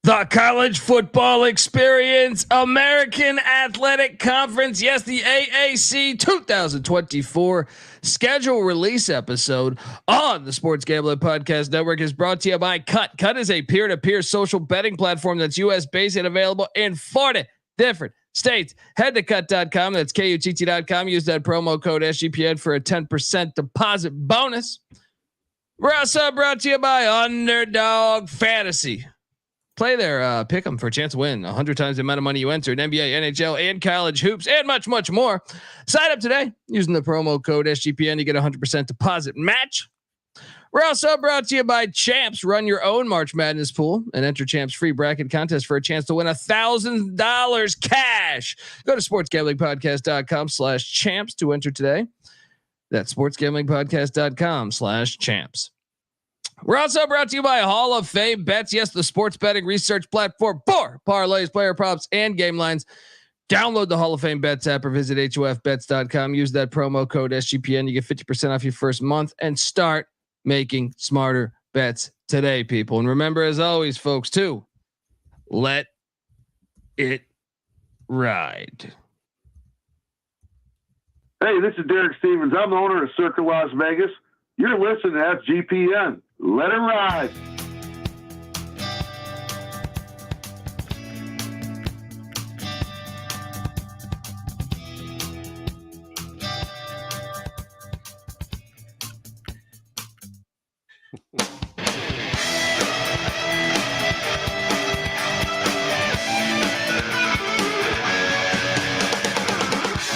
The College Football Experience American Athletic Conference. Yes, the AAC 2024 schedule release episode on the Sports Gambling Podcast Network is brought to you by Cut. Cut is a peer-to-peer social betting platform that's US based and available in 40 different states. Head to cut.com. That's KUTT.com. Use that promo code SGPN for a 10% deposit bonus. We're also brought to you by Underdog Fantasy. Play their pick 'em for a chance to win 100 times the amount of money you entered in NBA, NHL, and college hoops, and much, much more. Sign up today using the promo code SGPN. You get a 100% deposit match. We're also brought to you by Champs. Run your own March Madness pool and enter Champs free bracket contest for a chance to win $1,000 cash. Go to sportsgamblingpodcast.com/champs to enter today. That's sportsgamblingpodcast.com/champs. We're also brought to you by Hall of Fame Bets. Yes, the sports betting research platform for parlays, player props, and game lines. Download the Hall of Fame Bets app or visit HOFBets.com. Use that promo code SGPN. You get 50% off your first month and start making smarter bets today, people. And remember, as always, folks, too, let it ride. Hey, this is Derek Stevens. I'm the owner of Circa Las Vegas. You're listening to SGPN. Let it ride.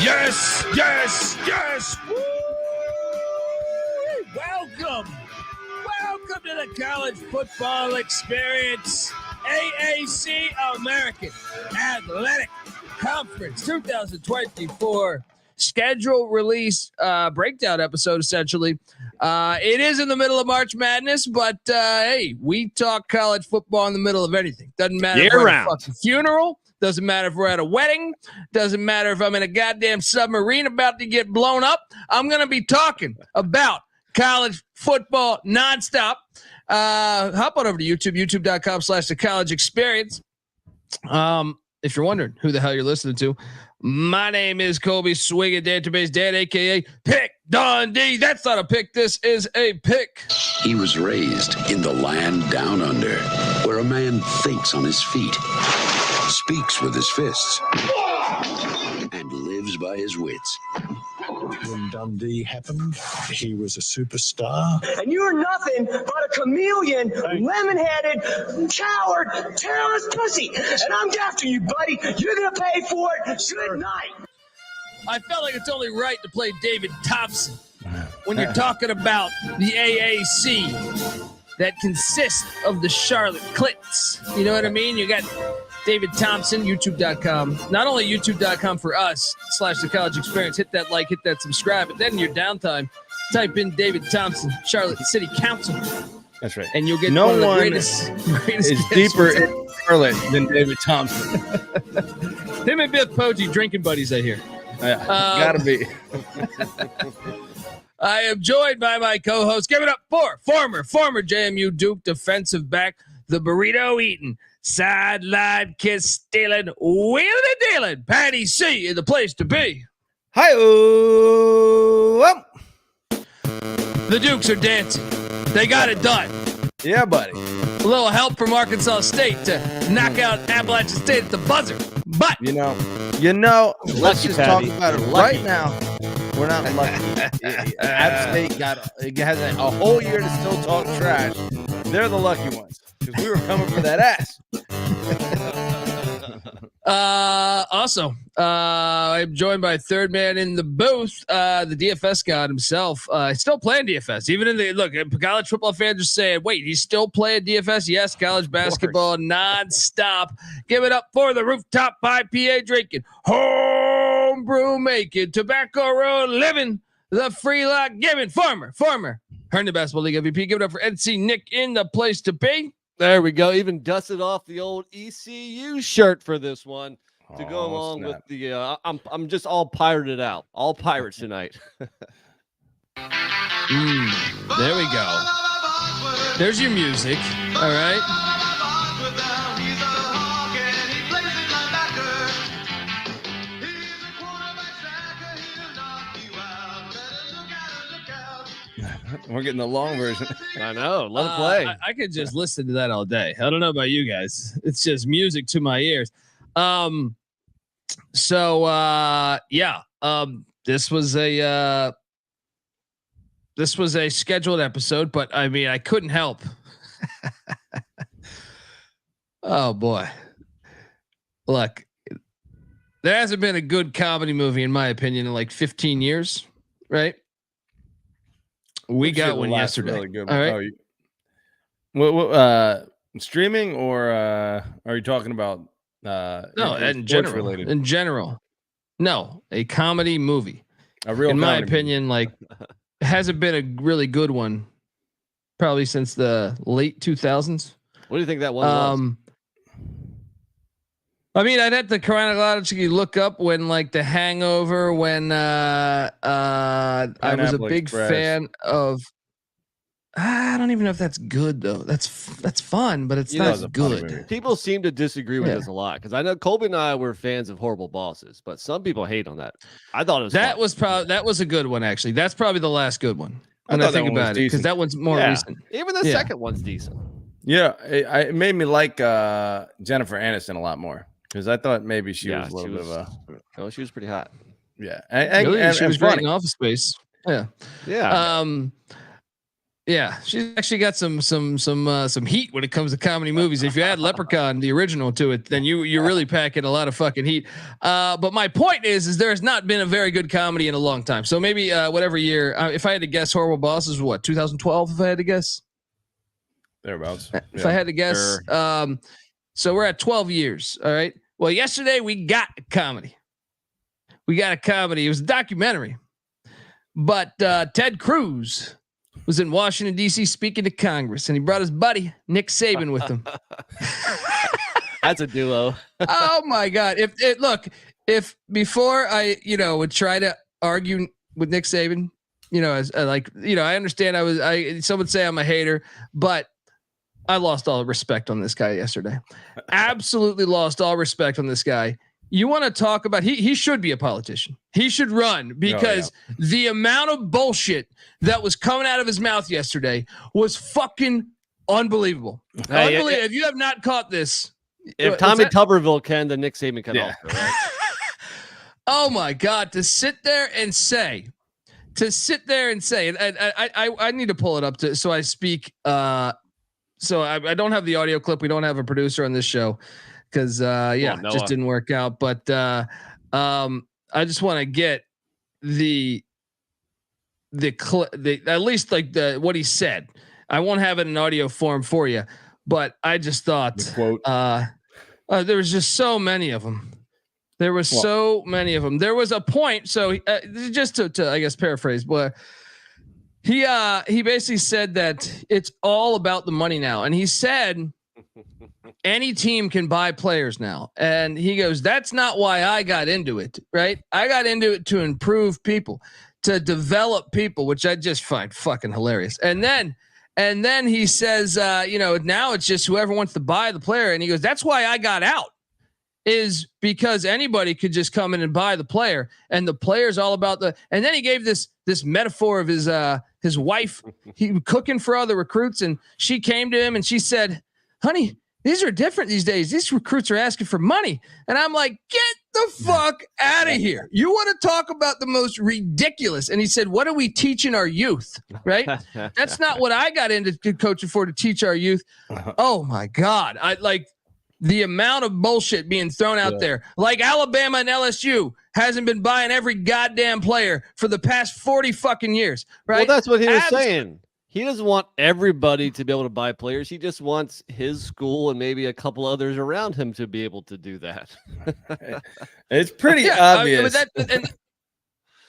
Yes, yes, yes. Woo! Welcome to the College Football Experience AAC American Athletic Conference 2024 schedule release breakdown episode. Essentially, it is in the middle of March Madness, but hey, we talk college football in the middle of anything. Doesn't matter if we're at a fucking funeral. Doesn't matter if we're at a wedding. Doesn't matter if I'm in a goddamn submarine about to get blown up. I'm going to be talking about college football nonstop. Hop on over to YouTube, youtube.com/the college experience. If you're wondering who the hell you're listening to, my name is Colby Swinging Database Dad, aka Pick Dundee. That's not a pick. This is a pick. He was raised in the land down under, where a man thinks on his feet, speaks with his fists, and lives by his wits. When Dundee happened, he was a superstar. And you're nothing but a chameleon, lemon-headed, coward, terrorist pussy. And I'm after you, buddy. You're going to pay for it. Good night. I felt like it's only right to play David Thompson when you're talking about the AAC that consists of the Charlotte Clits. You know what I mean? You got David Thompson, youtube.com. Not only youtube.com for us / the college experience. Hit that like, hit that subscribe. But then in your downtime, type in David Thompson, Charlotte City Council. That's right. And you'll get no one of the one greatest is deeper in Charlotte than David Thompson. Him and Biff Poggi drinking buddies, I hear. Yeah, gotta be. I am joined by my co-host. Give it up for former JMU Duke defensive back, the burrito eating, sideline kiss stealing, wheeling and dealing, Patty C in the place to be. Hi-oh. The Dukes are dancing. They got it done. Yeah, buddy. A little help from Arkansas State to knock out Appalachian State at the buzzer. But you know, let's just Patty. talk about it right now. We're not lucky. App State has a whole year to still talk trash. They're the lucky ones because we were coming for that ass. Also, I'm joined by third man in the booth, the DFS god himself. Still playing DFS, even in the look. College football fans are saying, "Wait, he's still playing DFS?" Yes, college basketball nonstop. Give it up for the rooftop IPA drinking, homebrew making, tobacco road living, the free lock giving, farmer, Herndon Basketball League MVP. Give it up for NC Nick in the place to be. There we go. Even dusted off the old ECU shirt for this one to go along with the. I'm just all pirated out. All pirates tonight. There we go. There's your music. All right. We're getting the long version. I know. Let it play. I could just listen to that all day. I don't know about you guys. It's just music to my ears. This was a scheduled episode, but I mean, I couldn't help. Oh boy. Look, there hasn't been a good comedy movie, in my opinion, in like 15 years, right? We got one yesterday. Really good. All right. What streaming or are you talking about no, in general related? In general. No, a comedy movie. A real in my opinion, like hasn't been a really good one probably since the late 2000s. What do you think that one was? I mean, I'd have to chronologically look up when like The Hangover, when I was a big fan of. I don't even know if that's good though. That's fun, but it's not good. People seem to disagree with us a lot because I know Colby and I were fans of Horrible Bosses, but some people hate on that. I thought it was that was a good one actually. That's probably the last good one. When I think about it, because that one's more recent. Even the second one's decent. Yeah, it made me like Jennifer Aniston a lot more because I thought maybe she was a little bit of a. Oh, she was pretty hot. Yeah, and she was great in Office Space. Yeah, yeah. Yeah, she's actually got some heat when it comes to comedy movies. If you add Leprechaun, the original, to it, then you're really packing a lot of fucking heat. But my point is there has not been a very good comedy in a long time. So maybe whatever year, if I had to guess, Horrible Bosses, what 2012? If I had to guess, thereabouts. If I had to guess, sure. So we're at 12 years. All right. Well, yesterday we got a comedy. It was a documentary, but Ted Cruz was in Washington, D.C. speaking to Congress, and he brought his buddy Nick Saban with him. That's a duo. Oh my God. If before I, would try to argue with Nick Saban, as I understand some would say I'm a hater, but I lost all respect on this guy yesterday. Absolutely lost all respect on this guy. You want to talk about he should be a politician. He should run because the amount of bullshit that was coming out of his mouth yesterday was fucking unbelievable. Unbelievable. If you have not caught this, if Tommy Tuberville can, then Nick Saban can also. Right? Oh my God! To sit there and say, and I need to pull it up so I speak. So I don't have the audio clip. We don't have a producer on this show. Because just didn't work out. But I just want to get the at least like what he said. I won't have it in audio form for you, but I just thought there was just so many of them. There was so many of them. There was a point. So just to I guess paraphrase, but he basically said that it's all about the money now, and he said. Any team can buy players now. And he goes, that's not why I got into it, right? I got into it to improve people, to develop people, which I just find fucking hilarious. And then he says, now it's just whoever wants to buy the player. And he goes, that's why I got out, is because anybody could just come in and buy the player. And the player's all about and then he gave this metaphor of his wife, he was cooking for other recruits. And she came to him and she said, honey, these are different these days. These recruits are asking for money. And I'm like, get the fuck out of here. You want to talk about the most ridiculous. And he said, what are we teaching our youth? Right? That's not what I got into coaching for, to teach our youth. Oh my God. I like the amount of bullshit being thrown out there. Like Alabama and LSU hasn't been buying every goddamn player for the past 40 fucking years. Right? Well, that's what he was saying. He doesn't want everybody to be able to buy players. He just wants his school and maybe a couple others around him to be able to do that. It's pretty obvious.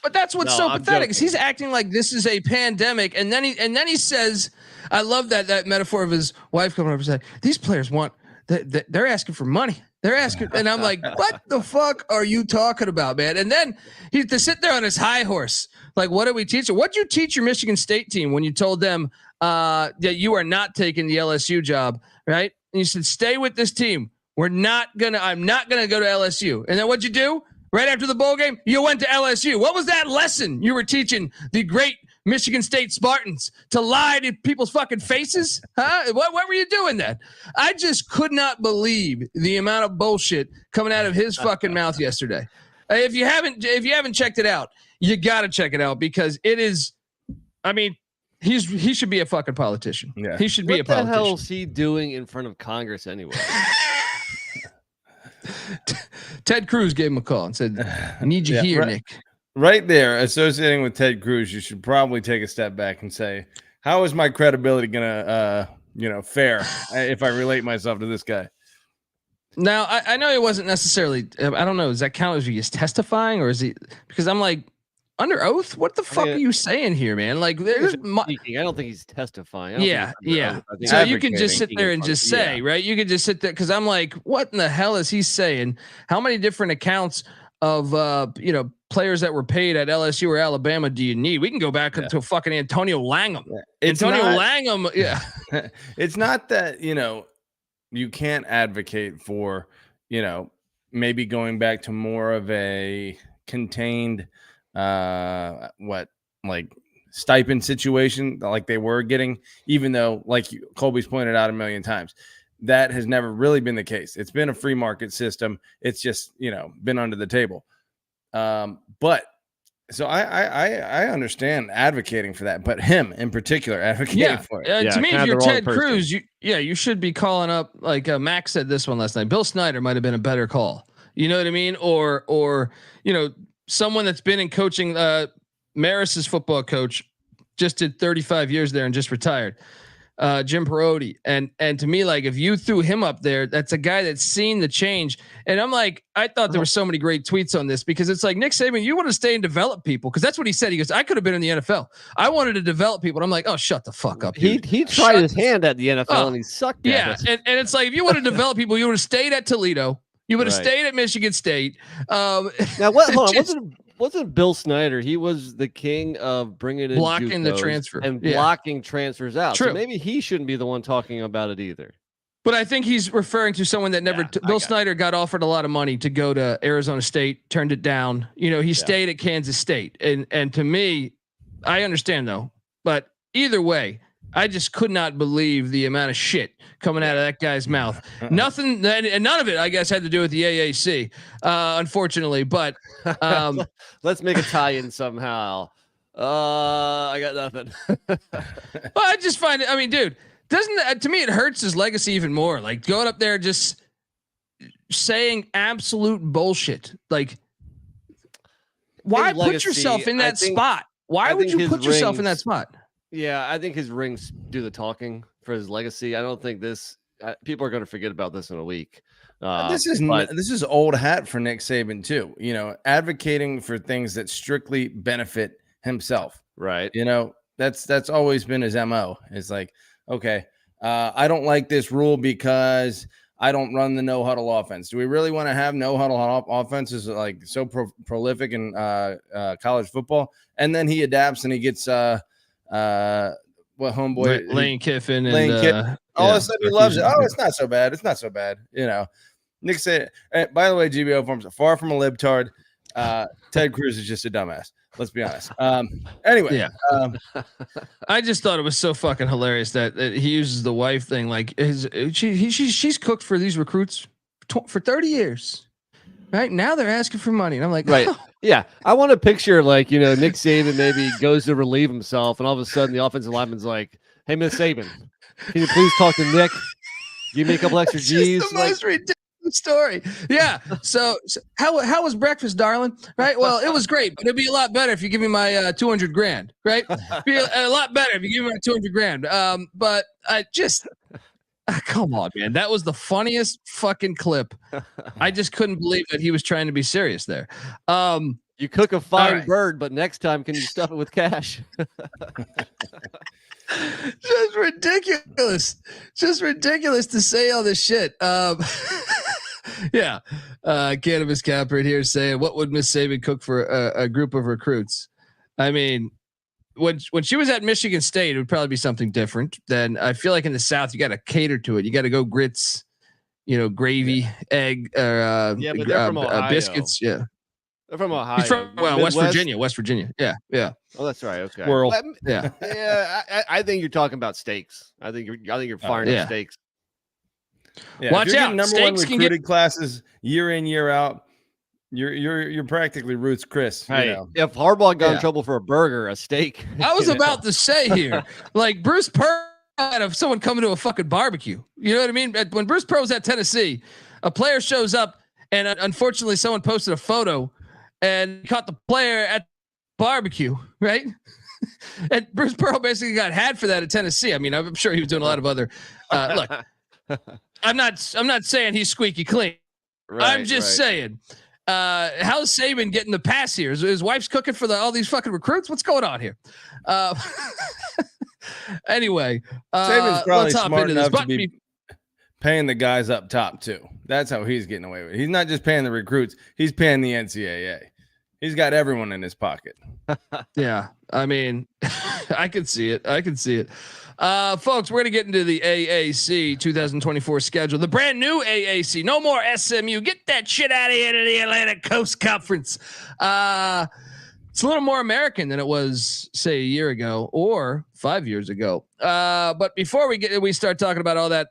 But that's what's so pathetic. Is he's acting like this is a pandemic, and then he says, "I love that metaphor of his wife coming over and saying these players want they're asking for money. They're asking," and I'm like, "What the fuck are you talking about, man?" And then he to sit there on his high horse. Like, what do we teach? What'd you teach your Michigan State team when you told them that you are not taking the LSU job, right? And you said, stay with this team. I'm not going to go to LSU. And then what'd you do? Right after the bowl game, you went to LSU. What was that lesson you were teaching the great Michigan State Spartans to lie to people's fucking faces? Huh? What were you doing that? I just could not believe the amount of bullshit coming out of his fucking mouth yesterday. If you haven't checked it out, you got to check it out because it is. I mean, he should be a fucking politician. Yeah, he should be a politician. What the hell is he doing in front of Congress anyway? Ted Cruz gave him a call and said, "I need you here, Nick." Right there, associating with Ted Cruz, you should probably take a step back and say, how is my credibility gonna fare if I relate myself to this guy? Now, I know it wasn't necessarily, I don't know, does that count as he is testifying or is he, because I'm like, under oath? What the fuck are you saying here, man? Like, there's I don't think he's testifying. Yeah. So you can just sit there and just say, right? You can just sit there because I'm like, what in the hell is he saying? How many different accounts of players that were paid at LSU or Alabama do you need? We can go back to fucking Antonio Langham. Langham. Yeah. It's not that, you can't advocate for, maybe going back to more of a contained, stipend situation like they were getting, even though, like Colby's pointed out a million times, that has never really been the case. It's been a free market system. It's just, been under the table. But so I understand advocating for that, but him in particular advocating for it. To me, if you're Ted Cruz, you should be calling up, like Max said this one last night. Bill Snyder might have been a better call. You know what I mean? Or someone that's been in coaching. Maris's football coach just did 35 years there and just retired. Jim Perotti. And to me, like, if you threw him up there, that's a guy that's seen the change. And I'm like, I thought there were so many great tweets on this because it's like, Nick Saban, you want to stay and develop people. Cause that's what he said. He goes, I could have been in the NFL. I wanted to develop people. And I'm like, oh, shut the fuck up. He tried his hand at the NFL and he sucked at it. And it's like, if you want to develop people, you would have stayed at Toledo. You would have stayed at Michigan State. Now what, hold on, wasn't Bill Snyder? He was the king of bringing in blocking the transfer and blocking transfers out. True. So maybe he shouldn't be the one talking about it either. But I think he's referring to someone that never. Bill Snyder got offered a lot of money to go to Arizona State, turned it down. He stayed at Kansas State, and to me, I understand though. But either way, I just could not believe the amount of shit coming out of that guy's mouth. Nothing, and none of it, I guess, had to do with the AAC, unfortunately. But let's make a tie-in somehow. I got nothing. Well, I just find it. I mean, dude, doesn't to me it hurts his legacy even more. Like going up there just saying absolute bullshit. Like, why put yourself in that spot? Why would you put yourself in that spot? Yeah, I think his rings do the talking for his legacy. I don't think people are going to forget about this in a week. This is old hat for Nick Saban too. Advocating for things that strictly benefit himself. Right. That's always been his MO. It's like, okay, I don't like this rule because I don't run the no huddle offense. Do we really want to have no huddle offenses like so prolific in college football? And then he adapts and he gets homeboy Lane Kiffin all of a sudden he loves it. Oh, it's not so bad. It's not so bad. Nick said, by the way, GBO forms far from a libtard. Ted Cruz is just a dumbass. Let's be honest. Anyway, I just thought it was so fucking hilarious that he uses the wife thing. Like she's cooked for these recruits for 30 years. Right now they're asking for money. And I'm like, right. Oh. Yeah. I want to picture like, Nick Saban maybe goes to relieve himself and all of a sudden the offensive lineman's like, hey, Miss Saban, can you please talk to Nick? Give me a couple extra G's. The most ridiculous story. Yeah. So how was breakfast, darling? Right. Well, it was great, but it'd be a lot better if you give me my $200,000. Right. Be a lot better if you give me my $200,000. But I just. Come on, man. That was the funniest fucking clip. I just couldn't believe that he was trying to be serious there. You cook a fine bird, but next time can you stuff it with cash? Just ridiculous. Just ridiculous to say all this shit. Yeah. Cannabis Cap right here saying, what would Miss Saban cook for a group of recruits? I mean, when she was at Michigan State, it would probably be something different. Then I feel like in the South, you got to cater to it. You got to go grits, gravy, egg, but they're from Ohio. Biscuits. Yeah. They're from Ohio. He's from West Virginia. Yeah. Oh, that's right. Okay. Squirrel. Well, Yeah. yeah. I think you're talking about steaks. I think you're firing yeah. up steaks. Yeah, Watch if you're out. getting number one Steaks can recruited classes year in, year out, you're practically Roots Chris. Hey, You know? if Harbaugh got in Yeah. trouble for a burger, a steak. I was about to say here, like Bruce Pearl had of someone coming to a fucking barbecue. You know what I mean? When Bruce Pearl was at Tennessee, a player shows up, and unfortunately, someone posted a photo and caught the player at barbecue, right? And Bruce Pearl basically got had for that at Tennessee. I mean, I'm sure he was doing a lot of other. Look, I'm not saying he's squeaky clean. I'm just saying. How's Saban getting the pass here? Is his wife's cooking for all these fucking recruits? What's going on here? Anyway, Saban's probably let's hop smart into this. enough to be paying the guys up top too. That's how he's getting away with it. He's not just paying the recruits; he's paying the NCAA. He's got everyone in his pocket. Yeah, I mean, I can see it. Folks, we're going to get into the AAC 2024 schedule. The brand new AAC. No more SMU. Get that shit out of here to the Atlantic Coast Conference. It's a little more American than it was, say, a year ago or 5 years ago. But before we start talking about all that,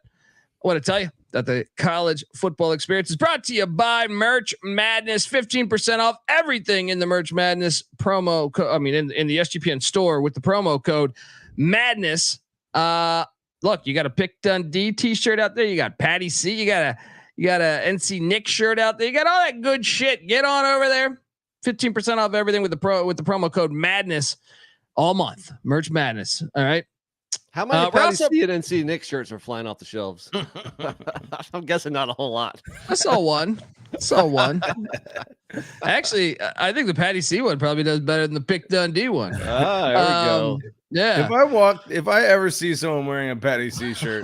I want to tell you that the college football experience is brought to you by Merch Madness. 15% off everything in the Merch Madness promo code. I mean, in the SGPN store with the promo code Madness. Look, you got a Pick Dundee t-shirt out there. You got Patty C. You got a NC Nick shirt out there. You got all that good shit. Get on over there. 15% off everything with the promo code Madness all month. Merch Madness. All right. How many Patty C and NC Nick shirts are flying off the shelves? I'm guessing not a whole lot. I saw one. Actually, I think the Patty C one probably does better than the Pick Dundee one. Ah, there we go. Yeah. If I ever see someone wearing a Patty C shirt,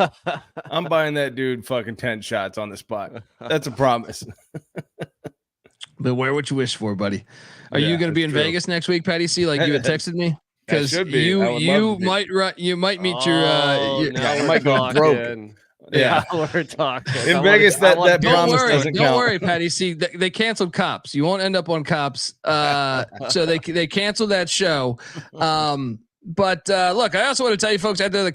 I'm buying that dude fucking 10 shots on the spot. That's a promise. But wear what you wish for, buddy. Are you going to be in Vegas next week, Patty C? Like you had texted me, because you might meet your. I might go broke. Yeah, we're talking in Vegas. That promise doesn't count. Don't worry, Patty C. They canceled Cops. You won't end up on Cops. So they canceled that show. But look, I also want to tell you folks out there, the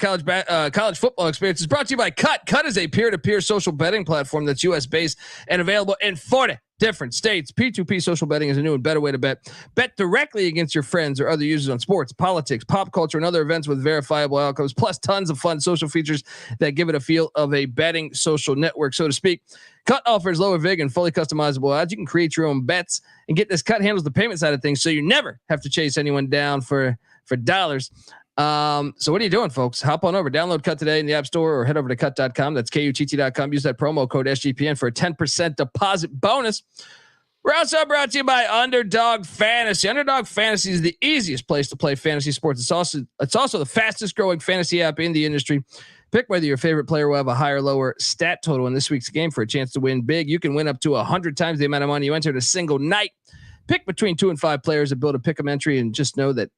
college football experience is brought to you by Cut. Cut is a peer-to-peer social betting platform that's U.S. based and available in 40 different states. P2P social betting is a new and better way to bet. Bet directly against your friends or other users on sports, politics, pop culture, and other events with verifiable outcomes, plus tons of fun social features that give it a feel of a betting social network, so to speak. Cut offers lower vig and fully customizable odds. You can create your own bets, and get this. Cut handles the payment side of things, so you never have to chase anyone down for dollars. So what are you doing, folks? Hop on over, download Cut today in the App Store, or head over to cut.com. That's KUTT.com. Use that promo code SGPN for a 10% deposit bonus. We're also brought to you by Underdog Fantasy. Underdog Fantasy is the easiest place to play fantasy sports. It's also the fastest growing fantasy app in the industry. Pick whether your favorite player will have a higher or lower stat total in this week's game for a chance to win big. You can win up to 100 times the amount of money you enter in a single night. Pick between 2 and 5 players and build a pick'em entry, and just know that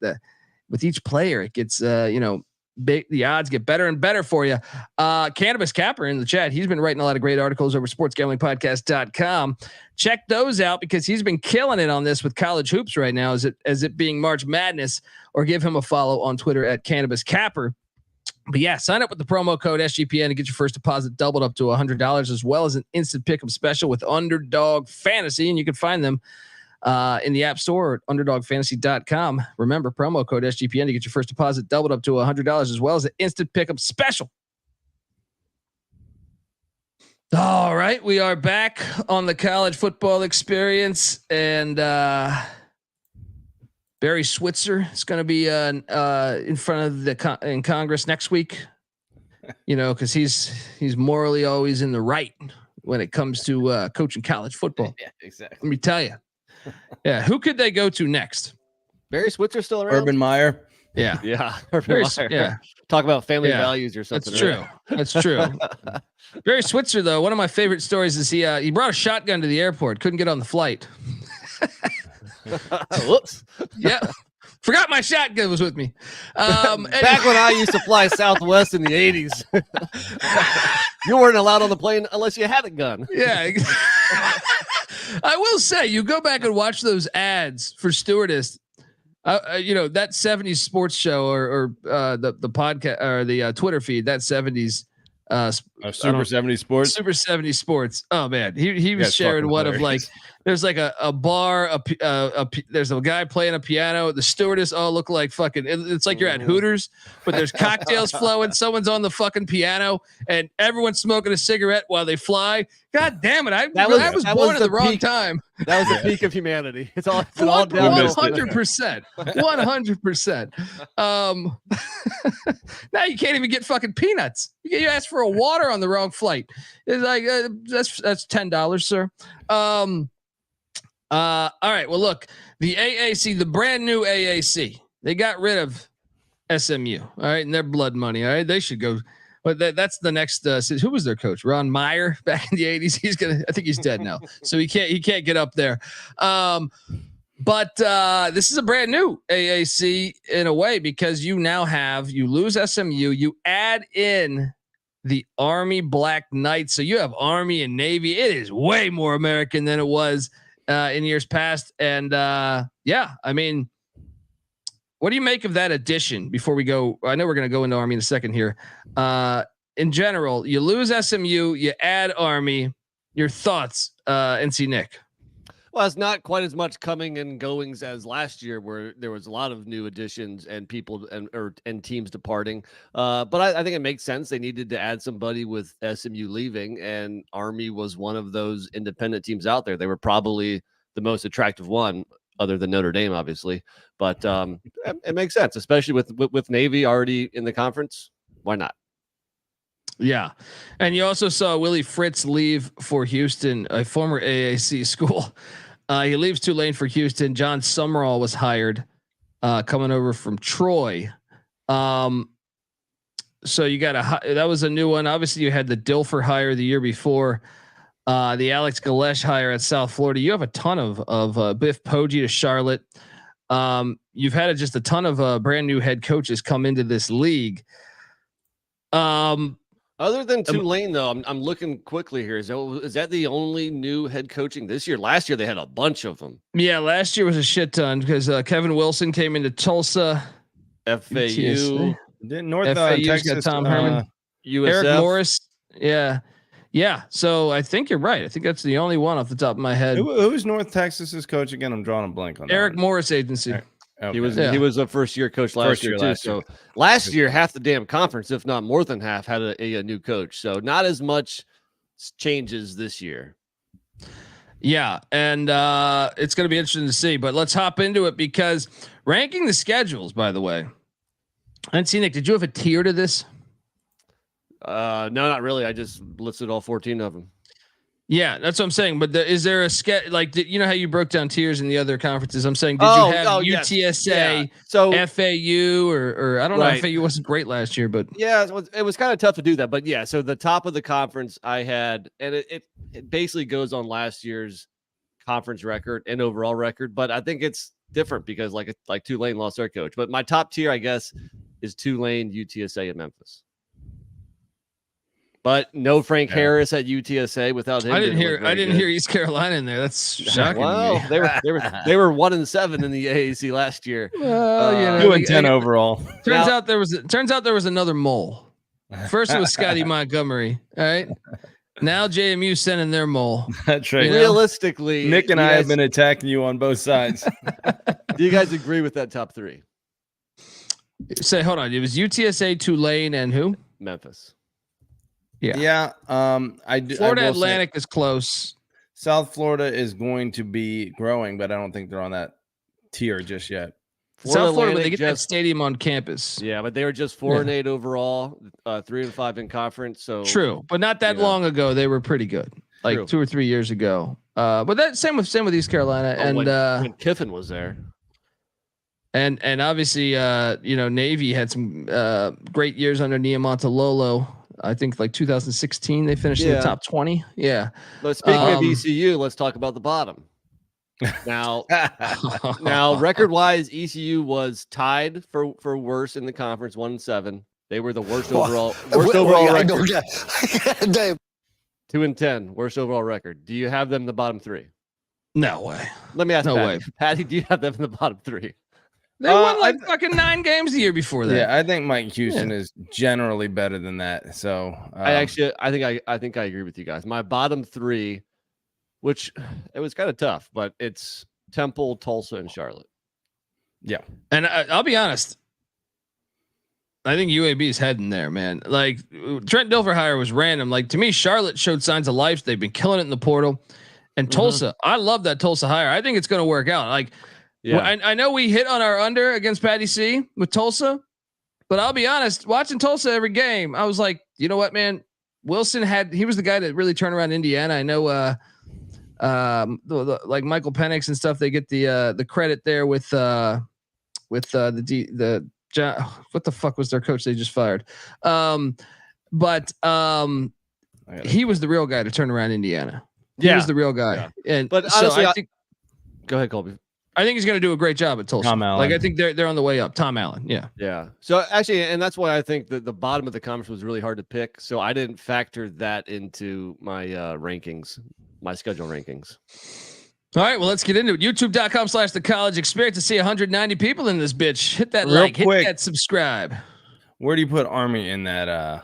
with each player, it gets, big, the odds get better and better for you. Cannabis Capper in the chat. He's been writing a lot of great articles over sportsgamblingpodcast.com. Check those out, because he's been killing it on this with college hoops right now as it being March Madness, or give him a follow on Twitter at Cannabis Capper. But yeah, sign up with the promo code SGPN to get your first deposit doubled up to $100, as well as an instant pick'em special with Underdog Fantasy. And you can find them in the App Store at underdogfantasy.com. Remember, promo code SGPN to get your first deposit doubled up to $100, as well as an instant pickup special. All right, we are back on the college football experience, and Barry Switzer is going to be in front of in Congress next week. Because he's morally always in the right when it comes to coaching college football. Yeah, exactly. Let me tell you. Yeah, who could they go to next? Barry Switzer still around? Urban Meyer. Yeah. Urban Meyer. Yeah. Talk about family values or something. That's true. Barry Switzer, though, one of my favorite stories is he brought a shotgun to the airport, couldn't get on the flight. Whoops. Yeah. Forgot my shotgun was with me. Back when I used to fly Southwest in the 80s, you weren't allowed on the plane unless you had a gun. Yeah. I will say, you go back and watch those ads for stewardess. You know, that 70s sports show or the podcast or the Twitter feed, that 70s Super 70 Sports. Super 70 Sports. Oh man, he was sharing one of like, there's like a bar, there's a guy playing a piano. The stewardess all look like fucking. It's like you're at Hooters, but there's cocktails flowing. Someone's on the fucking piano, and everyone's smoking a cigarette while they fly. God damn it! I was born at the wrong time. That was the peak of humanity. It's all down. 100%. 100%. Now you can't even get fucking peanuts. You ask for a water on the wrong flight. It's like that's $10, sir. All right. Well, look, the AAC, the brand new AAC, they got rid of SMU. All right, and their blood money. All right, they should go. But that's the next. Who was their coach? Ron Meyer back in the 80s. I think he's dead now, so he can't get up there. But this is a brand new AAC in a way, because you lose SMU, you add in the Army Black Knights, so you have Army and Navy. It is way more American than it was in years past, and yeah, I mean, what do you make of that addition? Before we go, I know we're going to go into Army in a second here. In general, you lose SMU, you add Army. Your thoughts, NC Nick? Well, it's not quite as much coming and goings as last year, where there was a lot of new additions and people and teams departing. But I think it makes sense. They needed to add somebody with SMU leaving, and Army was one of those independent teams out there. They were probably the most attractive one, other than Notre Dame, obviously. But it makes sense, especially with Navy already in the conference. Why not? Yeah. And you also saw Willie Fritz leave for Houston, a former AAC school. He leaves Tulane for Houston. John Summerall was hired, coming over from Troy. So you got that was a new one. Obviously you had the Dilfer hire the year before, the Alex Galesh hire at South Florida. You have a ton of Biff Poggi to Charlotte. You've had just a ton of brand new head coaches come into this league. Other than Tulane, though, I'm looking quickly here. Is that the only new head coaching this year? Last year they had a bunch of them. Yeah, last year was a shit ton because Kevin Wilson came into Tulsa. FAU. Didn't North Texas got Tom Herman. USF. Eric Morris. Yeah. So I think you're right. I think that's the only one off the top of my head. Who's North Texas's coach again? I'm drawing a blank on that. Eric Morris agency. Okay. He was a first year coach last year too. So last year, half the damn conference, if not more than half, had a new coach. So not as much changes this year. Yeah, and it's going to be interesting to see. But let's hop into it, because ranking the schedules, by the way. And see, Nick, did you have a tier to this? No, not really. I just listed all 14 of them. Yeah, that's what I'm saying. But is there a like, you know how you broke down tiers in the other conferences? I'm saying, did you have UTSA, so FAU, or I don't know. FAU wasn't great last year, but yeah, it was kind of tough to do that. But yeah, so the top of the conference I had, and it basically goes on last year's conference record and overall record. But I think it's different because like Tulane lost their coach. But my top tier, I guess, is Tulane, UTSA, and Memphis. But no Frank Harris at UTSA without him. I didn't hear East Carolina in there. That's shocking. Well, they were 1-7 in the AAC last year. Well, 2-10 overall. Turns out there was another mole. First it was Scotty Montgomery. All right. Now JMU sending their mole. That's right. Realistically, Nick and I have been attacking you on both sides. Do you guys agree with that top three? Say, hold on. It was UTSA, Tulane, and who? Memphis. Yeah. Florida Atlantic is close. South Florida is going to be growing, but I don't think they're on that tier just yet. South Florida, when they get that stadium on campus. Yeah, but they were just 4-8 overall, 3-5 in conference. So true, but not that long ago they were pretty good, like 2 or 3 years ago. But that same with East Carolina, and when Kiffin was there. And obviously, Navy had some great years under Niamontalolo. I think like 2016, they finished in the top 20. Yeah. But speaking of ECU, let's talk about the bottom. Now, record-wise, ECU was tied for worst in the conference, 1-7. They were the worst overall record. 2-10, worst overall record. Do you have them the bottom three? No way. Let me ask No Patty. way. Patty, do you have them in the bottom 3? They won like fucking 9 games the year before that. Yeah, I think Mike Houston is generally better than that. So I think I agree with you guys. My bottom 3, which it was kind of tough, but it's Temple, Tulsa, and Charlotte. Yeah, and I'll be honest. I think UAB is heading there, man. Like Trent Dilfer hire was random. Like to me, Charlotte showed signs of life. They've been killing it in the portal. And Tulsa, I love that Tulsa hire. I think it's going to work out. Like, I know we hit on our under against Patty C with Tulsa, but I'll be honest, watching Tulsa every game, I was like, you know what, man? Wilson he was the guy that really turned around Indiana. I know, like Michael Penix and stuff, they get the credit there with what the fuck was their coach they just fired? He was the real guy to turn around Indiana. He was the real guy. Yeah. But honestly, I think, go ahead, Colby. I think he's going to do a great job at Tulsa. Tom Allen. Like I think they're on the way up. Tom Allen. Yeah. Yeah. So actually, and that's why I think that the bottom of the conference was really hard to pick. So I didn't factor that into my rankings, my schedule rankings. All right, well, let's get into it. YouTube.com/The College Experience to see 190 people in this bitch. Hit that Real like, quick. hit that subscribe. Where do you put Army in that?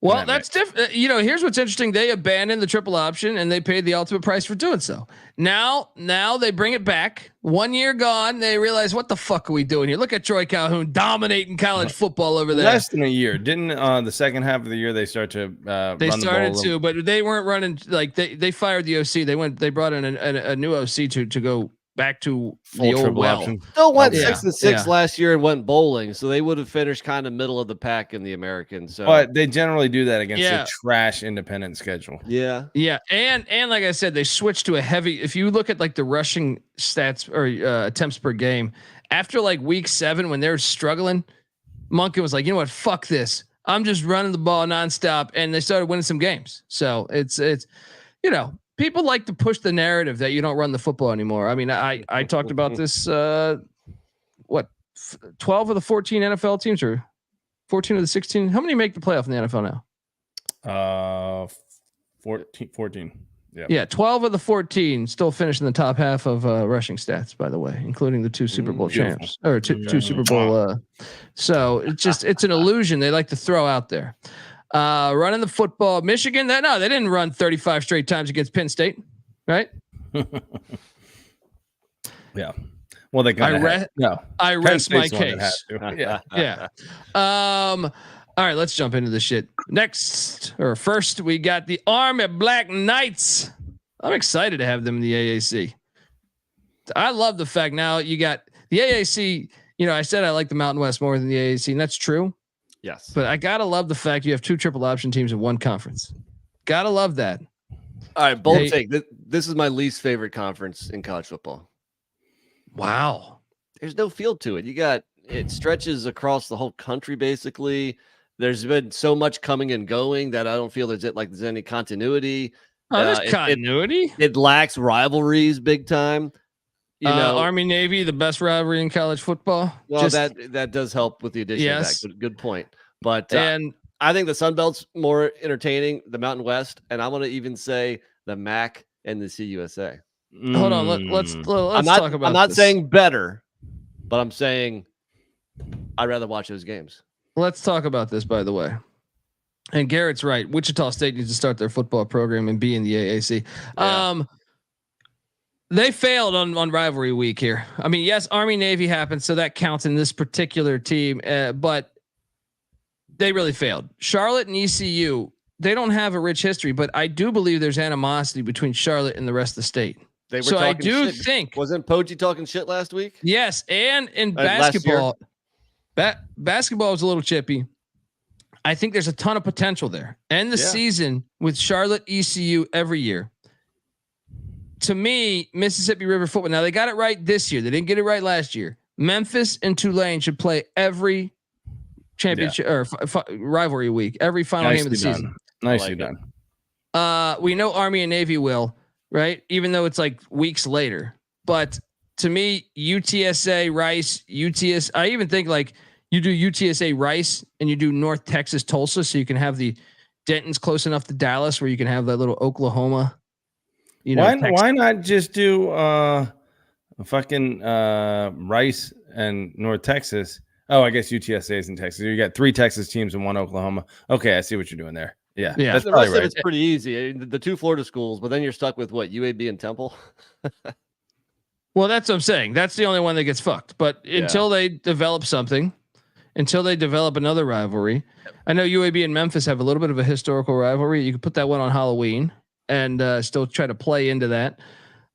Well, that's different. Here's what's interesting. They abandoned the triple option and they paid the ultimate price for doing so. Now they bring it back. 1 year gone. They realize, what the fuck are we doing here? Look at Troy Calhoun dominating college football over there. Less than a year. Didn't the second half of the year they start to they run started the ball to, but they weren't running like they fired the OC. They brought in a new OC to go back to the old well. option. Still went 6 6-6 last year and went bowling, so they would have finished kind of middle of the pack in the American. So, but they generally do that against a trash independent schedule. Yeah, and like I said, they switched to a heavy. If you look at like the rushing stats or attempts per game after like week 7 when they're struggling, Monken was like, you know what, fuck this. I'm just running the ball nonstop, and they started winning some games. So it's people like to push the narrative that you don't run the football anymore. I mean, I talked about this. 12 of the 14 NFL teams or 14 of the 16. How many make the playoff in the NFL now? 14. Yeah. 12 of the 14 still finish in the top half of rushing stats, by the way, including the 2 Super Bowl champs or two Super Bowl. So it's an illusion they like to throw out there. Running the football, Michigan. They didn't run 35 straight times against Penn State, right? Yeah. Well, they got I rest my case. Yeah. All right, let's jump into this shit. First, we got the Army Black Knights. I'm excited to have them in the AAC. I love the fact now you got the AAC. I said I like the Mountain West more than the AAC, and that's true. Yes. But I gotta love the fact you have 2 triple option teams in one conference. Gotta love that. All right, bold take. This is my least favorite conference in college football. Wow. There's no field to it. It stretches across the whole country basically. There's been so much coming and going that I don't feel there's any continuity. There's continuity. It lacks rivalries big time. Army Navy, the best rivalry in college football. Well, that does help with the addition of that. Good point. But I think the Sun Belt's more entertaining, the Mountain West, and I want to even say the MAC and the CUSA. Hold on, let's talk about. I'm not saying better, but I'm saying I'd rather watch those games. Let's talk about this, by the way. And Garrett's right. Wichita State needs to start their football program and be in the AAC. Yeah. They failed on rivalry week here. I mean, yes, Army Navy happened, so that counts in this particular team, but they really failed. Charlotte and ECU, they don't have a rich history, but I do believe there's animosity between Charlotte and the rest of the state. So I do think wasn't Poggi talking shit last week? Yes, and in basketball, basketball was a little chippy. I think there's a ton of potential there. End the season with Charlotte ECU every year. To me, Mississippi River football. Now they got it right this year. They didn't get it right last year. Memphis and Tulane should play every championship or rivalry week, every final game of the season. Nicely done. We know Army and Navy will, right? Even though it's like weeks later. But to me, UTSA, Rice, UTS. I even think like you do UTSA, Rice, and you do North Texas, Tulsa, so you can have the Denton's close enough to Dallas where you can have that little Oklahoma. Why not just do fucking Rice and North Texas? Oh, I guess UTSA is in Texas. You got 3 Texas teams and 1 Oklahoma. Okay, I see what you're doing there. Yeah, Yeah. that's The probably rest of right. it's pretty easy. The 2 Florida schools, but then you're stuck with what, UAB and Temple. Well, that's what I'm saying. That's the only one that gets fucked. But until they develop something, until they develop another rivalry, I know UAB and Memphis have a little bit of a historical rivalry. You could put that one on Halloween and still try to play into that.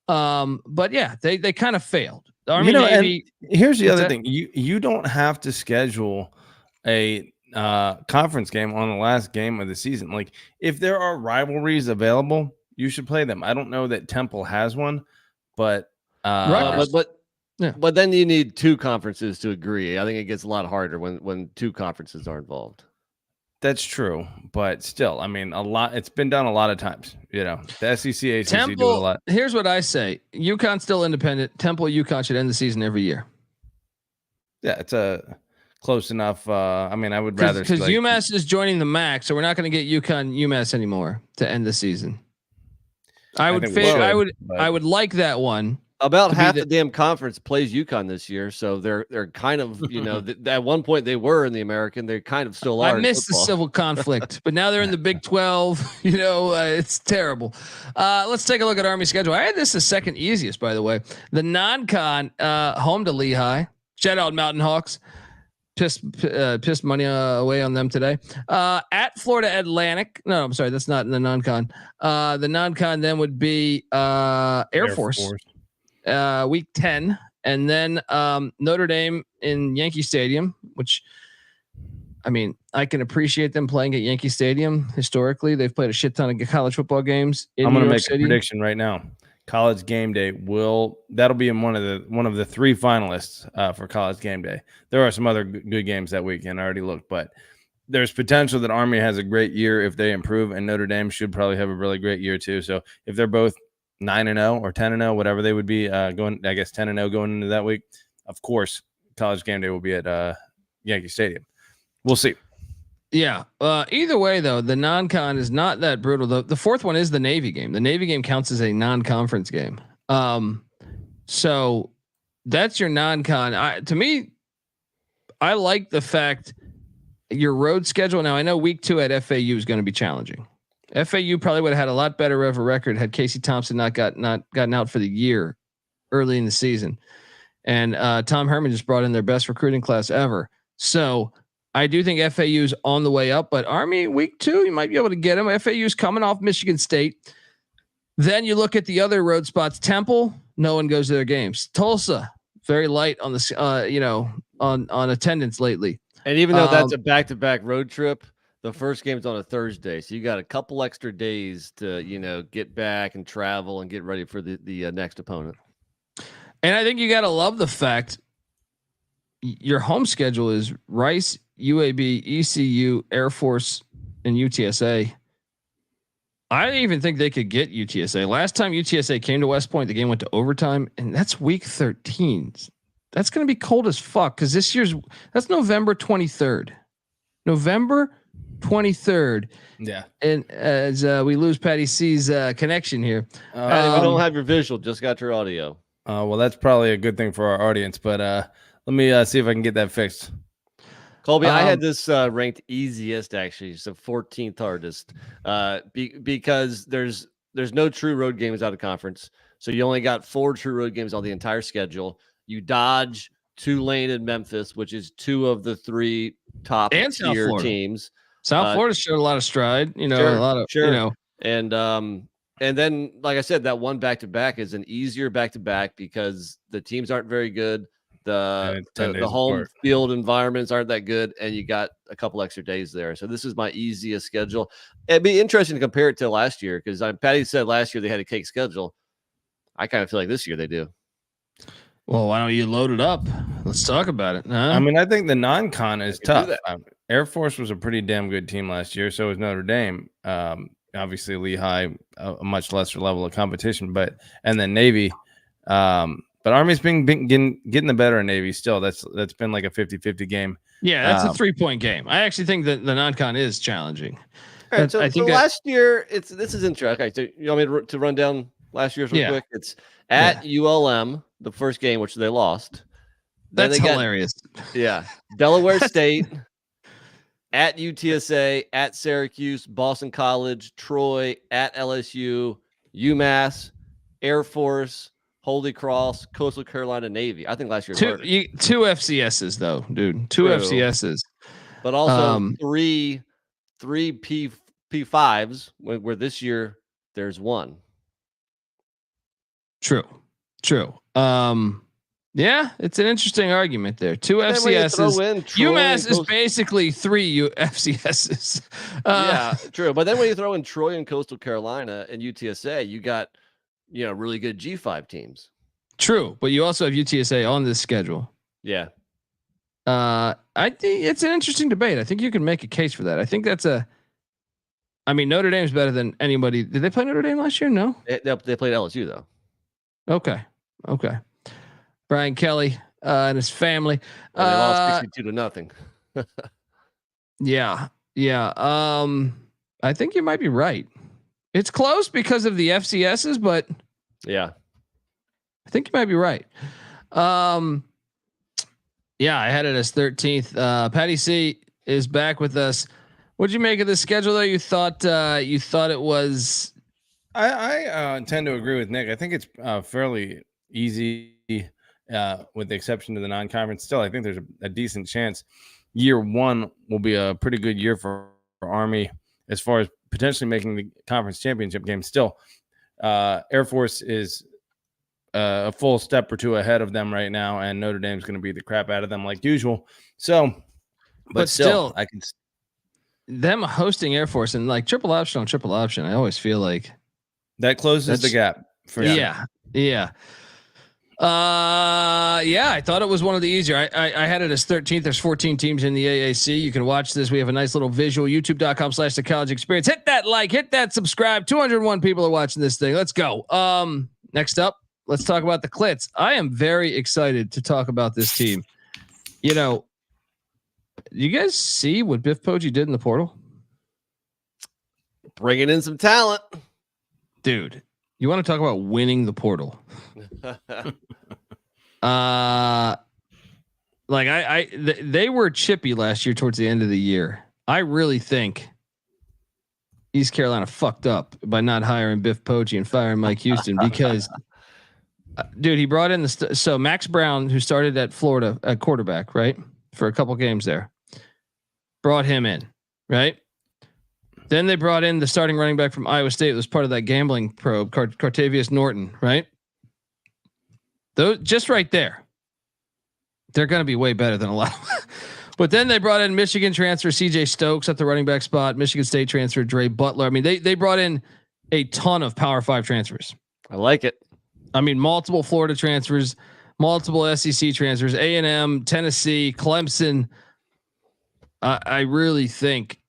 But yeah, they kind of failed. The Army Navy. And here's the other thing: you don't have to schedule a conference game on the last game of the season. Like if there are rivalries available, you should play them. I don't know that Temple has one, but but then you need 2 conferences to agree. I think it gets a lot harder when 2 conferences are involved. That's true, but still, I mean, it's been done a lot of times. The SEC, ACC Temple, do a lot. Here's what I say: UConn's still independent. Temple, UConn should end the season every year. Yeah, it's a close enough. I mean, I would rather because UMass is joining the MAC, so we're not going to get UConn UMass anymore to end the season. I would like that one. About half the damn conference plays UConn this year, so they're kind of at one point they were in the American, they kind of still are. I missed the civil conflict, but now they're in the Big 12. It's terrible. Let's take a look at Army schedule. I had this the second easiest, by the way. The non-con home to Lehigh. Shout out Mountain Hawks. Pissed money away on them today. At Florida Atlantic. No, I'm sorry, that's not in the non-con. The non-con then would be Air Force. Week 10, and then Notre Dame in Yankee Stadium, which I mean, I can appreciate them playing at Yankee Stadium. Historically, they've played a shit ton of college football games. I'm going to make a prediction right now. College Game Day that'll be in one of the 3 finalists for College Game Day. There are some other good games that weekend. I already looked, but there's potential that Army has a great year if they improve, and Notre Dame should probably have a really great year too. So if they're both 9-0 or 10-0, whatever they would be going, I guess 10-0 going into that week. Of course, College Game Day will be at Yankee Stadium. We'll see. Yeah. Either way, though, the non-con is not that brutal. The 4th one is the Navy game. The Navy game counts as a non-conference game. So that's your non-con. To me, I like the fact your road schedule. Now I know week 2 at FAU is going to be challenging. FAU probably would have had a lot better of a record had Casey Thompson not gotten out for the year early in the season. And Tom Herman just brought in their best recruiting class ever. So I do think FAU's on the way up, but Army week 2, you might be able to get them. FAU's coming off Michigan State. Then you look at the other road spots. Temple, no one goes to their games. Tulsa, very light on the on attendance lately. And even though that's a back-to-back road trip, the first game's on a Thursday, so you got a couple extra days to, get back and travel and get ready for the next opponent. And I think you got to love the fact your home schedule is Rice, UAB, ECU, Air Force, and UTSA. I even think they could get UTSA. Last time UTSA came to West Point, the game went to overtime, and that's week 13. That's going to be cold as fuck because that's November 23rd. November 23rd. Yeah. And as we lose Patty C's connection here. We don't have your visual, just got your audio. Well, that's probably a good thing for our audience, but let me see if I can get that fixed. Colby, I had this ranked easiest, actually, so 14th hardest, because there's no true road games out of conference. So you only got 4 true road games on the entire schedule. You dodge Tulane and Memphis, which is 2 of the 3 top tier teams. South Florida showed a lot of stride, a lot of, and then, like I said, that one back-to-back is an easier back-to-back because the teams aren't very good. The home field environments aren't that good, and you got a couple extra days there. So this is my easiest schedule. It'd be interesting to compare it to last year because Patty said last year they had a cake schedule. I kind of feel like this year they do. Well, why don't you load it up? Let's talk about it. Huh? I mean, I think the non-con is tough. Air Force was a pretty damn good team last year. So was Notre Dame. Obviously, Lehigh, a much lesser level of competition, and then Navy. But Army's been getting the better of Navy still. That's been like a 50-50 game. Yeah, that's a 3-point game. I actually think that the non-con is challenging. All right, so last year, this is interesting. Okay, so you want me to run down last year's real quick. It's at ULM, the first game, which they lost. Then That's hilarious. Delaware State, at UTSA, at Syracuse, Boston College, Troy, at LSU, UMass, Air Force, Holy Cross, Coastal Carolina, Navy. I think last year two FCSs though, dude. Two FCSs, but also three P5s. Where this year there's one. True. Yeah, it's an interesting argument there. Two FCSs. UMass is basically three FCSs. True. But then when you throw in Troy and Coastal Carolina and UTSA, you got really good G5 teams. True, but you also have UTSA on this schedule. Yeah. I think it's an interesting debate. I think you can make a case for that. I think that's Notre Dame's better than anybody. Did they play Notre Dame last year? No. They played LSU though. Okay. Brian Kelly and his family. They lost 62-0. Yeah. I think you might be right. It's close because of the FCSs, but yeah, I think you might be right. I had it as 13th. Patty C is back with us. What'd you make of the schedule though? You thought it was. I tend to agree with Nick. I think it's fairly easy. With the exception of the non-conference, still, I think there's a decent chance year one will be a pretty good year for Army as far as potentially making the conference championship game. Still, Air Force is a full step or two ahead of them right now, and Notre Dame's going to beat the crap out of them like usual. So, but still, I can. Them hosting Air Force and like triple option on triple option, I always feel like that closes the gap. For yeah. I thought it was one of the easier. I had it as 13th. There's 14 teams in the AAC. You can watch this. We have a nice little visual. YouTube.com/the college experience. Hit that like, hit that subscribe. 201 people are watching this thing. Let's go. Next up, let's talk about the Clits. I am very excited to talk about this team. You guys see what Biff Poggi did in the portal? Bringing in some talent, dude. You want to talk about winning the portal? They were chippy last year towards the end of the year. I really think East Carolina fucked up by not hiring Biff Poggi and firing Mike Houston because, dude, he brought in so Max Brown, who started at Florida at quarterback, right, for a couple games there, brought him in, right. Then they brought in the starting running back from Iowa State. It was part of that gambling probe, Cartavius Norton, right? Those just right there. They're going to be way better than a lot. But then they brought in Michigan transfer CJ Stokes at the running back spot, Michigan State transfer Dre Butler. I mean, they brought in a ton of Power 5 transfers. I like it. I mean, multiple Florida transfers, multiple SEC transfers, A&M, Tennessee, Clemson. I really think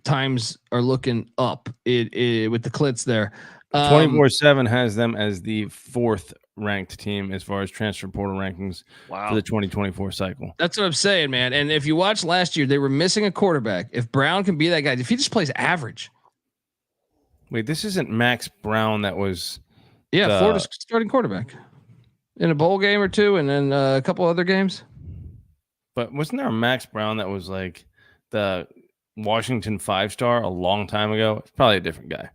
times are looking up with the Clits there. 24/7 has them as the 4th ranked team as far as transfer portal rankings for the 2024 cycle. That's what I'm saying, man. And if you watch last year, they were missing a quarterback. If Brown can be that guy, if he just plays average. Wait, this isn't Max Brown that was Florida's starting quarterback in a bowl game or two and then a couple other games. But wasn't there a Max Brown that was like the Washington 5-star a long time ago? It's probably a different guy.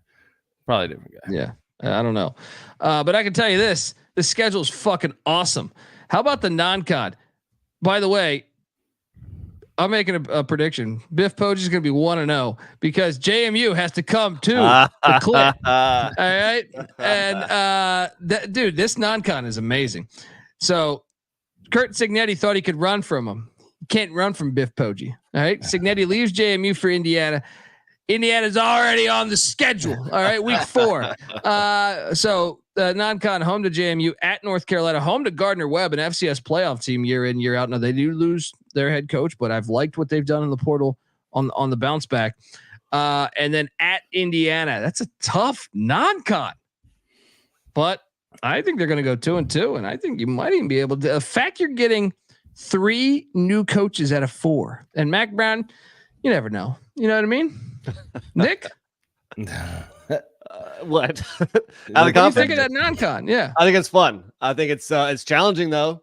Yeah. I don't know. But I can tell you this, the schedule is fucking awesome. How about the non-con? By the way, I'm making a prediction. Biff Poggi is going to be 1-0 because JMU has to come to the Clip. All right. And dude, this non-con is amazing. So Kurt Cignetti thought he could run from him. Can't run from Biff Poggi. All right. Cignetti leaves JMU for Indiana. Indiana's already on the schedule. All right. Week 4. So non-con home to JMU, at North Carolina, home to Gardner Webb, an FCS playoff team year in, year out. Now they do lose their head coach, but I've liked what they've done in the portal on the bounce back. And then at Indiana, that's a tough non-con, but I think they're going to go 2-2. And I think you might even be able to, the fact you're getting 3 new coaches out of 4 and Mac Brown, you never know. You know what I mean? Nick? What? Like, Out of What do you confidence? think of that non-con? Yeah. I think it's fun. I think it's challenging though.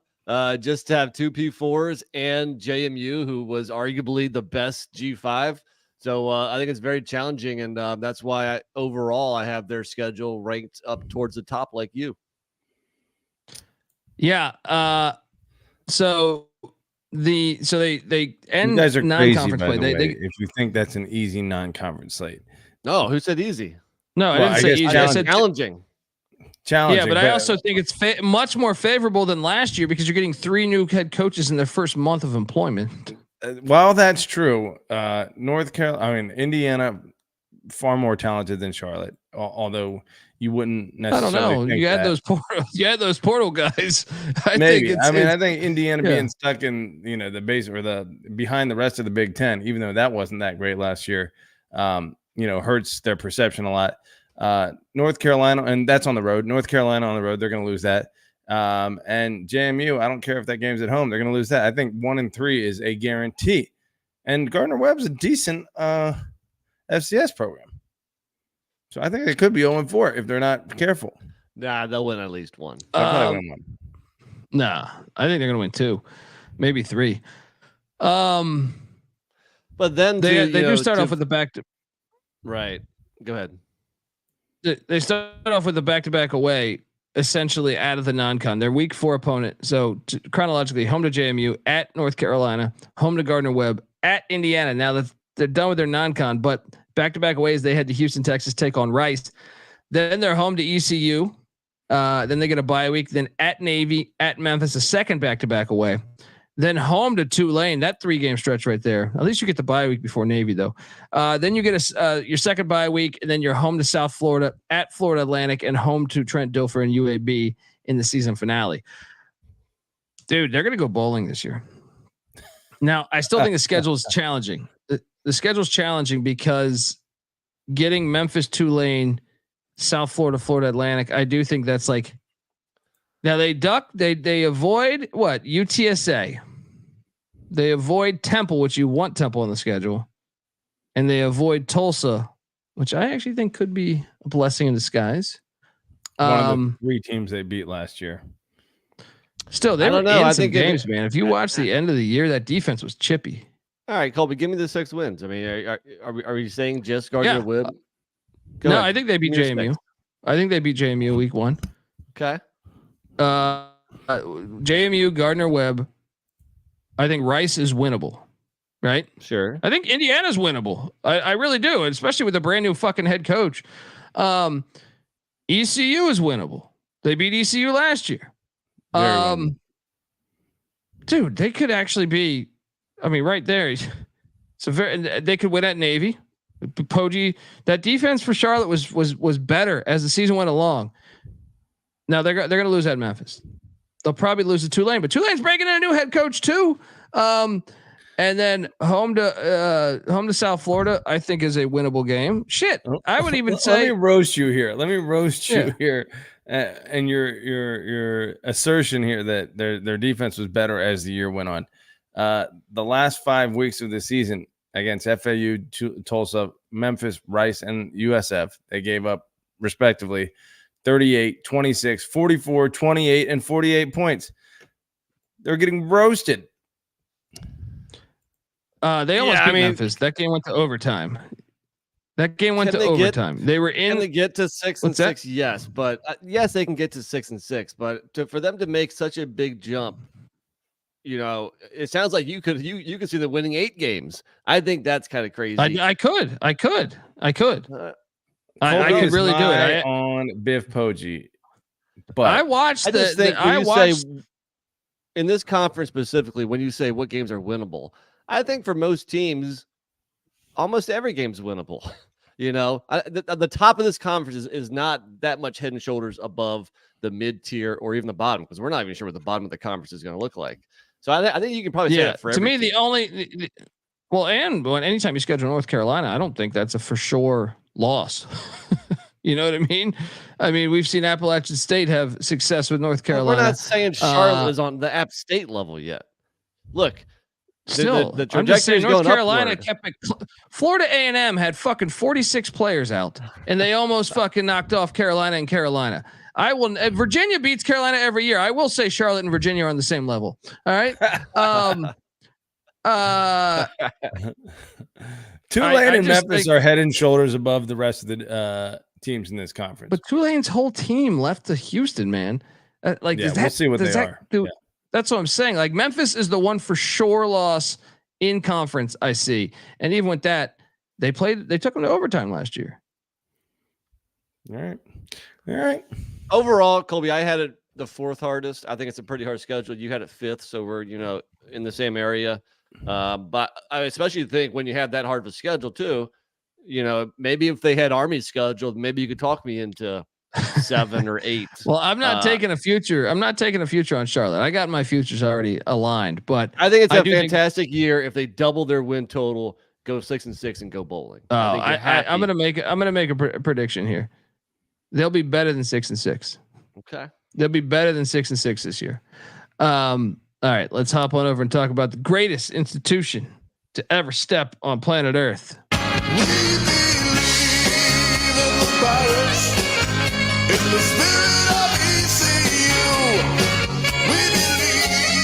Just to have two P4s and JMU, who was arguably the best G5. So I think it's very challenging, and that's why overall I have their schedule ranked up towards the top, like you. Yeah. So they end You guys are crazy, non-conference by play. the way, They if you think that's an easy non-conference slate. No, who said easy? no, I Well, didn't I say guess easy. I said Challenging. Challenging. yeah, but I also think it's much more favorable than last year because you're getting 3 new head coaches in their first month of employment. While that's true, Indiana, far more talented than Charlotte. Although you wouldn't I don't necessarily know. think You had that. those portal guys. Maybe. I it's think Indiana yeah. being stuck in the base or the behind the rest of the Big Ten, even though that wasn't that great last year, hurts their perception a lot. North Carolina, and that's on the road. North Carolina on the road, they're going to lose that. And JMU, I don't care if that game's at home, they're going to lose that. I think 1-3 is a guarantee. And Gardner-Webb's a decent FCS program. So I think they could be 0-4 if they're not careful. Nah, they'll win at least one. They'll probably win one. Nah, I think they're going to win 2, maybe 3. But then they do start off with the back to right. Go ahead. They start off with the back-to-back away, essentially out of the non-con. Their week 4 opponent. So chronologically, home to JMU, at North Carolina, home to Gardner-Webb, at Indiana. Now that they're done with their non-con, but back-to-back aways, they head to Houston, Texas, take on Rice. Then they're home to ECU. Then they get a bye week. Then at Navy, at Memphis, a second back-to-back away. Then home to Tulane, that 3-game stretch right there. At least you get the bye week before Navy, though. Then you get your second bye week, and then you're home to South Florida, at Florida Atlantic, and home to Trent Dilfer and UAB in the season finale. Dude, they're going to go bowling this year. Now, I still think the schedule is challenging. The schedule's challenging because getting Memphis, Tulane, South Florida, Florida Atlantic, I do think that's like. Now they avoid what? UTSA. They avoid Temple, which you want Temple on the schedule. And they avoid Tulsa, which I actually think could be a blessing in disguise. One of the 3 teams they beat last year. Still, they were in I some think games, man. If you watch the end of the year, that defense was chippy. All right, Colby, give me the 6 wins. I mean, are we saying just Gardner-Webb? No, I think they beat JMU. I think they beat JMU week 1. Okay. JMU, Gardner-Webb. I think Rice is winnable, right? Sure. I think Indiana's winnable. I really do, especially with a brand new fucking head coach. ECU is winnable. They beat ECU last year. Dude, they could actually be. I mean, right there. It's they could win at Navy. Poggi, that defense for Charlotte was better as the season went along. Now they're going to lose at Memphis. They'll probably lose to Tulane, but Tulane's bringing in a new head coach too. And then home to South Florida, I think is a winnable game. Shit, I would even say. Let me roast you here. Here, and your assertion here that their defense was better as the year went on. The last 5 weeks of the season against FAU, Tulsa, Memphis, Rice, and USF, they gave up respectively 38, 26, 44, 28, and 48 points. They're getting roasted. They almost beat Memphis. That game went to overtime. They were in. Can they get to 6-6? Yes, but yes, they can get to 6-6. But for them to make such a big jump, it sounds like you could see them winning 8 games. I think that's kind of crazy. I could. I could really do it. On Biff Poggi, but I watched. In this conference specifically, when you say what games are winnable, I think for most teams, almost every game's winnable. The top of this conference is not that much head and shoulders above the mid tier or even the bottom, because we're not even sure what the bottom of the conference is going to look like. So I think you can probably say that for every team. Anytime you schedule North Carolina, I don't think that's a for sure loss. You know what I mean? I mean, we've seen Appalachian State have success with North Carolina. We're not saying Charlotte is on the App State level yet. Look, Still, the I'm just saying trajectory's North going Carolina upward. kept it. Florida A&M had fucking 46 players out, and they almost fucking knocked off Carolina and Carolina. Virginia beats Carolina every year. I will say Charlotte and Virginia are on the same level. All right. Tulane and Memphis are head and shoulders above the rest of the teams in this conference. But Tulane's whole team left to Houston, man. We'll see what they are. That's what I'm saying. Like Memphis is the one for sure loss in conference. I see, and even with that, they took them to overtime last year. All right. Overall, Colby, I had it the fourth hardest. I think it's a pretty hard schedule. You had it fifth, so we're in the same area. But I especially think when you have that hard of a schedule too, maybe if they had Army scheduled, maybe you could talk me into 7 or 8. Well, I'm not taking a future. I'm not taking a future on Charlotte. I got my futures already aligned, but I think it's a fantastic year if they double their win total, go 6-6, and go bowling. I'm gonna make a prediction here. They'll be better than 6-6. Okay, they'll be better than 6-6 this year. All right, let's hop on over and talk about the greatest institution to ever step on planet Earth. In the spirit of ECU, we believe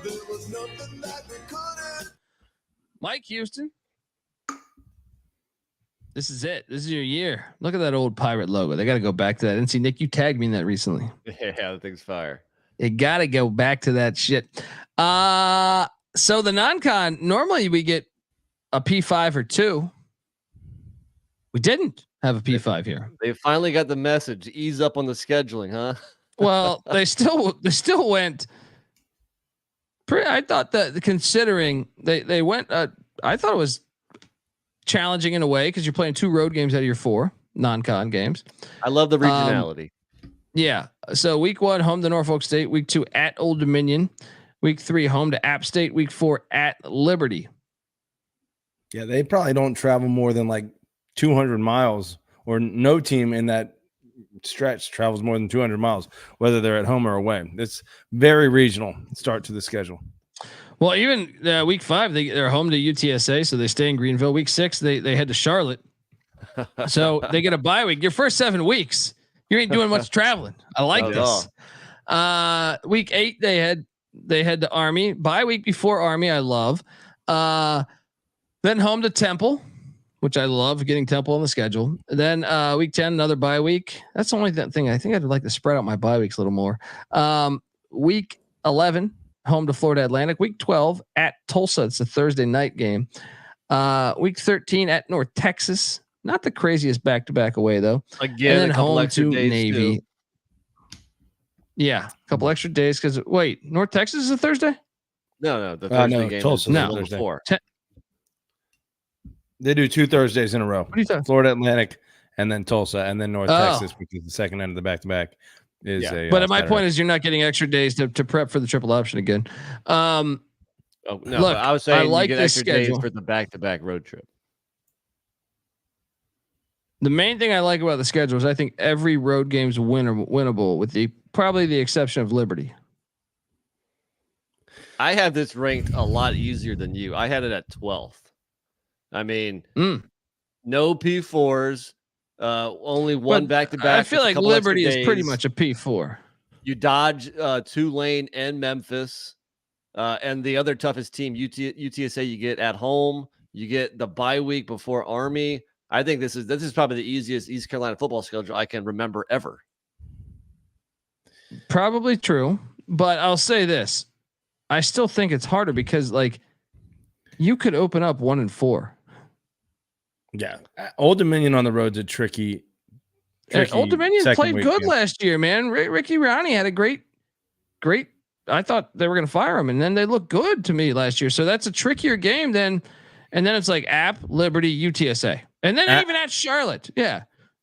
there was nothing that we couldn't. Mike Houston, this is it. This is your year. Look at that old pirate logo. They got to go back to that. And see, Nick, you tagged me in that recently. Yeah, the thing's fire. You got to go back to that shit. So the non-con, normally we get a P5 or 2. We didn't have a P5 here. They finally got the message. Ease up on the scheduling, huh? Well, they still went. I thought that considering they went, I thought it was challenging in a way because you're playing 2 road games out of your 4 non-con games. I love the regionality. Yeah. So week 1 home to Norfolk State. Week 2 at Old Dominion. Week 3 home to App State. Week 4 at Liberty. Yeah, they probably don't travel more than like 200 miles, or no team in that stretch travels more than 200 miles, whether they're at home or away. It's very regional start to the schedule. Well, even week 5, they're home to UTSA, so they stay in Greenville. Week 6, they head to Charlotte, so they get a bye week. Your first 7 weeks, you ain't doing much traveling. I like this. Week 8, they head to Army. Bye week before Army, I love. Then home to Temple, which I love, getting Temple on the schedule. Then week 10, another bye week. That's the only thing. I think I'd like to spread out my bye weeks a little more. Week 11, home to Florida Atlantic. Week 12 at Tulsa. It's a Thursday night game. Week 13 at North Texas. Not the craziest back-to-back away though. Again, and then home to Navy. Too. Yeah, a couple extra days because wait, North Texas is a Thursday? No, the Thursday game. Tulsa is no, before. They do 2 Thursdays in a row. What are you talking? Florida Atlantic, and then Tulsa, and then North Texas, because the second end of the back-to-back is a. But my point is, you're not getting extra days to prep for the triple option again. No, look, I was saying I like you get extra days for the back-to-back road trip. The main thing I like about the schedule is I think every road game's winnable, with probably the exception of Liberty. I have this ranked a lot easier than you. I had it at 12th. I mean, no P4s, only one back-to-back. I feel like Liberty is pretty much a P4. You dodge Tulane and Memphis, and the other toughest team, UTSA, you get at home. You get the bye week before Army. I think this is probably the easiest East Carolina football schedule I can remember ever. Probably true, but I'll say this: I still think it's harder because, like, you could open up 1-4. Yeah, Old Dominion on the road's a tricky. Old Dominion played good game. last year, man. Ricky Ronnie had a great. I thought they were going to fire him, and then they looked good to me last year. So that's a trickier game than, and then it's like App, Liberty, UTSA, and then even at Charlotte,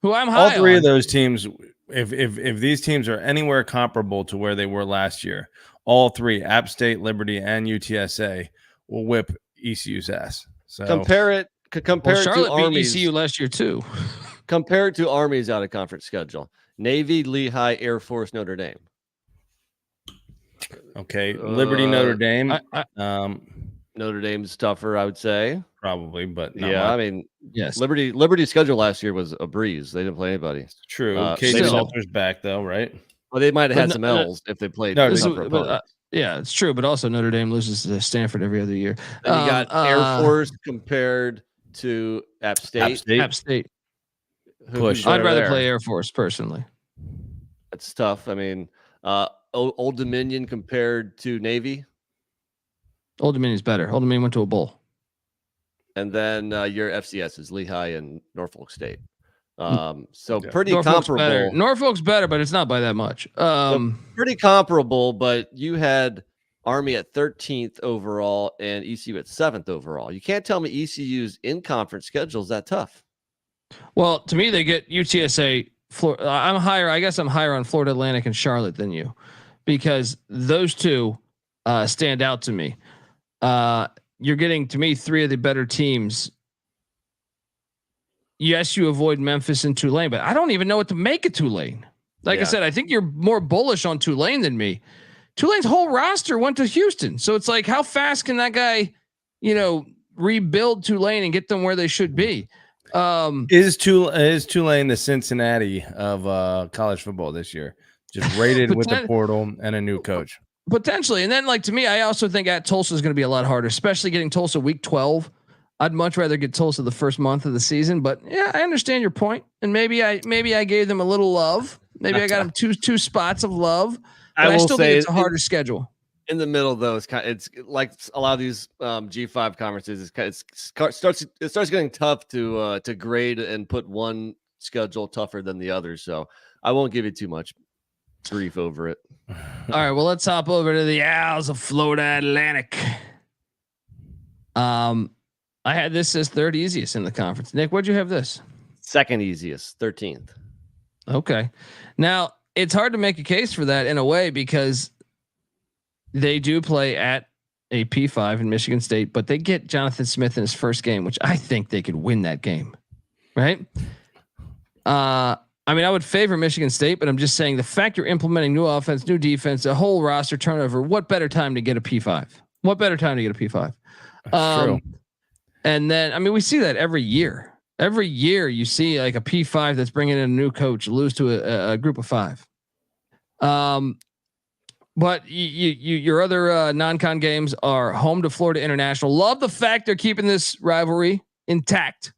who I'm high on. All 3 of those teams, if these teams are anywhere comparable to where they were last year, all 3, App State, Liberty, and UTSA, will whip ECU's ass. So compare it to Army's ECU last year too. Compare it to Army's out of conference schedule: Navy, Lehigh, Air Force, Notre Dame. Okay, Liberty, Notre Dame. Notre Dame's tougher, I would say. Probably, but not Yeah, much. I mean, Yes. Liberty's schedule last year was a breeze. They didn't play anybody. True. Katie still- Salter's back though, right? Well, they might have But had no- some L's if they played No, This is- tougher but, opponents. yeah, it's true. But also Notre Dame loses to Stanford every other year. Then you got Air Force compared to App State. App State. Who's Push. I'd better rather there? play Air Force personally. That's tough. I mean, Old Dominion compared to Navy, Old Dominion's better. Old Dominion went to a bowl. and then your FCS is Lehigh and Norfolk State. So Yeah. pretty Norfolk's comparable. better. Norfolk's better, but it's not by that much. Pretty comparable, but you had Army at 13th overall and ECU at 7th overall. You can't tell me ECU's in-conference schedule is that tough. Well, to me, they get UTSA. I'm higher. I guess I'm higher on Florida Atlantic and Charlotte than you, because those two stand out to me. You're getting, to me, three of the better teams. Yes, you avoid Memphis and Tulane, but I don't even know what to make of Tulane. Like I Yeah. said, I think you're more bullish on Tulane than me. Tulane's whole roster went to Houston, so it's like, how fast can that guy, rebuild Tulane and get them where they should be? Is Tulane the Cincinnati of college football this year? Just rated with the portal and a new coach. Potentially. And then, like, to me, I also think at Tulsa is going to be a lot harder, especially getting Tulsa week 12. I'd much rather get Tulsa the first month of the season, but yeah, I understand your point. And maybe I gave them a little love. Maybe I got them two spots of love. But I still think it's a harder schedule. In the middle, though, it's like a lot of these G5 conferences. It starts getting tough to grade and put one schedule tougher than the other. So I won't give you too much grief over it. All right, well, let's hop over to the Owls of Florida Atlantic. I had this as third easiest in the conference. Nick, what'd you have this? Second easiest, 13th. Okay. Now, it's hard to make a case for that in a way, because they do play at a P5 in Michigan State, but they get Jonathan Smith in his first game, which I think they could win that game. Right? I mean, I would favor Michigan State, but I'm just saying, the fact you're implementing new offense, new defense, a whole roster turnover, what better time to get a P5? What better time to get a P5? True. And then, I mean, we see that every year. Every year you see like a P5 that's bringing in a new coach lose to a group of 5. But your other non-con games are home to Florida International. Love the fact they're keeping this rivalry intact.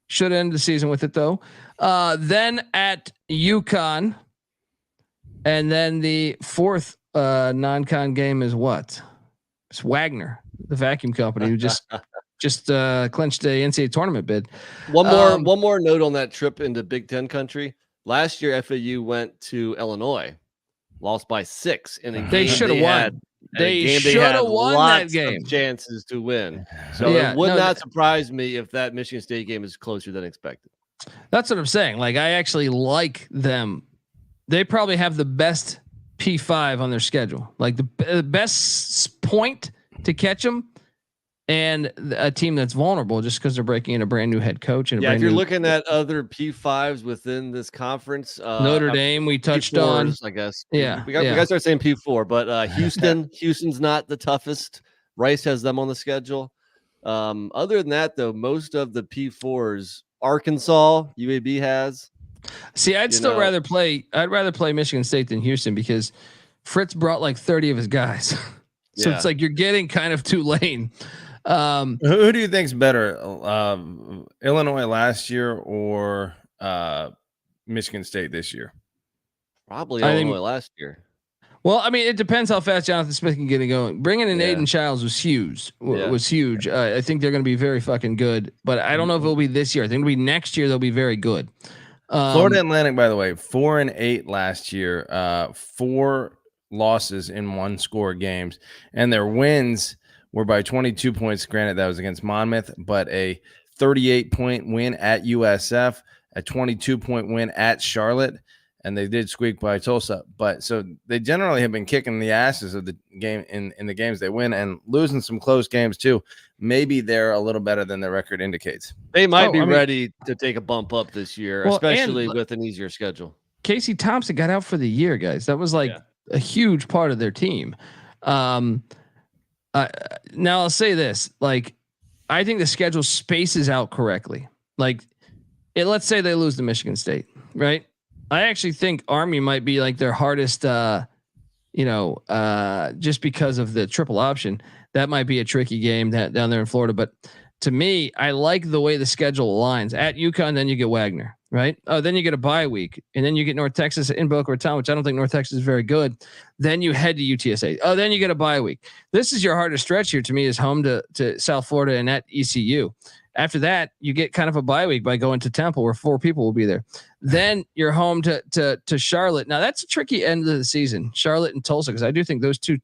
Should end the season with it though. Then at UConn, and then the fourth non-con game is what? It's Wagner, the vacuum company, who just clinched a NCAA tournament bid. One more note on that trip into Big Ten country. Last year, FAU went to Illinois, lost by 6 in a game They should have won. They should have won that game. Chances to win. So Yeah, it would no, not surprise me if that Michigan State game is closer than expected. That's what I'm saying. Like, I actually like them. They probably have the best P5 on their schedule, like the best point to catch them, and a team that's vulnerable just because they're breaking in a brand new head coach. And Yeah, if you're looking at other P5s within this conference, Notre Dame, we touched on, I guess. Yeah, we got to start saying P4, but Houston's not the toughest. Rice has them on the schedule. Other than that, though, most of the P4s, Arkansas, UAB has. See, I'd rather play Michigan State than Houston, because Fritz brought like 30 of his guys. So it's like you're getting kind of Tulane. Who do you think's better, Illinois last year or Michigan State this year? Probably Illinois last year. Well, I mean, it depends how fast Jonathan Smith can get it going. Bringing in Aiden Childs was huge. I think they're going to be very fucking good, but I don't know if it'll be this year. I think it'll be next year. They'll be very good. Florida Atlantic, by the way, 4-8 last year, 4 losses in 1-score games, and their wins were by 22 points. Granted, that was against Monmouth, but a 38-point win at USF, a 22-point win at Charlotte, and they did squeak by Tulsa. But so they generally have been kicking the asses of the game in the games they win, and losing some close games too. Maybe they're a little better than their record indicates. They might be ready to take a bump up this year, Well, especially with an easier schedule. Casey Thompson got out for the year, guys. That was like a huge part of their team. Now I'll say this, like, I think the schedule spaces out correctly. Like, let's say they lose to Michigan State, right? I actually think Army might be like their hardest, just because of the triple option. That might be a tricky game down there in Florida. But to me, I like the way the schedule aligns. At UConn, then you get Wagner, right? Oh, then you get a bye week, and then you get North Texas in Boca Raton, which I don't think North Texas is very good. Then you head to UTSA. Oh, then you get a bye week. This is your hardest stretch here to me, is home to South Florida and at ECU. After that, you get kind of a bye week by going to Temple, where 4 people will be there. Then you're home to Charlotte. Now that's a tricky end of the season, Charlotte and Tulsa, because I do think those two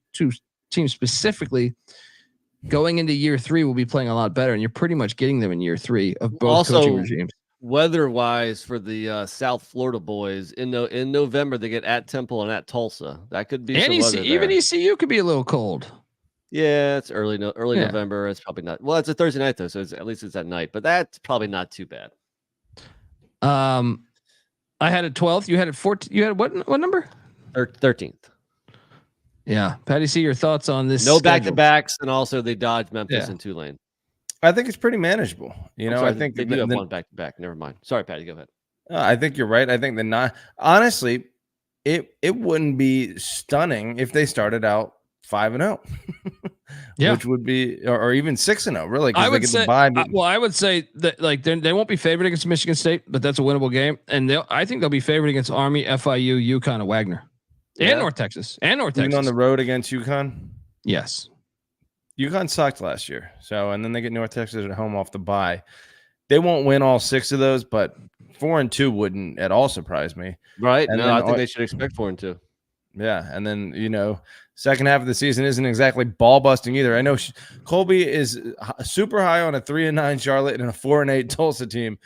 teams specifically going into year 3 will be playing a lot better, and you're pretty much getting them in year 3 of both coaching regimes. Weather-wise, for the South Florida boys, in November they get at Temple and at Tulsa. That could be even ECU could be a little cold. Yeah, it's early November. It's probably not. Well, it's a Thursday night though, so at least it's at night. But that's probably not too bad. I had it 12th. You had it 14th. You had what number? 13th. Yeah, Patty. See your thoughts on this? No back-to-backs, and also they dodged Memphis and Tulane. I think it's pretty manageable. I think they do have one back-to-back. Never mind. Sorry, Patty. Go ahead. I think you're right. I think honestly, it wouldn't be stunning if they started out 5-0. Yeah, which would be, or even 6-0. Really, I would say. I would say that like they won't be favored against Michigan State, but that's a winnable game, and I think they'll be favored against Army, FIU, UConn, and Wagner, and North Texas, Even on the road against UConn. Yes, UConn sucked last year, and then they get North Texas at home off the bye. They won't win all 6 of those, but 4-2 wouldn't at all surprise me. Right? And I think they should expect 4-2. Yeah, and then second half of the season isn't exactly ball busting either. I know Colby is super high on a 3-9 Charlotte and a 4-8 Tulsa team.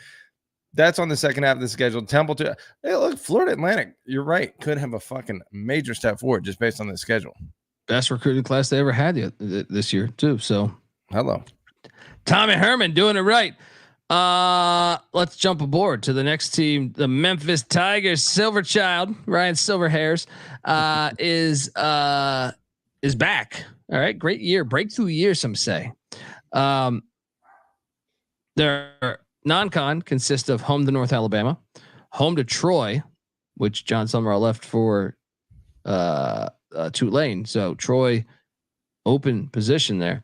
That's on the second half of the schedule. Temple too. Hey, look, Florida Atlantic. You're right. Could have a fucking major step forward just based on the schedule. Best recruiting class they ever had this year too. So hello, Tommy Herman doing it right. Let's jump aboard to the next team. The Memphis Tigers, Silver Child, Ryan Silverhairs, is back. All right. Great year, breakthrough year. Some say, their non-con consists of home to North Alabama, home to Troy, which John Summerall left for, Tulane. So Troy open position there.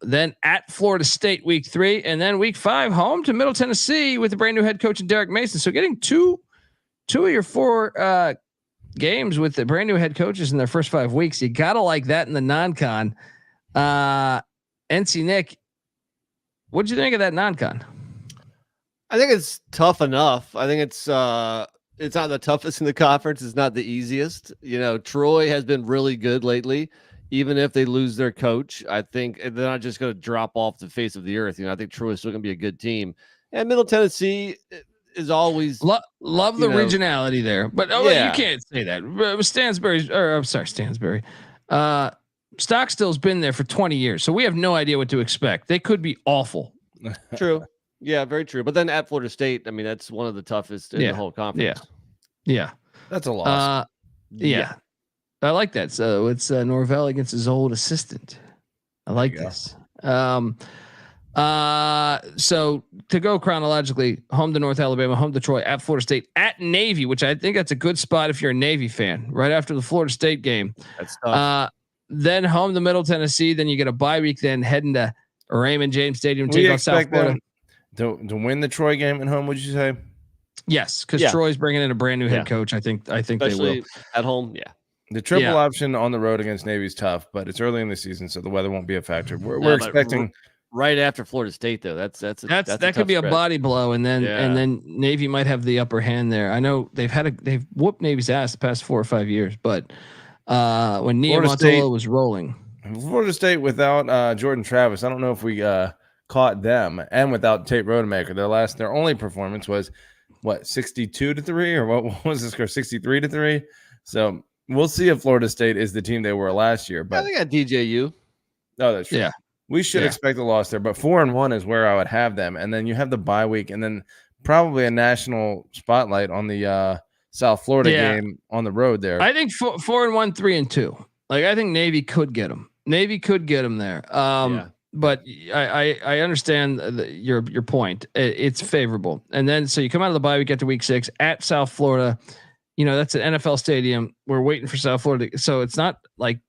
Then at Florida State week 3, and then week 5 home to Middle Tennessee with the brand new head coach and Derek Mason. So getting two of your 4 games with the brand new head coaches in their first 5 weeks. You gotta like that in the non-con. NC Nick, what'd you think of that non-con? I think it's tough enough. I think it's not the toughest in the conference. It's not the easiest. Troy has been really good lately. Even if they lose their coach, I think they're not just going to drop off the face of the earth. I think Troy is still going to be a good team. And Middle Tennessee is always love the regionality there. But you can't say that. Stansbury. Stockstill's been there for 20 years, so we have no idea what to expect. They could be awful. True. Yeah, very true. But then at Florida State, I mean, that's one of the toughest in the whole conference. Yeah. That's a loss. Yeah. I like that. So it's Norvell against his old assistant. I like this. So to go chronologically, home to North Alabama, home to Troy, at Florida State, at Navy, which I think that's a good spot if you're a Navy fan, right after the Florida State game. That's tough. Then home to Middle Tennessee, then you get a bye week, then heading to Raymond James Stadium, take on South Florida. To win the Troy game at home, would you say? Yes, because Troy's bringing in a brand new head coach. I think Especially they will. At home, yeah. The triple option on the road against Navy is tough, but it's early in the season, so the weather won't be a factor. We're expecting right after Florida State, though. That could be a body blow, and then Navy might have the upper hand there. I know they've whooped Navy's ass the past 4 or 5 years, but when Niumatalolo was rolling, Florida State without Jordan Travis, I don't know if we caught them, and without Tate Rodemaker, their only performance was 62-3, or what was the score? 63-3. So we'll see if Florida State is the team they were last year. But I think at DJU. Oh, that's true. Yeah. We should expect a loss there, but 4-1 is where I would have them. And then you have the bye week, and then probably a national spotlight on the South Florida Yeah. game on the road there. I think 4-1, 3-2. Like I think Navy could get them. Navy could get them there. But I understand your point. It's favorable. And then so you come out of the bye, we get to week 6 at South Florida. You know, that's an NFL stadium. We're waiting for South Florida. So it's not like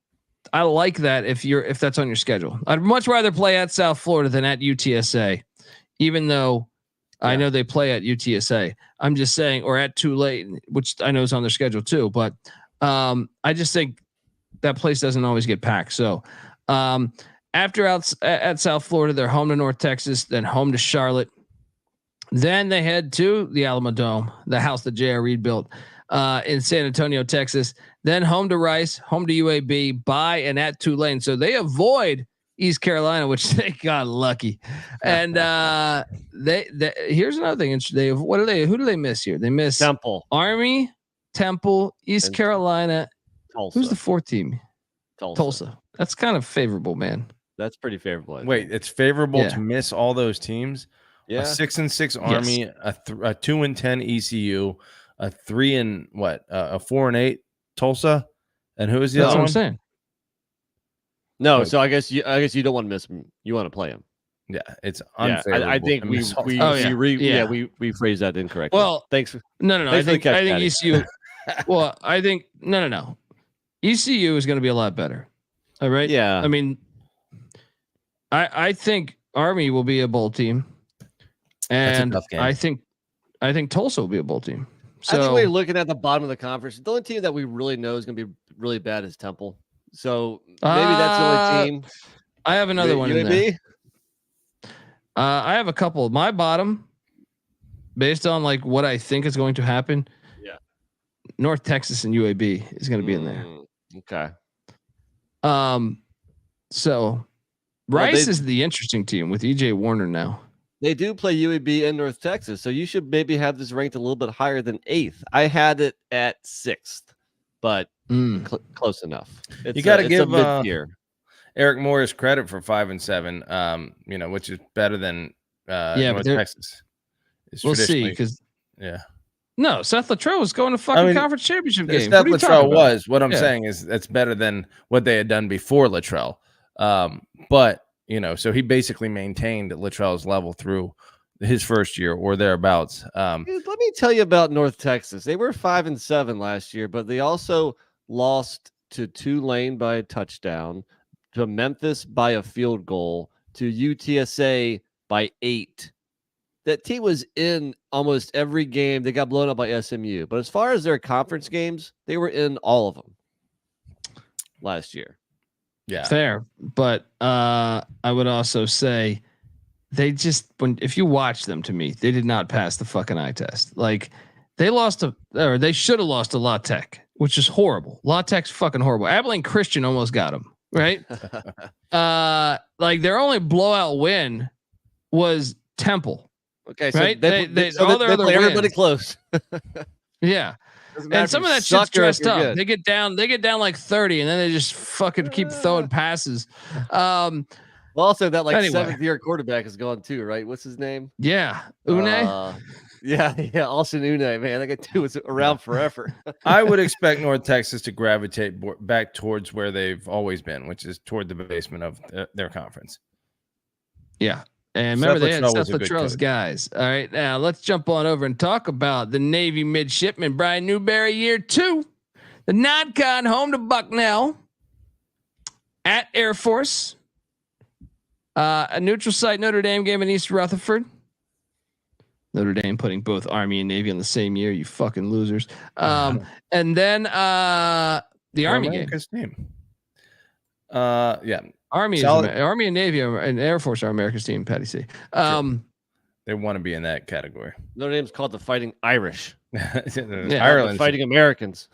I like that if that's on your schedule. I'd much rather play at South Florida than at UTSA, even though I know they play at UTSA. I'm just saying, or at Tulane, which I know is on their schedule too. But I just think that place doesn't always get packed. So after at South Florida, they're home to North Texas, then home to Charlotte. Then they head to the Alamo Dome, the house that J.R. Reed built in San Antonio, Texas. Then home to Rice, home to UAB, by and at Tulane. So they avoid East Carolina, which they got lucky. And they here's another thing. Who do they miss here? They miss Temple, Army, Temple, East Carolina. Tulsa. Who's the fourth team? Tulsa. That's kind of favorable, man. That's pretty favorable. Wait, it's favorable to miss all those teams. Yeah. A 6-6 Army, a 2-10 ECU, a 4-8 Tulsa, and who is the That's other what one? I'm saying. No, so I guess you don't want to miss him. You want to play him. Yeah, it's Yeah, unfavorable. I think to we miss all we those. we phrased that incorrectly. Well, thanks. No. I Thanks for the think catch, Patty. ECU. Well, I think no. ECU is going to be a lot better. All right. Yeah. I mean, I think Army will be a bowl team, and tough game. I think Tulsa will be a bowl team. I think So we're looking at the bottom of the conference. The only team that we really know is going to be really bad is Temple. So maybe that's the only team. I have another one in there. UAB? I have a couple. My bottom, based on like what I think is going to happen. Yeah. North Texas and UAB is going to be in there. Okay. So Rice is the interesting team with EJ Warner now. They do play UAB in North Texas, so you should maybe have this ranked a little bit higher than 8th. I had it at 6th, but close enough. You got to give mid-tier. Eric Morris credit for 5 and 7. Which is better than North Texas. We'll see because no, Seth Luttrell was going to fucking conference championship game. Seth Luttrell was. What I'm saying is that's better than what they had done before Luttrell. But so he basically maintained Luttrell's level through his first year or thereabouts. Let me tell you about North Texas. They were 5 and 7 last year, but they also lost to Tulane by a touchdown, to Memphis by a field goal, to UTSA by 8. That team was in almost every game. They got blown up by SMU. But as far as their conference games, they were in all of them last year. Yeah. Fair. But I would also say they just if you watch them, to me, they did not pass the fucking eye test. Like they they should have lost to La Tech, which is horrible. La Tech's fucking horrible. Abilene Christian almost got them, right? Like their only blowout win was Temple. Okay, so right? they play everybody close. Yeah. And some of that shit's dressed up. They get down like 30, and then they just fucking keep throwing passes. Well, also that 7th-year quarterback is gone too, right? What's his name? Yeah, Une. Yeah, Austin Une, man. That guy too was around forever. I would expect North Texas to gravitate back towards where they've always been, which is toward the basement of their conference. Yeah. And remember, they had Seth Luttrell's guys. All right, now let's jump on over and talk about the Navy midshipman, Brian Newberry, year 2. The non-con home to Bucknell at Air Force. A neutral site Notre Dame game in East Rutherford. Notre Dame putting both Army and Navy on the same year, you fucking losers. And then the Army game. Yeah. Army and Navy and Air Force are America's team, Patty C. They want to be in that category. Notre Dame's called the Fighting Irish. Ireland Fighting Americans.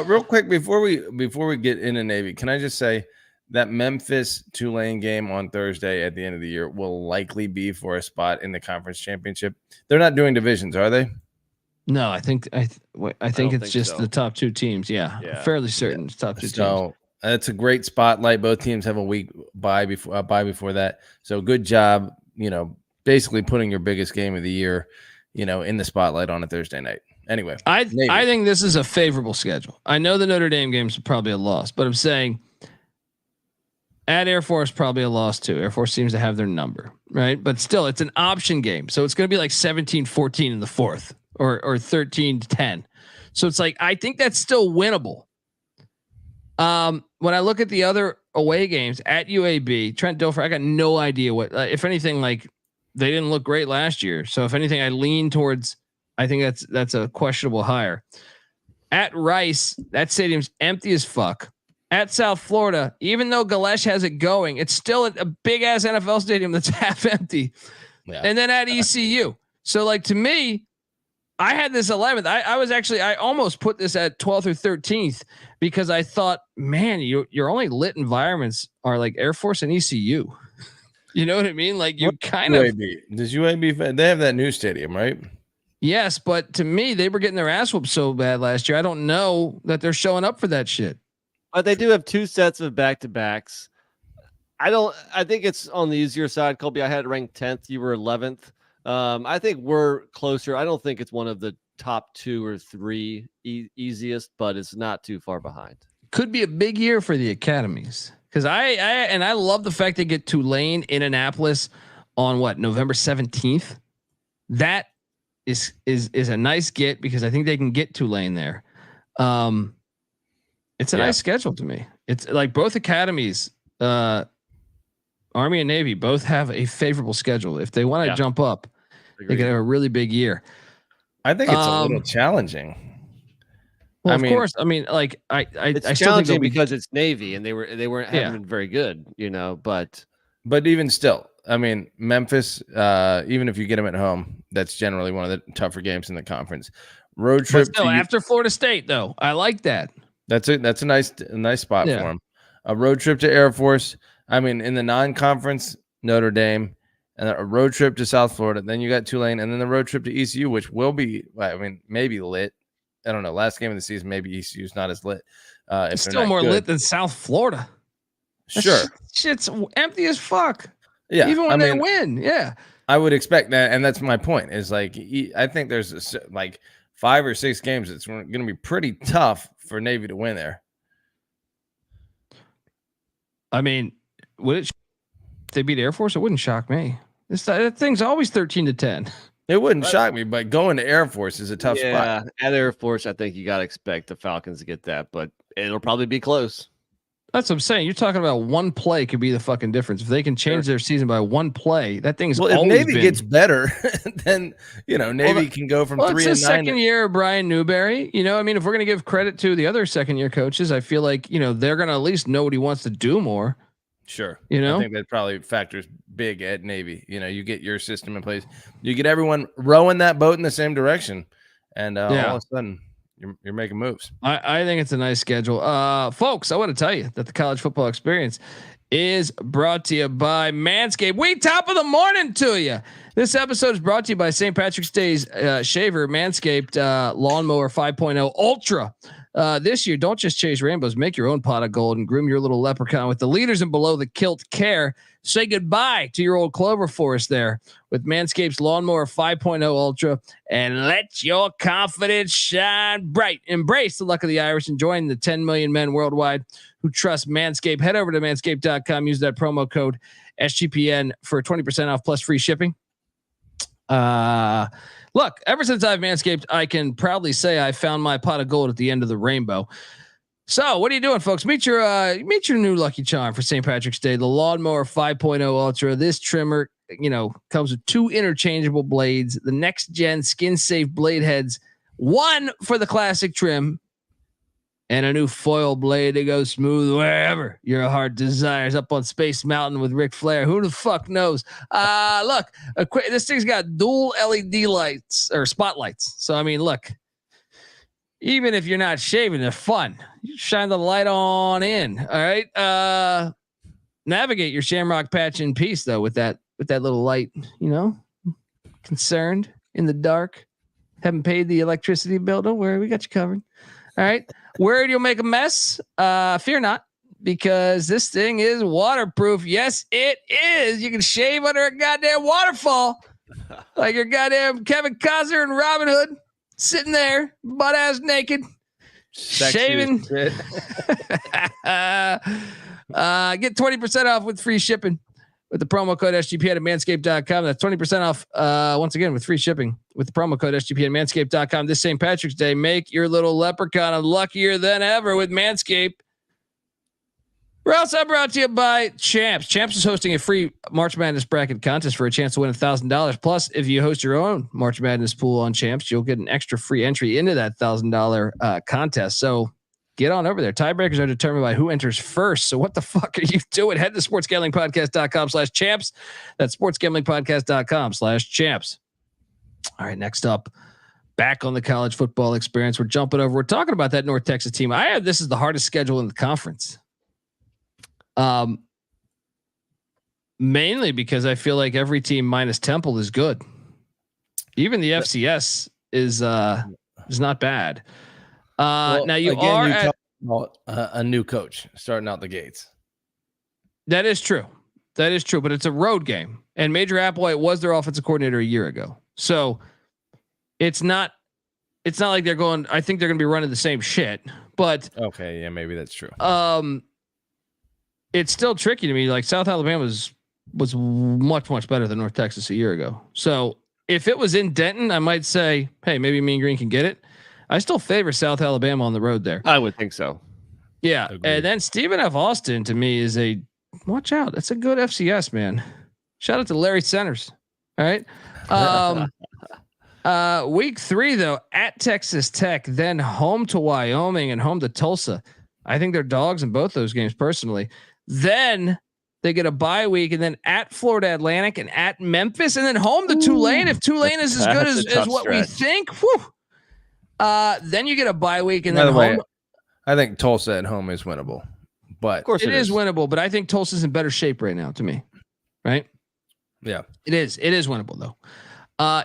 Real quick before we get into Navy, can I just say that Memphis Tulane game on Thursday at the end of the year will likely be for a spot in the conference championship. They're not doing divisions, are they? No, I think it's just the top 2 teams. Yeah. Fairly certain it's top 2 teams. So it's a great spotlight. Both teams have a week bye before that. So good job, basically putting your biggest game of the year, in the spotlight on a Thursday night. Anyway, I think this is a favorable schedule. I know the Notre Dame game's probably a loss, but I'm saying at Air Force probably a loss too. Air Force seems to have their number, right? But still, it's an option game, so it's going to be like 17-14 in the fourth, or 13-10. So it's like I think that's still winnable. When I look at the other away games at UAB, Trent Dilfer, I got no idea what, if anything, like they didn't look great last year. So if anything, I lean towards. I think that's a questionable hire. At Rice, that stadium's empty as fuck. At South Florida, even though Galesh has it going, it's still a big ass NFL stadium that's half empty. Yeah. And then at ECU. So like to me, I had this 11th. I almost put this at 12th or 13th because I thought, man, your only lit environments are like Air Force and ECU. You know what I mean? Like you kind UAB? Does UAB? They have that new stadium, right? Yes, but to me, they were getting their ass whooped so bad last year. I don't know that they're showing up for that shit. But they do have 2 sets of back-to-backs. I think it's on the easier side, Colby. I had it ranked 10th. You were 11th. I think we're closer. I don't think it's one of the top 2 or 3 easiest, but it's not too far behind. Could be a big year for the academies because I love the fact they get Tulane in Annapolis on November 17th. That is a nice get because I think they can get Tulane there. It's a nice schedule to me. It's like both academies, Army and Navy, both have a favorable schedule. If they want to jump up, they could have a really big year. I think it's a little challenging. Well, of course. I mean, like I still think because it's Navy and they weren't haven't been very good, but even still, I mean, Memphis, even if you get them at home, that's generally one of the tougher games in the conference. Road trip after Florida State, though. I like that. That's a nice spot for them. A road trip to Air Force. I mean, in the non-conference, Notre Dame, and a road trip to South Florida. Then you got Tulane, and then the road trip to ECU, which will be, maybe lit. I don't know. Last game of the season, maybe ECU's not as lit. It's still more lit than South Florida. Sure. Shit's empty as fuck. Yeah. Even when they win. Yeah. I would expect that. And that's my point is like, I think there's 5 or 6 games. It's going to be pretty tough for Navy to win there. I mean, would it? If they beat Air Force, it wouldn't shock me. That thing's always 13-10. It wouldn't shock me, but going to Air Force is a tough spot. At Air Force, I think you got to expect the Falcons to get that, but it'll probably be close. That's what I'm saying. You're talking about one play could be the fucking difference. If they can change their season by one play, that thing's if Navy gets better, then Navy can go from 3-9. It's the second year of Brian Newberry. I mean, if we're gonna give credit to the other second year coaches, I feel like they're gonna at least know what he wants to do more. Sure. I think that probably factors big at Navy. You get your system in place, you get everyone rowing that boat in the same direction, and all of a sudden you're making moves. I think it's a nice schedule. Folks, I want to tell you that the college football experience is brought to you by Manscaped. We top of the morning to you. This episode is brought to you by St. Patrick's Day's shaver, Manscaped Lawnmower 5.0 Ultra. This year, don't just chase rainbows. Make your own pot of gold and groom your little leprechaun with the leaders in below the kilt care. Say goodbye to your old clover forest there with Manscaped's Lawnmower 5.0 Ultra and let your confidence shine bright. Embrace the luck of the Irish and join the 10 million men worldwide who trust Manscaped. Head over to manscaped.com. Use that promo code SGPN for 20% off plus free shipping. Look, ever since I've Manscaped, I can proudly say I found my pot of gold at the end of the rainbow. So what are you doing, folks? Meet your new lucky charm for St. Patrick's Day, the Lawnmower 5.0 Ultra. This trimmer, comes with 2 interchangeable blades, the next gen skin safe blade heads, one for the classic trim, and a new foil blade to go smooth wherever your heart desires. Up on Space Mountain with Ric Flair. Who the fuck knows? Look, this thing's got dual LED lights or spotlights. So, I mean, look, even if you're not shaving, they're fun. You shine the light on in. All right. Navigate your shamrock patch in peace, though, with that little light, concerned in the dark. Haven't paid the electricity bill. Don't worry. We got you covered. All right. Worried you'll make a mess? Fear not, because this thing is waterproof. Yes, it is. You can shave under a goddamn waterfall like your goddamn Kevin Costner and Robin Hood. sitting there, butt ass naked, Sexy as shaving. shit. Get 20% off with free shipping with the promo code SGP at manscaped.com. That's 20% off once again with free shipping with the promo code SGP at manscaped.com. This St. Patrick's Day, make your little leprechaun luckier than ever with Manscaped. We're also brought to you by Champs. Champs is hosting a free March Madness bracket contest for a chance to win $1,000. Plus, if you host your own March Madness pool on Champs, you'll get an extra free entry into that $1,000 contest. So get on over there. Tiebreakers are determined by who enters first. So what the fuck are you doing? Head to sportsgamblingpodcast.com/champs. That's sportsgamblingpodcast.com/champs. All right, next up, back on the college football experience. We're jumping over. We're talking about that North Texas team. This is the hardest schedule in the conference. Mainly because I feel like every team minus Temple is good. Even the FCS is not bad. Now you are at a new coach starting out the gates. That is true. But it's a road game, and Major Applewhite was their offensive coordinator a year ago. So it's not like they're going. I think they're going to be running the same shit. But okay, yeah, maybe that's true. It's still tricky to me. Like South Alabama was much better than North Texas a year ago. So if it was in Denton, I might say, hey, maybe Mean Green can get it. I still favor South Alabama on the road there. I would think so. Yeah. Agreed. And then Stephen F. Austin to me is watch out. That's a good FCS, man. Shout out to Larry Centers. All right. Week 3 though, at Texas Tech, then home to Wyoming and home to Tulsa. I think they're dogs in both those games personally. Then they get a bye week and then at Florida Atlantic and at Memphis and then home to Tulane. If Tulane is as good as what we think, then you get a bye week and then home. I think Tulsa at home is winnable, but Of course it is winnable, but I think Tulsa's in better shape right now to me. Right? yeah, It is winnable though.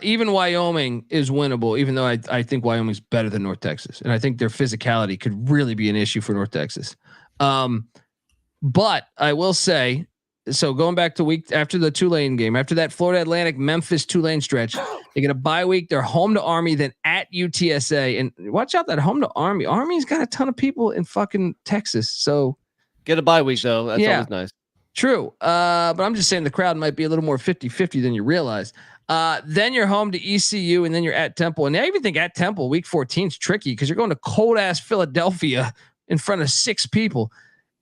Even Wyoming is winnable, even though I think Wyoming's better than North Texas. And I think their physicality could really be an issue for North Texas. But I will say, so going back to week after the Tulane game, after that Florida Atlantic, Memphis, Tulane stretch, they get a bye week. They're home to Army, then at UTSA. And watch out that home to Army. Army's got a ton of people in fucking Texas. So get a bye week though. That's always nice. True. But I'm just saying the crowd might be a little more 50-50 than you realize. Then you're home to ECU and then you're at Temple. And I even think at Temple, week 14 is tricky because you're going to cold ass Philadelphia in front of 6 people.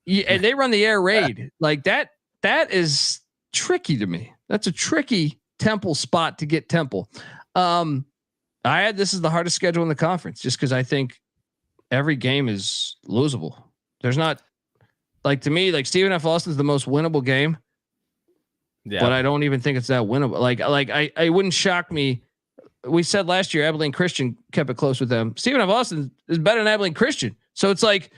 And they run the air raid like that. That is tricky to me. That's a tricky Temple spot to get Temple. This is the hardest schedule in the conference just because I think every game is losable. There's not like to me, like Stephen F. Austin's the most winnable game. Yeah. But I don't even think it's that winnable. Like I wouldn't shock me. We said last year Abilene Christian kept it close with them. Stephen F. Austin is better than Abilene Christian. So it's like,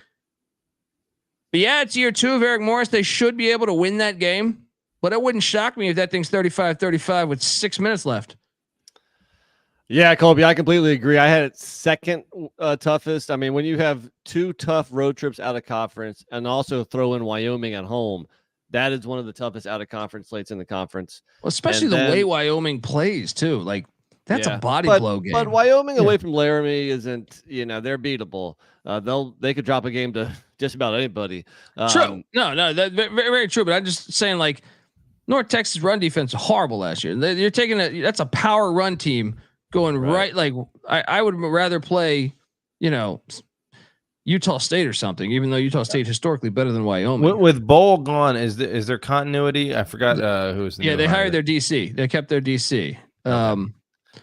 it's year 2 of Eric Morris. They should be able to win that game, but it wouldn't shock me if that thing's 35-35 with 6 minutes left. Yeah, Colby, I completely agree. I had it second toughest. I mean, when you have 2 tough road trips out of conference and also throw in Wyoming at home, that is one of the toughest out of conference slates in the conference. Well, especially the way Wyoming plays too. Like that's a body blow game. But Wyoming away from Laramie isn't, they're beatable. They could drop a game to just about anybody. True. No, that's very, very true. But I'm just saying, like North Texas run defense horrible last year. You're taking that's a power run team going right. Like I would rather play, Utah State or something, even though Utah State historically better than Wyoming. With Bowl gone, is there continuity? I forgot who's. They hired their DC. They kept their DC.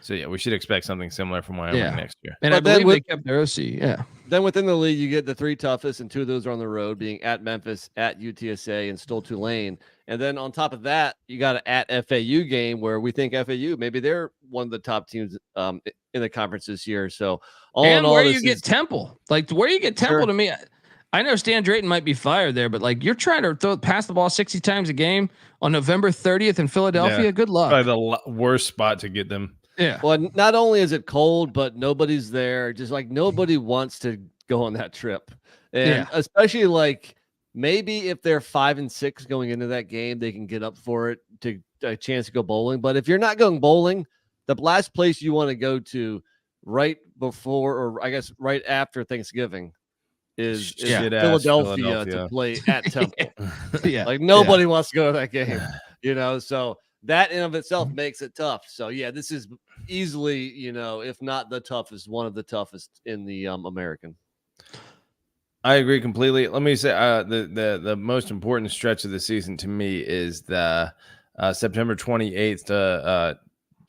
So yeah, we should expect something similar from Wyoming next year. And I believe they kept their OC. Yeah. Then within the league, you get the 3 toughest, and 2 of those are on the road, being at Memphis, at UTSA, and still Tulane. And then on top of that, you got an at FAU game where we think FAU maybe they're one of the top teams in the conference this year. So where you get Temple, like where you get Temple to me. I know Stan Drayton might be fired there, but like you're trying to pass the ball 60 times a game on November 30th in Philadelphia. Yeah. Good luck. Probably the worst spot to get them. Yeah. Well, not only is it cold, but nobody's there. Just like nobody wants to go on that trip. And especially like maybe if they're 5-6 going into that game, they can get up for it to a chance to go bowling. But if you're not going bowling, the last place you want to go to right before, or I guess right after Thanksgiving, is Shit-ass Philadelphia to play at Temple. Yeah. Like nobody wants to go to that game, so that in of itself makes it tough. So yeah, this is easily, if not the toughest, one of the toughest in the American. I agree completely. Let me say the most important stretch of the season to me is the September 28th to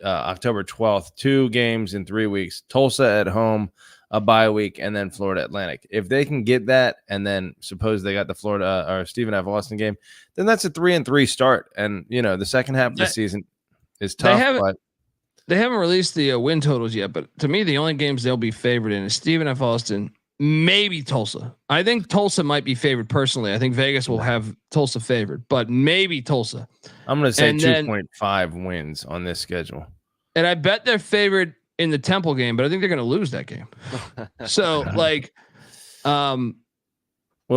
October 12th, 2 games in 3 weeks. Tulsa at home, a bye week, and then Florida Atlantic. If they can get that, and then suppose they got the Florida or Stephen F. Austin game, then that's a 3-3 start. And the second half of the season is tough. But they haven't released the win totals yet. But to me, the only games they'll be favored in is Stephen F. Austin. Maybe Tulsa. I think Tulsa might be favored personally. I think Vegas will have Tulsa favored, but maybe Tulsa. I'm going to say 2.5 wins on this schedule. And I bet they're favored in the Temple game, but I think they're going to lose that game. So what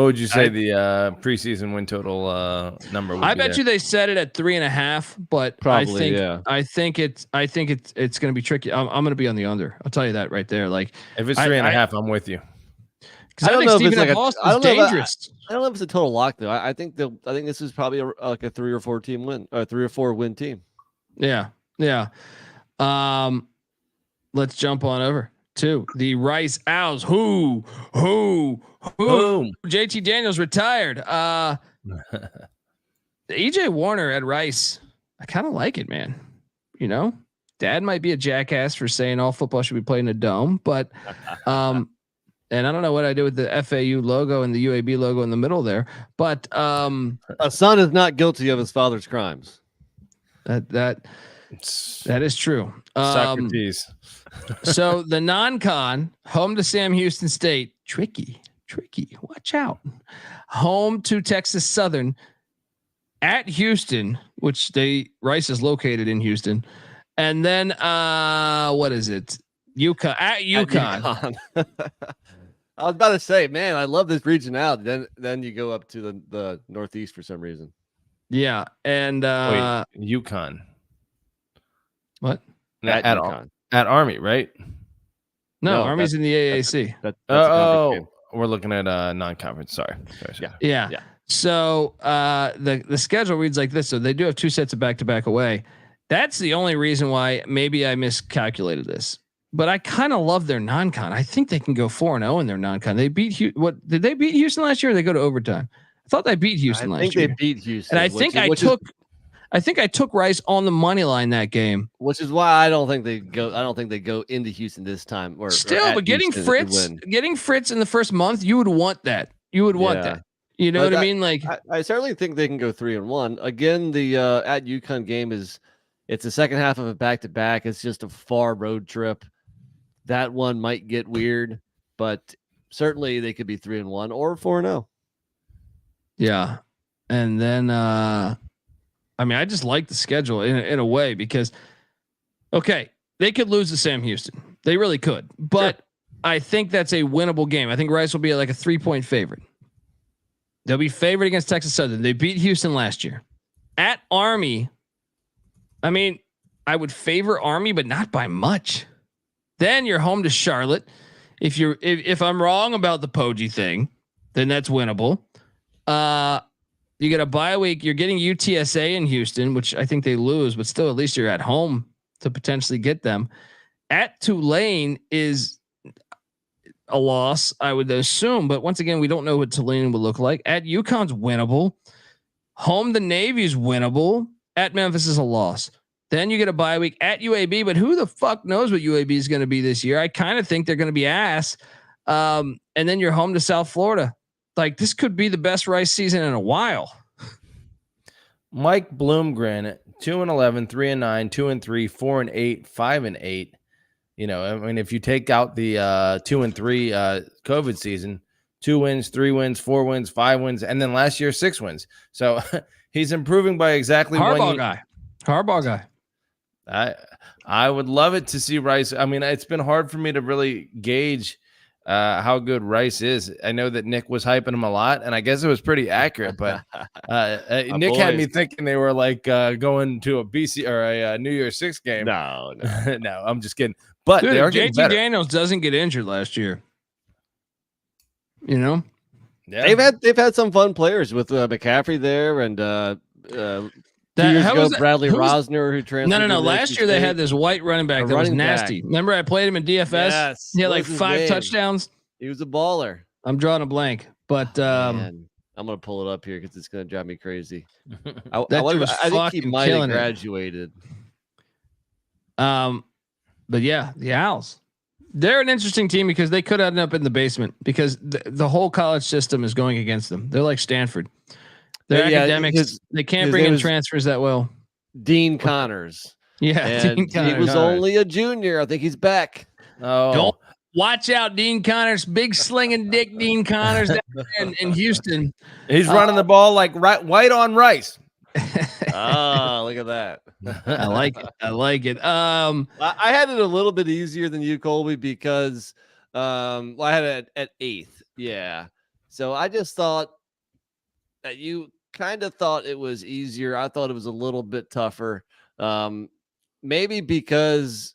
would you say the preseason win total number would be? I bet you they set it at 3.5, but probably, I think it's going to be tricky. I'm going to be on the under. I'll tell you that right there. Like if it's 3.5, I'm with you. Because I think Stephen F. Austin's dangerous. I don't know if it's a total lock though. I think this is probably like a 3 or 4 team win, or 3 or 4 win team. Yeah. Let's jump on over to the Rice Owls. Who? JT Daniels retired. EJ Warner at Rice. I kind of like it, man. Dad might be a jackass for saying all football should be played in a dome, but and I don't know what I do with the FAU logo and the UAB logo in the middle there, but a son is not guilty of his father's crimes. That is true. Socrates. So the non-con, home to Sam Houston State, tricky. Watch out. Home to Texas Southern, at Houston, which Rice is located in Houston, and then what is it? UConn at UConn. I was about to say, man, I love this region out. Then you go up to the Northeast for some reason. Yeah, and wait, UConn. What? At UConn. At Army, right? No, Army's in the AAC. We're looking at non-conference. Sorry. Yeah. So the schedule reads like this. So they do have 2 sets of back-to-back away. That's the only reason why maybe I miscalculated this. But I kind of love their non-con. I think they can go 4-0 in their non-con. They beat did they beat Houston last year? Or they go to overtime. I thought they beat Houston last year. I think they beat Houston. And I think I took Rice on the money line that game, which is why I don't think they go into Houston this time. But getting Fritz in the first month, you would want that. You would want that. You know what I mean? Like I certainly think they can go 3-1. Again, the at UConn game it's the second half of a back-to-back. It's just a far road trip. That one might get weird, but certainly they could be 3-1 or 4-0. Yeah. And then, I just like the schedule in a way because, okay, they could lose to Sam Houston. They really could, but I think that's a winnable game. I think Rice will be like a 3-point favorite. They'll be favored against Texas Southern. They beat Houston last year. At Army, I would favor Army, but not by much. Then you're home to Charlotte. If I'm wrong about the Poggi thing, then that's winnable. You get a bye week. You're getting UTSA in Houston, which I think they lose, but still at least you're at home to potentially get them. At Tulane is a loss, I would assume, but once again, we don't know what Tulane would look like. At UConn's winnable. Home to Navy is winnable. At Memphis is a loss. Then you get a bye week at UAB, but who the fuck knows what UAB is going to be this year? I kind of think they're going to be ass. And then you're home to South Florida. Like this could be the best Rice season in a while. Mike Bloomgren, 2-11, 3-9, 2-3, 4-8, 5-8. If you take out the 2-3 COVID season, 2 wins, 3 wins, 4 wins, 5 wins, and then last year 6 wins. So he's improving by exactly Harbaugh guy. I would love it to see Rice. It's been hard for me to really gauge how good Rice is. I know that Nick was hyping him a lot, and I guess it was pretty accurate. But Nick had me thinking they were like going to a BC or a New Year's Six game. No. No, I'm just kidding. But Dude, they are getting JT better. Daniels doesn't get injured last year. You know, Yeah. They've had some fun players with McCaffrey there, and 2 years ago Bradley Rosner who transferred. No. Last year they had this white running back that was nasty. Remember, I played him in DFS. Yes. He had like 5 touchdowns. He was a baller. I'm drawing a blank, but Man, I'm gonna pull it up here because it's gonna drive me crazy. I think he might have graduated. But yeah, the Owls. They're an interesting team because they could end up in the basement because the whole college system is going against them. They're like Stanford. Their academics, they can't bring in transfers that well. Dean Connors. Yeah, Dean Connors. He was only a junior. I think he's back. Oh, don't watch out, Dean Connors, big slinging dick, Dean Connors down there in Houston. He's running the ball like white on rice. Look at that. I like it. I like it. I had it a little bit easier than you, Colby, because I had it at 8th. Yeah. So I just thought that you kind of thought it was easier. I thought it was a little bit tougher. Maybe because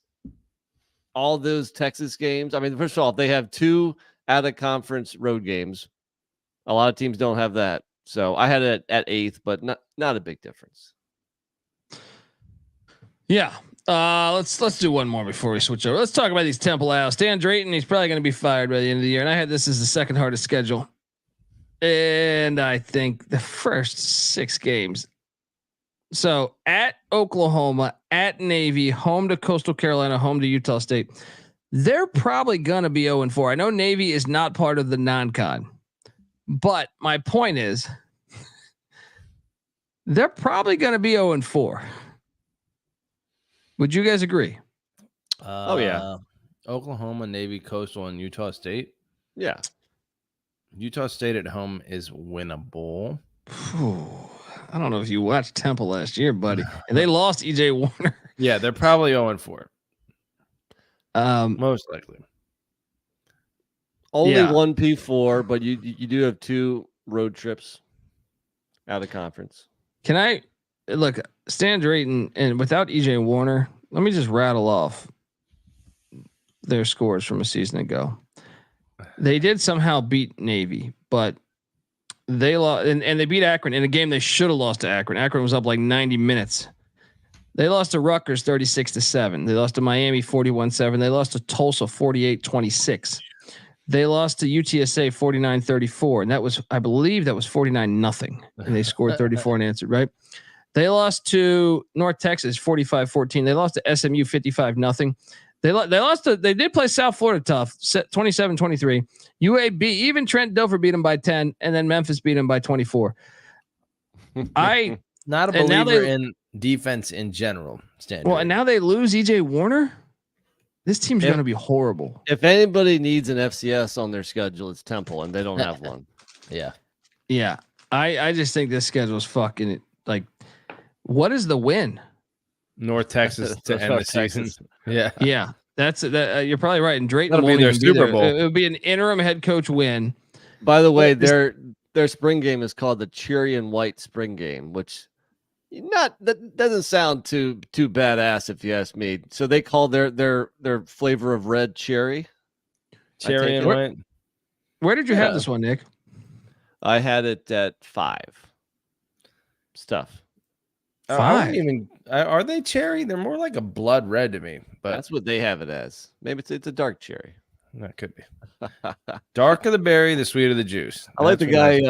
all those Texas games, I mean, first of all, they have 2 out of conference road games. A lot of teams don't have that. So I had it at 8th, but not a big difference. Yeah. Let's do one more before we switch over. Let's talk about these Temple Owls. Stan Drayton, he's probably going to be fired by the end of the year. And I had this as the second hardest schedule. And I think the first 6 games. So at Oklahoma, at Navy, home to Coastal Carolina, home to Utah State. They're probably going to be 0-4. I know Navy is not part of the non-con. But my point is, they're probably going to be 0-4. Would you guys agree? Oh yeah, Oklahoma, Navy, Coastal, and Utah State. Yeah, Utah State at home is winnable. I don't know if you watched Temple last year, buddy, and they lost EJ Warner. Yeah, they're probably 0-4. Most likely. Only one P4, but you do have 2 road trips out of conference. Can I look Stan Drayton and without EJ Warner? Let me just rattle off their scores from a season ago. They did somehow beat Navy, but they lost and they beat Akron in a game they should have lost to Akron. Akron was up like 90 minutes. They lost to Rutgers 36-7. They lost to Miami 41-7. They lost to Tulsa 48-26. They lost to UTSA 49-34. And that was, I believe that was 49-0. And they scored 34 and answered, right? They lost to North Texas 45-14. They lost to SMU 55-0. They did play South Florida tough, 27-23. UAB, even Trent Dilfer beat them by 10, and then Memphis beat them by 24. Not a believer in defense in general. Well, and now they lose EJ Warner. This team's going to be horrible. If anybody needs an FCS on their schedule, it's Temple, and they don't have one. Yeah. I just think this schedule is fucking like. What is the win? North Texas to end the season. Yeah. That's that. You're probably right. And Drayton That'll won't be their even Super be Bowl. It would be an interim head coach win. By the way, their spring game is called the Cherry and White Spring Game, which that doesn't sound too badass if you ask me. So they call their flavor of red cherry. Cherry and white. Where did you have this one, Nick? I had it at 5. Stuff. 5. Are they cherry? They're more like a blood red to me, but that's what they have it as. Maybe it's a dark cherry. That could be. Darker the berry, the sweeter the juice. I like the guy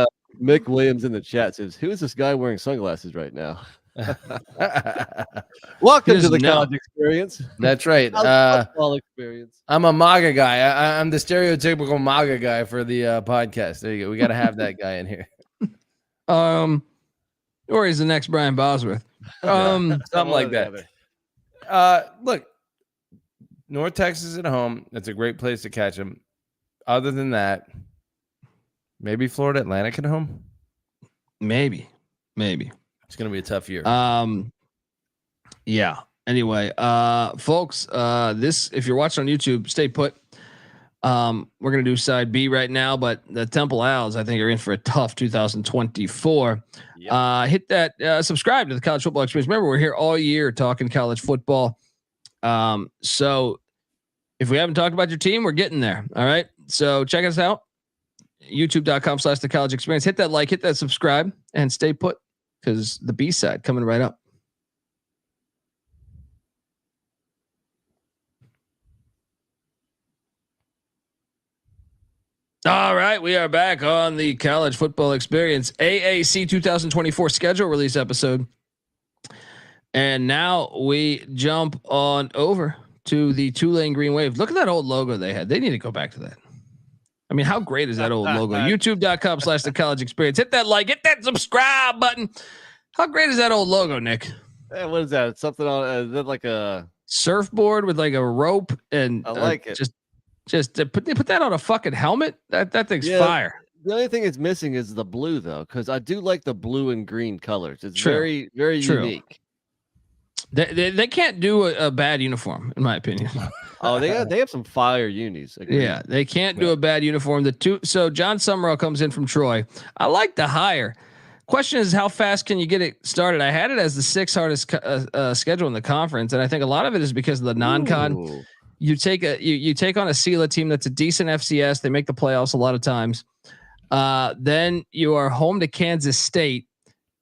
Mick Williams in the chat says, "Who is this guy wearing sunglasses right now?" Welcome to the college experience. That's right. Experience. I'm a MAGA guy. I'm the stereotypical MAGA guy for the podcast. There you go. We got to have that guy in here. Or he's the next Brian Bosworth. Something like that. Look, North Texas at home. That's a great place to catch them. Other than that, maybe Florida Atlantic at home. Maybe. It's going to be a tough year. Yeah. Anyway, folks, this, if you're watching on YouTube, stay put. We're going to do side B right now, but the Temple Owls, I think, are in for a tough 2024. Yep. Hit that subscribe to the College Football Experience. Remember, we're here all year talking college football. So if we haven't talked about your team, we're getting there. All right. So check us out. YouTube.com/the College Experience. Hit that like, hit that subscribe, and stay put because the B side coming right up. All right, we are back on the College Football Experience AAC 2024 schedule release episode. And now we jump on over to the Tulane Green Wave. Look at that old logo they had. They need to go back to that. I mean, how great is that old logo? YouTube.com/the College Experience. Hit that like, hit that subscribe button. How great is that old logo, Nick? Hey, what is that? Something on is that like a surfboard with like a rope and I like it. Just put that on a fucking helmet. That thing's fire. The only thing it's missing is the blue, though, because I do like the blue and green colors. It's True. very, very True. unique. They can't do a bad uniform, in my opinion. Oh, they have some fire unis. Agreed. Yeah, they can't do a bad uniform. So John Summerall comes in from Troy. I like the hire. Question is, how fast can you get it started? I had it as the 6th hardest schedule in the conference, and I think a lot of it is because of the non-con. Ooh. You take on a SELA team that's a decent FCS. They make the playoffs a lot of times. Then you are home to Kansas State,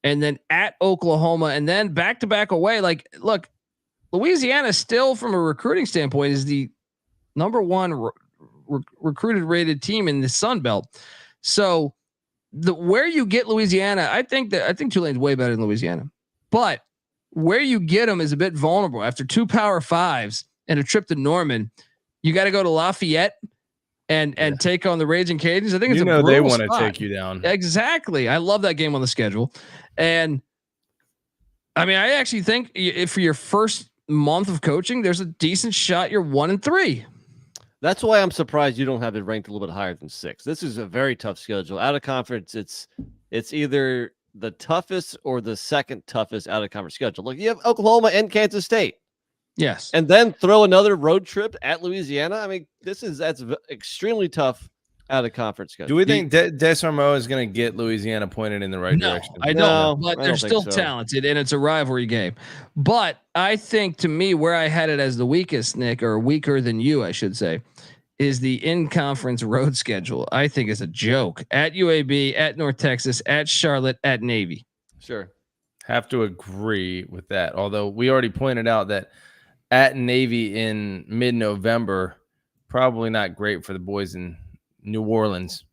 and then at Oklahoma, and then back to back away. Like, look, Louisiana still, from a recruiting standpoint, is the number one recruited rated team in the Sun Belt. So where you get Louisiana, I think Tulane's way better than Louisiana, but where you get them is a bit vulnerable. After 2 Power 5s and a trip to Norman, you got to go to Lafayette and take on the Raging Cajuns. I think it's they want to take you down. Exactly. I love that game on the schedule. And I mean, I actually think if for your first month of coaching, there's a decent shot you're 1-3. That's why I'm surprised you don't have it ranked a little bit higher than 6. This is a very tough schedule. Out of conference, it's either the toughest or the second toughest out of conference schedule. Look, you have Oklahoma and Kansas State. Yes. And then throw another road trip at Louisiana. I mean, that's extremely tough out of conference schedule. Do we think Desarmo is going to get Louisiana pointed in the right direction? I don't, but they're still talented, and it's a rivalry game. But I think, to me, where I had it as the weakest, Nick, or weaker than you, I should say, is the in-conference road schedule. I think is a joke. At UAB, at North Texas, at Charlotte, at Navy. Sure. Have to agree with that. Although we already pointed out that at Navy in mid-November, probably not great for the boys in New Orleans.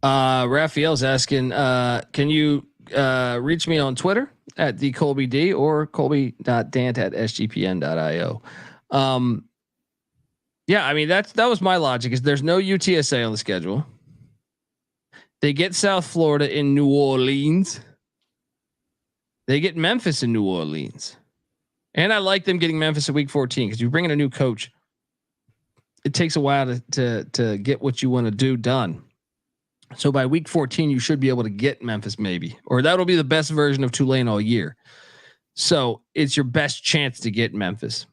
Raphael's asking, can you reach me on Twitter at the Colby D or colby.dant@sgpn.io? Yeah, I mean, that was my logic. Is there's no UTSA on the schedule. They get South Florida in New Orleans. They get Memphis in New Orleans. And I like them getting Memphis in week 14 because you bring in a new coach. It takes a while to get what you want to do done. So by week 14, you should be able to get Memphis maybe, or that'll be the best version of Tulane all year. So it's your best chance to get Memphis.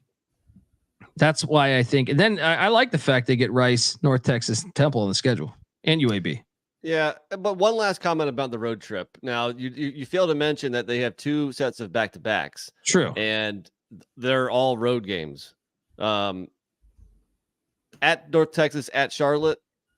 That's why I think, and then I like the fact they get Rice, North Texas, Temple on the schedule, and UAB. Yeah, but one last comment about the road trip. Now, you fail to mention that they have 2 sets of back-to-backs. True. And they're all road games. At North Texas, at Charlotte,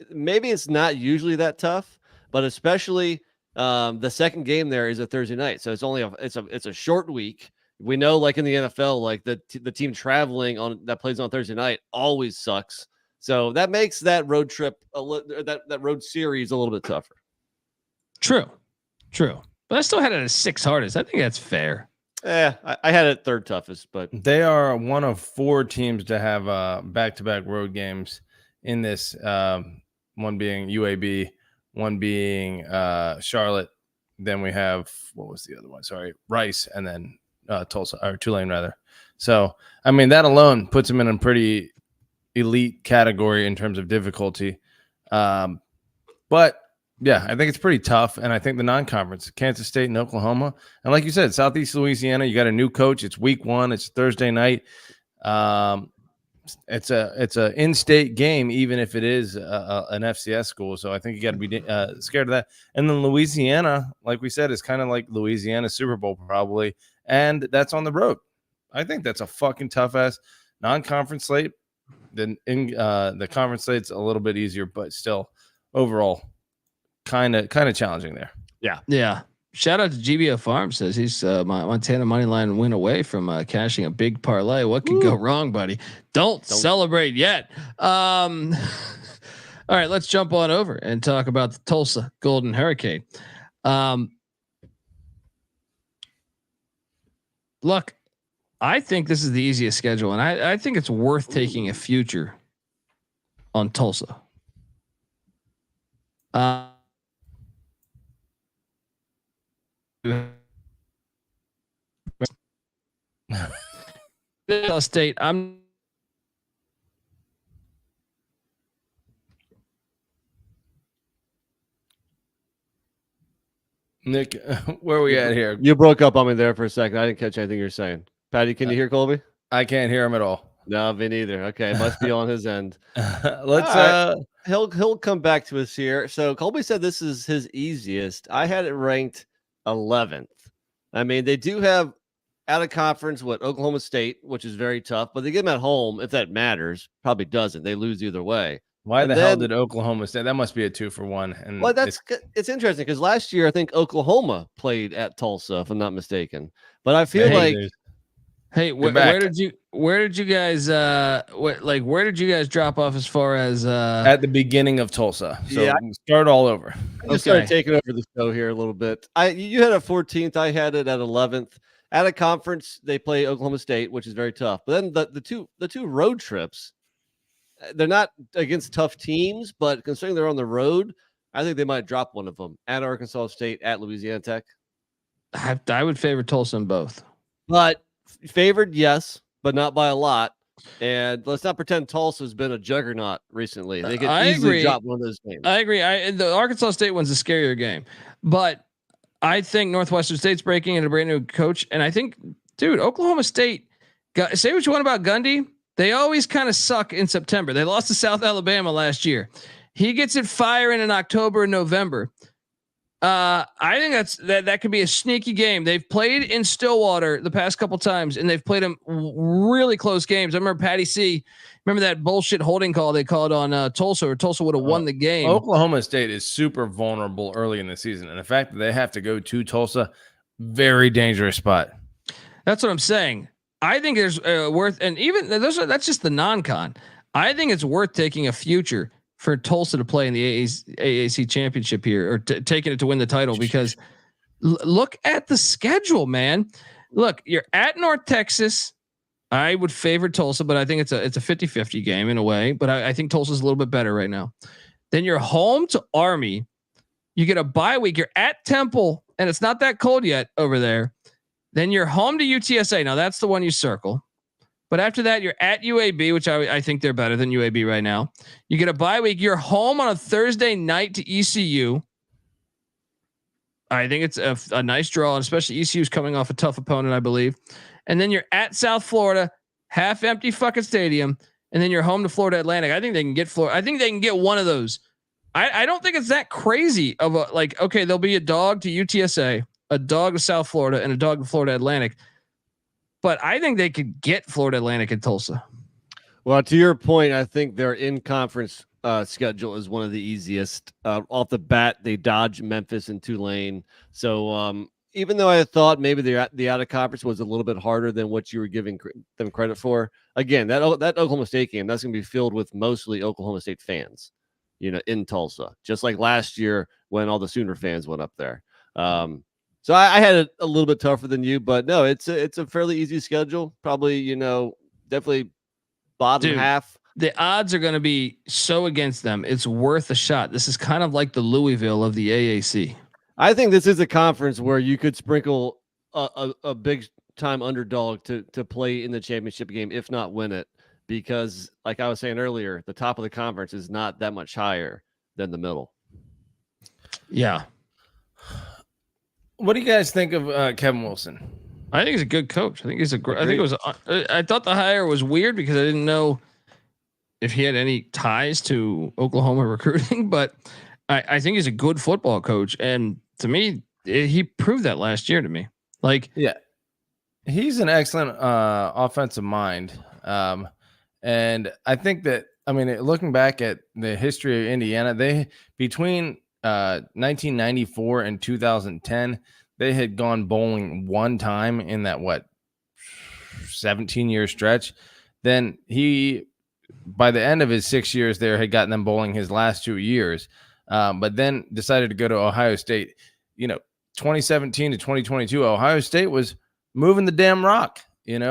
maybe it's not usually that tough, but especially the second game there is a Thursday night. So it's only it's a short week. We know, like in the NFL, like the team traveling on that plays on Thursday night always sucks. So that makes that road trip that road series a little bit tougher. True. But I still had it as 6 hardest. I think that's fair. I had it 3rd toughest, but they are one of 4 teams to have back-to-back road games in this. One being UAB, one being Charlotte. Then we have, what was the other one? Sorry, Rice, and then Tulsa or Tulane rather. So I mean, that alone puts them in a pretty elite category in terms of difficulty. But yeah, I think it's pretty tough. And I think the non-conference, Kansas State and Oklahoma, and like you said, Southeast Louisiana, you got a new coach. It's week 1. It's Thursday night. it's a in-state game, even if it is an FCS school. So I think you got to be scared of that. And then Louisiana, like we said, is kind of like Louisiana Super Bowl probably, and that's on the road. I think that's a fucking tough ass non-conference slate. Then the conference slate's a little bit easier, but still overall kind of challenging there. Yeah. Shout out to GBO Farm, says he's Montana money line win away from cashing a big parlay. What could go wrong, buddy? Don't celebrate yet. All right, let's jump on over and talk about the Tulsa Golden Hurricane. Look, I think this is the easiest schedule, and I think it's worth taking a future on Tulsa. State. I'm Nick, where are we at here? You broke up on me there for a second. I didn't catch anything you're saying. Patty, can you hear Colby? I can't hear him at all. No, me neither. Okay, it must be on his end. Let's right. He'll come back to us here. So Colby said this is his easiest. I had it ranked 11th. I mean, they do have out of conference Oklahoma State, which is very tough, but they get them at home if that matters. Probably doesn't. They lose either way. Why the hell did Oklahoma State? That must be a 2-for-1. And well, it's interesting because last year I think Oklahoma played at Tulsa, if I'm not mistaken. But I feel like, hey, where did you guys where did you guys drop off as far as at the beginning of Tulsa? So start all over. I just started taking over the show here a little bit. You had a 14th, I had it at 11th. At a conference, they play Oklahoma State, which is very tough. But then the two road trips, they're not against tough teams, but considering they're on the road, I think they might drop one of them at Arkansas State, at Louisiana Tech. I would favor Tulsa in both. But favored, yes, but not by a lot. And let's not pretend Tulsa's been a juggernaut recently. They could easily drop one of those games. I agree. The Arkansas State one's a scarier game, but I think Northwestern State's breaking in a brand new coach, and I think, dude, Oklahoma State. Say what you want about Gundy. They always kind of suck in September. They lost to South Alabama last year. He gets it firing in October and November. I think that could be a sneaky game. They've played in Stillwater the past couple times, and they've played them really close games. I remember Patty C. Remember that bullshit holding call they called on Tulsa, or Tulsa would have won the game. Oklahoma State is super vulnerable early in the season, and the fact that they have to go to Tulsa, very dangerous spot. That's what I'm saying. I think there's worth, and even that's just the non-con. I think it's worth taking a future for Tulsa to play in the AAC championship here, or taking it to win the title, because look at the schedule, man. Look, you're at North Texas. I would favor Tulsa, but I think it's a 50-50 game in a way, but I think Tulsa's a little bit better right now. Then you're home to Army. You get a bye week. You're at Temple, and it's not that cold yet over there. Then you're home to UTSA. Now that's the one you circle. But after that, you're at UAB, which I think they're better than UAB right now. You get a bye week. You're home on a Thursday night to ECU. I think it's a nice draw, and especially ECU's coming off a tough opponent, I believe. And then you're at South Florida, half empty fucking stadium, and then you're home to Florida Atlantic. I think they can get Florida. I think they can get one of those. I don't think it's that crazy of a, like, okay, there'll be a dog to UTSA, a dog to South Florida, and a dog to Florida Atlantic. But I think they could get Florida Atlantic and Tulsa. Well, to your point, I think their in-conference schedule is one of the easiest. Off the bat, they dodge Memphis and Tulane. So even though I thought maybe the out-of-conference was a little bit harder than what you were giving them credit for, again, that Oklahoma State game, that's going to be filled with mostly Oklahoma State fans, in Tulsa, just like last year when all the Sooner fans went up there. So I had it a little bit tougher than you, but no, it's a fairly easy schedule. Probably, definitely bottom half. The odds are going to be so against them. It's worth a shot. This is kind of like the Louisville of the AAC. I think this is a conference where you could sprinkle a big time underdog to play in the championship game, if not win it, because like I was saying earlier, the top of the conference is not that much higher than the middle. Yeah. What do you guys think of Kevin Wilson? I think he's a good coach. I think he's I think it was. I thought the hire was weird because I didn't know if he had any ties to Oklahoma recruiting, but I think he's a good football coach, and to me, he proved that last year to me. Like, yeah, he's an excellent offensive mind, and I think that looking back at the history of Indiana, they between 1994 and 2010, they had gone bowling one time in that 17-year stretch. Then he, by the end of his 6 years there, had gotten them bowling his last 2 years, but then decided to go to Ohio State. 2017 to 2022, Ohio State was moving the damn rock, and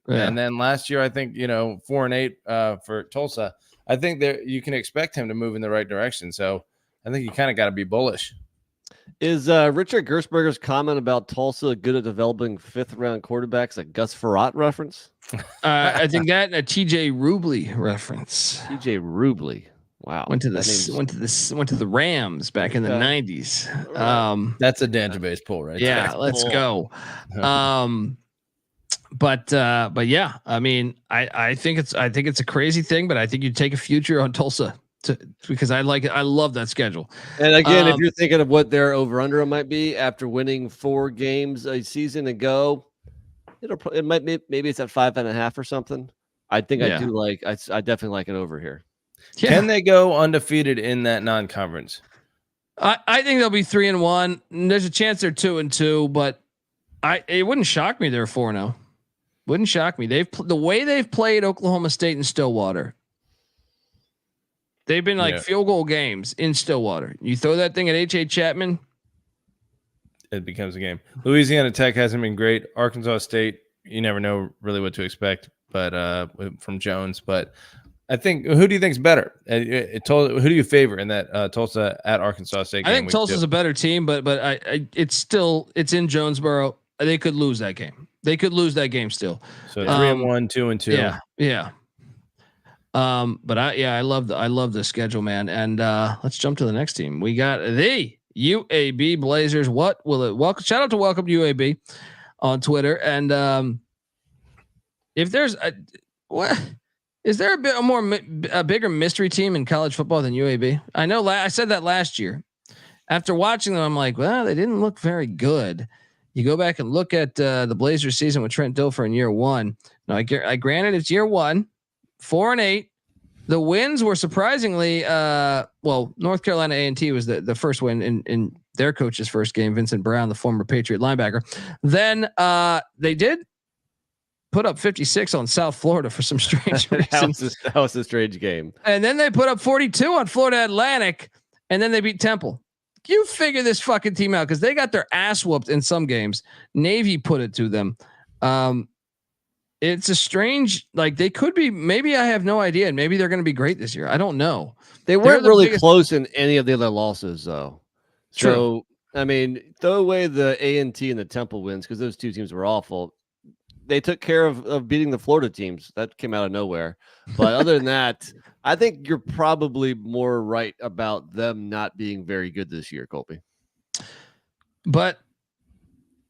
then last year, I think, 4-8 for Tulsa. I think that you can expect him to move in the right direction. So I think you kind of got to be bullish. Is Richard Gersberger's comment about Tulsa good at developing 5th-round quarterbacks a Gus Frerotte reference? I think that and a TJ Rubley reference. TJ Rubley. Wow. Went to the Rams back in the 90s. That's a database pull, right? Yeah, let's go. But yeah, I mean, I think it's a crazy thing, but I think you take a future on Tulsa because I love that schedule. And again, if you're thinking of what their over/under might be after winning 4 games a season ago, it might be, maybe it's at 5.5 or something. I think I definitely like it over here. Yeah. Can they go undefeated in that non-conference? I think they'll be 3-1. There's a chance they're 2-2, but it wouldn't shock me they're 4-0. Wouldn't shock me. The way they've played Oklahoma State and Stillwater. They've been field goal games in Stillwater. You throw that thing at H.A. Chapman, it becomes a game. Louisiana Tech hasn't been great. Arkansas State, you never know really what to expect, but from Jones. But I think, who do you think is better? Who do you favor in that Tulsa at Arkansas State game? I think Tulsa's a better team, but it's in Jonesboro. They could lose that game. They could lose that game still. So 3-1, 2-2. Yeah. But I love the schedule, man. And let's jump to the next team. We got the UAB Blazers. What will it? Welcome, shout out to Welcome to UAB on Twitter. And if there's is there a bigger mystery team in college football than UAB? I know I said that last year. After watching them, I'm like, well, they didn't look very good. You go back and look at the Blazers season with Trent Dilfer in year 1. Now, I granted it's year 1, 4-8. The wins were surprisingly, North Carolina A&T was the first win in their coach's first game. Vincent Brown, the former Patriot linebacker. Then they did put up 56 on South Florida for some strange reasons. That was a strange game. And then they put up 42 on Florida Atlantic, and then they beat Temple. You figure this fucking team out because they got their ass whooped in some games. Navy put it to them. It's a strange, they could be, maybe I have no idea. And maybe they're going to be great this year. I don't know. They weren't really close in any of the other losses though. True. So, I mean, throw away the A&T and the Temple wins because those two teams were awful. They took care of beating the Florida teams. That came out of nowhere. But other than that, I think you're probably more right about them not being very good this year, Colby. But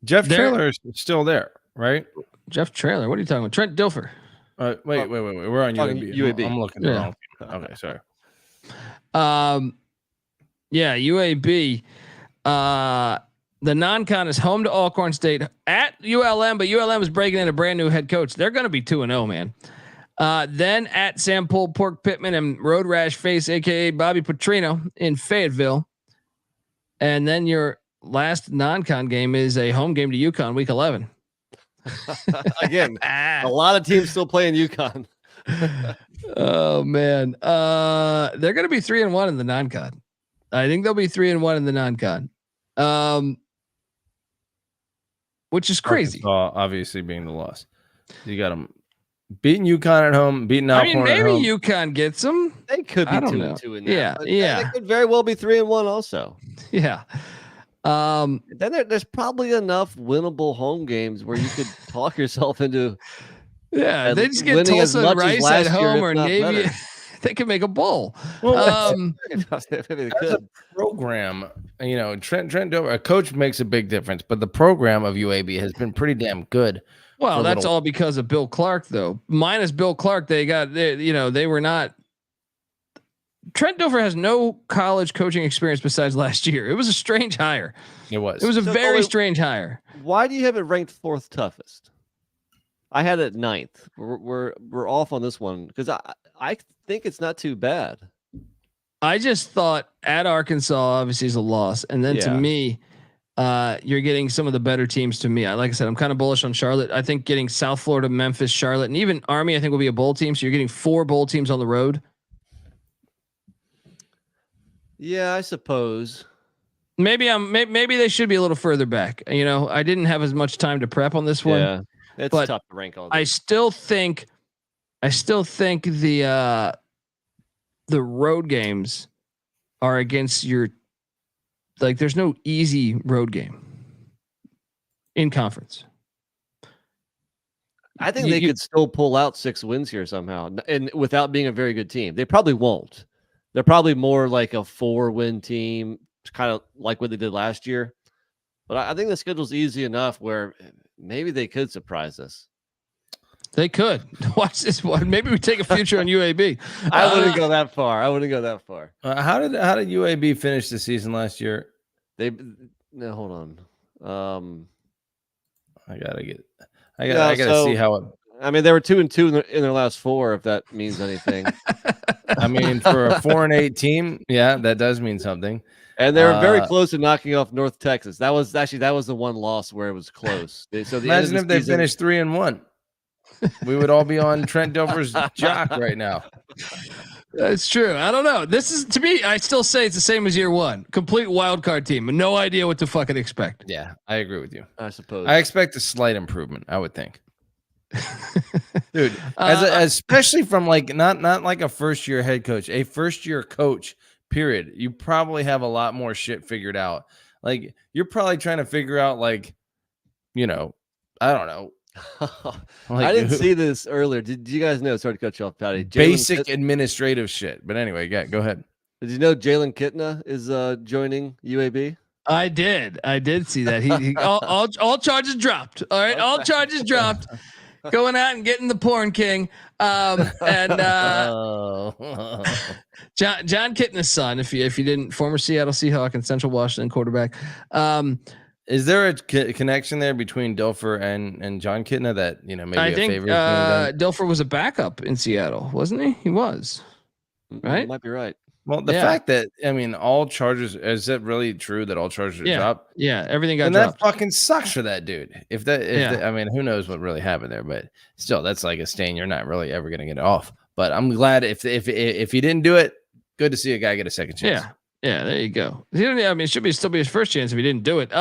Jeff Traylor is still there, right? Jeff Traylor. What are you talking about? Trent Dilfer. Wait. We're on UAB. I'm looking at the wrong team. Okay, sorry. UAB. The non-con is home to Alcorn State at ULM, but ULM is breaking in a brand new head coach. They're going to be 2-0, man. Then at Sam Pool, Pork Pittman, and Road Rash Face, aka Bobby Petrino in Fayetteville. And then your last non-con game is a home game to UConn, week 11. Again, a lot of teams still playing UConn. Oh man, they're going to be 3-1 in the non-con. I think they'll be 3-1 in the non-con, which is crazy. Arkansas obviously being the loss. You got them beating UConn at home, beating Alcorn at home. Maybe UConn gets them. They could be 2-2 in that. Yeah. They could very well be 3-1 also. Yeah. Then there's probably enough winnable home games where you could talk yourself into. Yeah, they just get Tulsa and Rice at home or Navy. They can make a bowl. Well, as a program, Trent Dover, a coach makes a big difference, but the program of UAB has been pretty damn good Well, that's all because of Bill Clark, though. Minus Bill Clark, they were not. Trent Dilfer has no college coaching experience besides last year. It was a strange hire. It was. It was a very strange hire. Why do you have it ranked 4th toughest? I had it 9th. We're off on this one because I think it's not too bad. I just thought at Arkansas obviously is a loss, and then to me, you're getting some of the better teams. To me, like I said, I'm kind of bullish on Charlotte. I think getting South Florida, Memphis, Charlotte, and even Army, I think will be a bowl team. So you're getting 4 bowl teams on the road. Yeah, I suppose. Maybe they should be a little further back. You know, I didn't have as much time to prep on this one. Yeah, it's tough to rank all. I still think the road games are against your, like, there's no easy road game in conference. I think they could still pull out 6 wins here somehow, and without being a very good team. They probably won't. They're probably more like a 4-win team, kind of like what they did last year. But I think the schedule's easy enough where maybe they could surprise us. They could. Watch this one. Maybe we take a future on UAB. I wouldn't go that far. How did UAB finish the season last year? Hold on. I gotta see how it. I mean, they were 2-2 in their last 4. If that means anything. I mean, for a 4-8 team, yeah, that does mean something. And they were very close to knocking off North Texas. That was the one loss where it was close. Imagine if they finished 3-1. We would all be on Trent Dilfer's jock right now. That's true. I don't know. This is, to me, I still say it's the same as year 1. Complete wild card team. No idea what to fucking expect. Yeah, I agree with you. I suppose. I expect a slight improvement, I would think. Dude, especially from like not like a first year head coach, a first year coach, period. You probably have a lot more shit figured out. Like, you're probably trying to figure out, like, you know, I don't know. Like, I didn't see this earlier. Did you guys know? Sorry to cut you off, Patty. Basic administrative shit. But anyway, go ahead. Did you know Jalen Kitna is joining UAB? I did see that. He all charges dropped. All right, all charges dropped. Going out and getting the porn king. John Kitna's son, if you didn't, former Seattle Seahawk and Central Washington quarterback. Is there a connection there between Dilfer and John Kitna that, you know, maybe I think Dilfer was a backup in Seattle, wasn't he? He was, right? You might be right. Well, the fact that, I mean, all charges, is it really true that all charges are dropped? Yeah, everything got and dropped. That fucking sucks for that dude. I mean, who knows what really happened there, but still, that's like a stain you're not really ever going to get off. But I'm glad if he didn't do it, good to see a guy get a second chance. Yeah, there you go. I mean, it should still be his first chance if he didn't do it.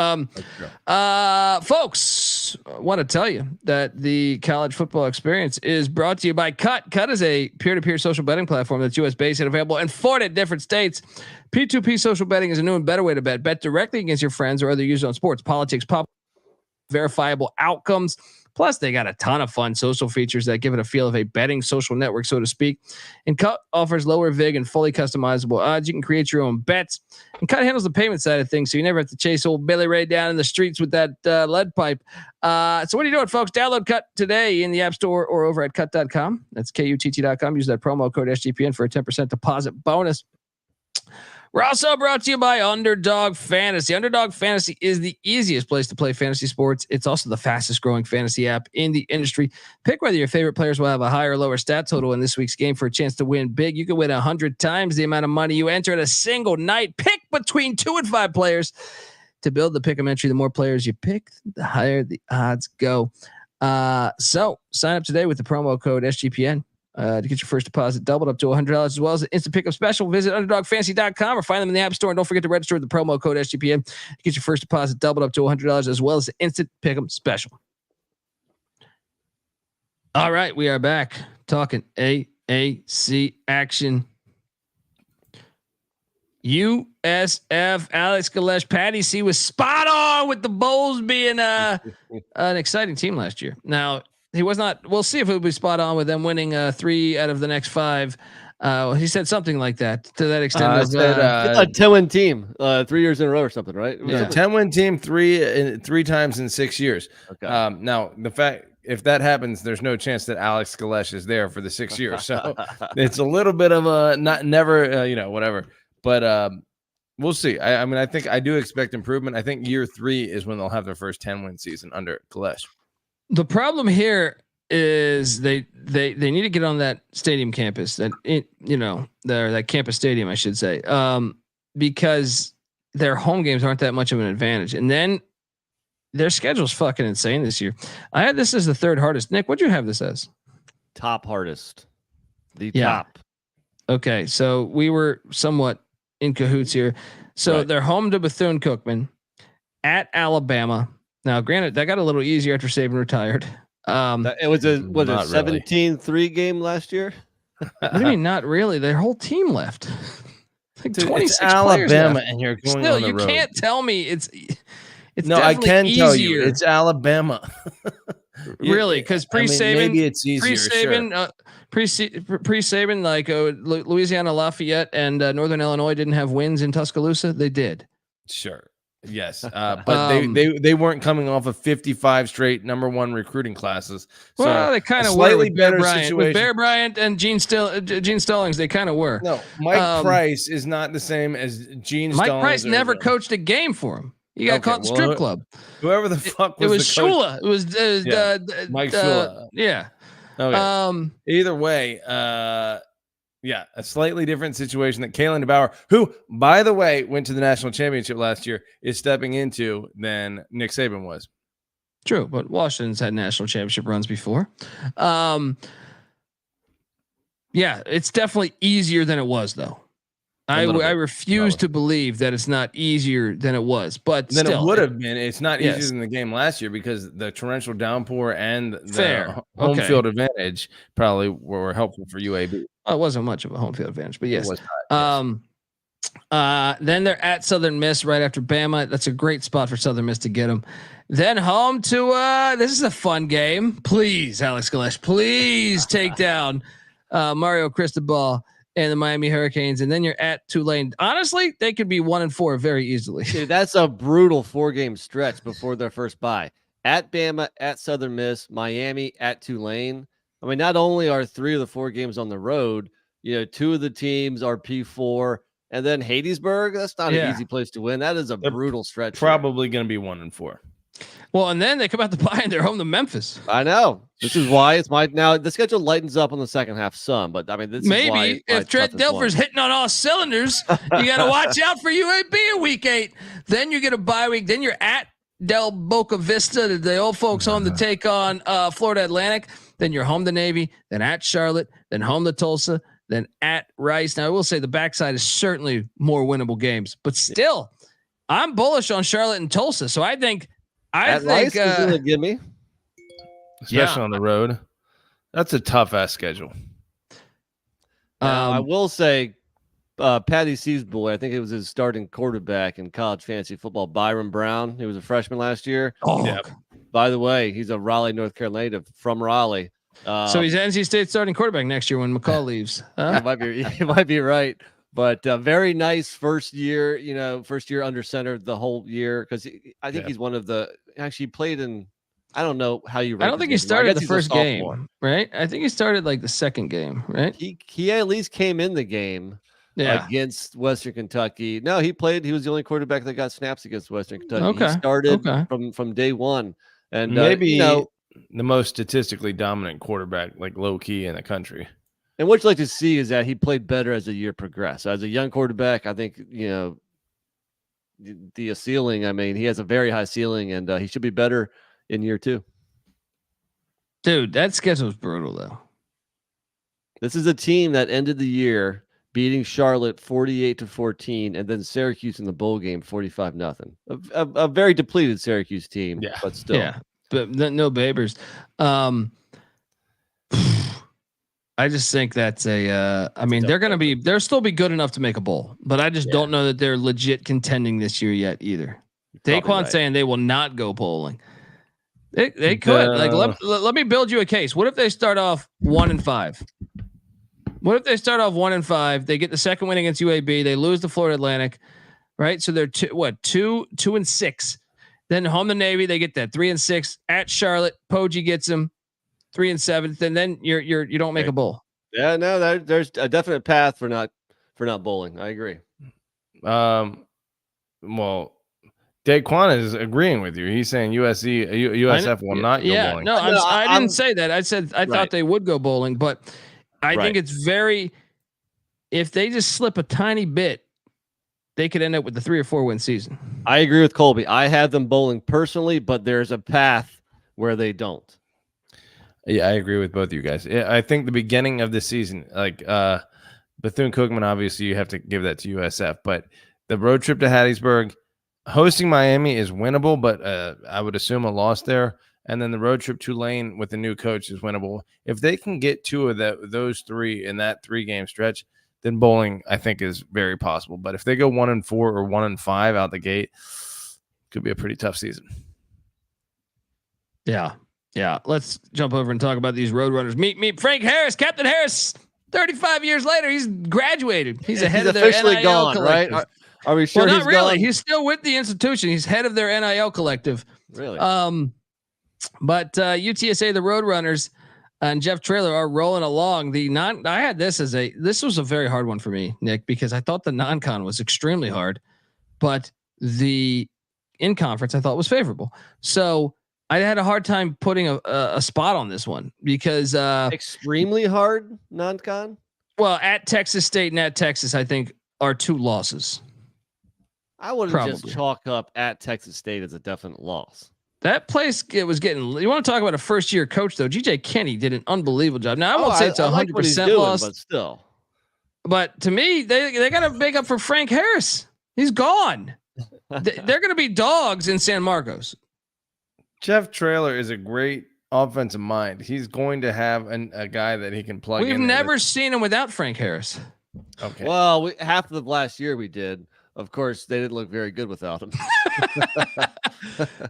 Folks, I want to tell you that the college football experience is brought to you by Cut. Cut is a peer-to-peer social betting platform that's U.S. based and available in 40 different states. P2P social betting is a new and better way to bet. Bet directly against your friends or other users on sports, politics, pop, verifiable outcomes. Plus, they got a ton of fun social features that give it a feel of a betting social network, so to speak. And Cut offers lower VIG and fully customizable odds. You can create your own bets. And Cut handles the payment side of things, so you never have to chase old Billy Ray down in the streets with that lead pipe. So what are you doing, folks? Download Cut today in the App Store or over at cut.com. That's KUTT.com. Use that promo code SGPN for a 10% deposit bonus. We're also brought to you by Underdog Fantasy. Underdog Fantasy is the easiest place to play fantasy sports. It's also the fastest growing fantasy app in the industry. Pick whether your favorite players will have a higher or lower stat total in this week's game for a chance to win big. You can win 100 times the amount of money you enter in a single night. Pick between 2 and 5 players to build the pick'em entry. The more players you pick, the higher the odds go. So sign up today with the promo code SGPN. To get your first deposit doubled up to $100 as well as an instant pickup special. Visit underdogfantasy.com or find them in the App Store. And don't forget to register with the promo code SGPN to get your first deposit doubled up to $100 as well as an instant pickup special. All right, we are back talking AAC action. USF, Alex Galesh, Patty C was spot on with the Bulls being an exciting team last year. Now, he was not. We'll see if it will be spot on with them winning 3 out of the next 5. He said something like that to that extent. A 10-win team, 3 years in a row or something, right? Yeah, 10-win team 3 times in 6 years. Okay. Now the fact if that happens, there's no chance that Alex Galesh is there for the 6 years. So it's a little bit of a never, whatever. But we'll see. I mean, I think I do expect improvement. I think year 3 is when they'll have their first 10-win season under Galesh. The problem here is they need to get on that stadium campus, that campus stadium, I should say, because their home games aren't that much of an advantage. And then their schedule's fucking insane this year. I had this as the 3rd hardest. Nick, what'd you have this as? Top hardest. Top. Okay. So we were somewhat in cahoots here. So they're home to Bethune-Cookman, at Alabama. Now, granted, that got a little easier after Saban retired. It was a 17-3 game last year. What do you mean? Not really. Their whole team left. Like Dude, 26 it's Alabama, left. and you're going Still, on the you road. Can't tell me it's no. I can easier. tell you it's Alabama. Really? Because pre-Saban, maybe it's easier. Pre-Saban, pre-Saban, like Louisiana Lafayette and Northern Illinois didn't have wins in Tuscaloosa. They did. Sure. Yes, but they weren't coming off of 55 straight #1 recruiting classes. So well, they kind of were slightly with better Bear Bryant. situation. With Bear Bryant and Gene Stallings. They kind of were. No, Mike Price is not the same as Gene. Mike Stallings Price never coached a game for him. He got caught in strip club. Whoever the fuck was it was Shula. It was Mike Shula. Yeah. Okay. Either way, yeah, a slightly different situation that Kalen DeBauer, who, by the way, went to the national championship last year, is stepping into than Nick Saban was. True, but Washington's had national championship runs before. Yeah, it's definitely easier than it was, though. I refuse to believe that it's not easier than it was, but then still, it would have been. It's not easier than the game last year because the torrential downpour and the home field advantage probably were helpful for UAB. It wasn't much of a home field advantage, but yes. It was not, yes. Then they're at Southern Miss right after Bama. That's a great spot for Southern Miss to get them. Then home to this is a fun game. Please, Alex Galesh, please take down Mario Cristobal and the Miami Hurricanes, and then you're at Tulane. Honestly, they could be 1-4 very easily. Dude, that's a brutal 4-game stretch before their first bye. At Bama, at Southern Miss, Miami, at Tulane. I mean, not only are 3 of the 4 games on the road, 2 of the teams are P4, and then Hattiesburg. That's not an easy place to win. That is a brutal stretch. Probably going to be 1-4. Well, and then they come out to bye and they're home to Memphis. I know. This is why it's now the schedule lightens up on the second half some, but I mean, this maybe is why if Trent Dilfer's hitting on all cylinders, you got to watch out for UAB in week 8. Then you get a bye week. Then you're at Del Boca Vista, the old folks home to take on Florida Atlantic. Then you're home to Navy, then at Charlotte, then home to Tulsa, then at Rice. Now I will say the backside is certainly more winnable games, but still, I'm bullish on Charlotte and Tulsa. So I think Rice is gonna give me, especially on the road. That's a tough ass schedule. I will say, Patty C's boy, I think it was his starting quarterback in college fantasy football, Byron Brown. He was a freshman last year. Oh, yeah. By the way, he's a Raleigh, North Carolina native from Raleigh. So he's NC State starting quarterback next year when McCall leaves. You might be right. But very nice first year, under center the whole year. Because I think he's one of the actually played in. I don't know how you. I don't think he started the first game, right? I think he started like the second game, right? He at least came in the game against Western Kentucky. No, he played. He was the only quarterback that got snaps against Western Kentucky. Okay. He started from day one, and maybe the most statistically dominant quarterback, like low key in the country. And what you like to see is that he played better as the year progressed. As a young quarterback, I think, the ceiling, I mean, he has a very high ceiling, and he should be better in year 2. Dude, that schedule is brutal, though. This is a team that ended the year beating Charlotte 48-14, and then Syracuse in the bowl game 45-0. A very depleted Syracuse team, but still. Yeah, but no Babers. I just think that's I mean, they'll still be good enough to make a bowl, but I just don't know that they're legit contending this year yet either. Daquan saying they will not go bowling. They could let me build you a case. What if they start off 1-5? What if they start off 1-5? They get the second win against UAB. They lose to Florida Atlantic, right? So they're 2-6. Then home to Navy, they get that 3-6 at Charlotte. Poggi gets them. 3-7, and then you don't make a bowl. Yeah, no, there's a definite path for not bowling. I agree. Well, Daquan is agreeing with you. He's saying USF will not go bowling. No, I didn't say that. I said I thought they would go bowling, but I think it's very. If they just slip a tiny bit, they could end up with the 3 or 4 win season. I agree with Colby. I have them bowling personally, but there's a path where they don't. Yeah, I agree with both of you guys. I think the beginning of the season, like Bethune-Cookman, obviously you have to give that to USF, but the road trip to Hattiesburg, hosting Miami is winnable, but I would assume a loss there. And then the road trip to Tulane with the new coach is winnable. If they can get 2 of those 3 in that 3-game stretch, then bowling I think is very possible. But if they go 1-4 or 1-5 out the gate, could be a pretty tough season. Yeah. Let's jump over and talk about these Roadrunners. Meet Frank Harris, Captain Harris. 35 years later, he's graduated. He's ahead of their officially NIL gone, collective. right? Are we sure? Well, he's not really. gone? He's still with the institution. He's head of their NIL collective. Really? But UTSA, the Roadrunners, and Jeff Traylor are rolling along. I had this was a very hard one for me, Nick, because I thought the non-con was extremely hard, but the in conference I thought was favorable. So I had a hard time putting a spot on this one because extremely hard non-con. Well, at Texas State and at Texas, I think are 2 losses. I wouldn't just chalk up at Texas State as a definite loss. That place, it was getting. You want to talk about a first-year coach, though? GJ Kenny did an unbelievable job. Now I won't say it's 100% loss, but still. But to me, they got to make up for Frank Harris. He's gone. They're going to be dogs in San Marcos. Jeff Traylor is a great offensive mind. He's going to have a guy that he can plug in. We've never seen him without Frank Harris. Okay. Well, half of the last year we did. Of course, they didn't look very good without him.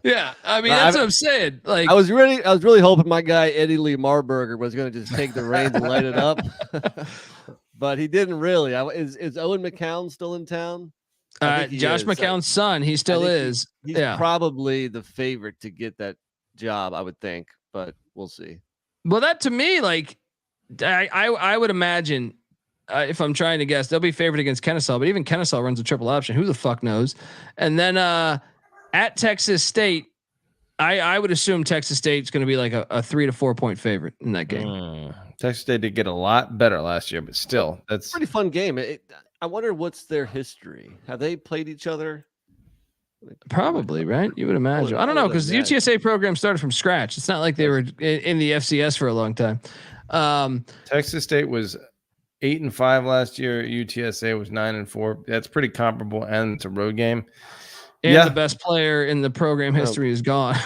Yeah, I mean that's what I'm saying. Like I was really hoping my guy Eddie Lee Marburger was going to just take the reins and light it up, but he didn't really. Is Owen McCown still in town? Josh McCown's son. He still is. He's probably the favorite to get that job, I would think, but we'll see. Well, that to me, like I would imagine. If I'm trying to guess, they'll be favored against Kennesaw, but even Kennesaw runs a triple option. Who the fuck knows? And then at Texas State, I would assume Texas State's going to be like a 3 to 4 point favorite in that game. Texas State did get a lot better last year, but still, that's a pretty fun game. I wonder what's their history. Have they played each other? Probably, right? You would imagine. I don't know because the UTSA program started from scratch. It's not like they were in the FCS for a long time. Texas State was 8-5 last year. UTSA was 9-4. That's pretty comparable, and it's a road game. And the best player in the program history is gone.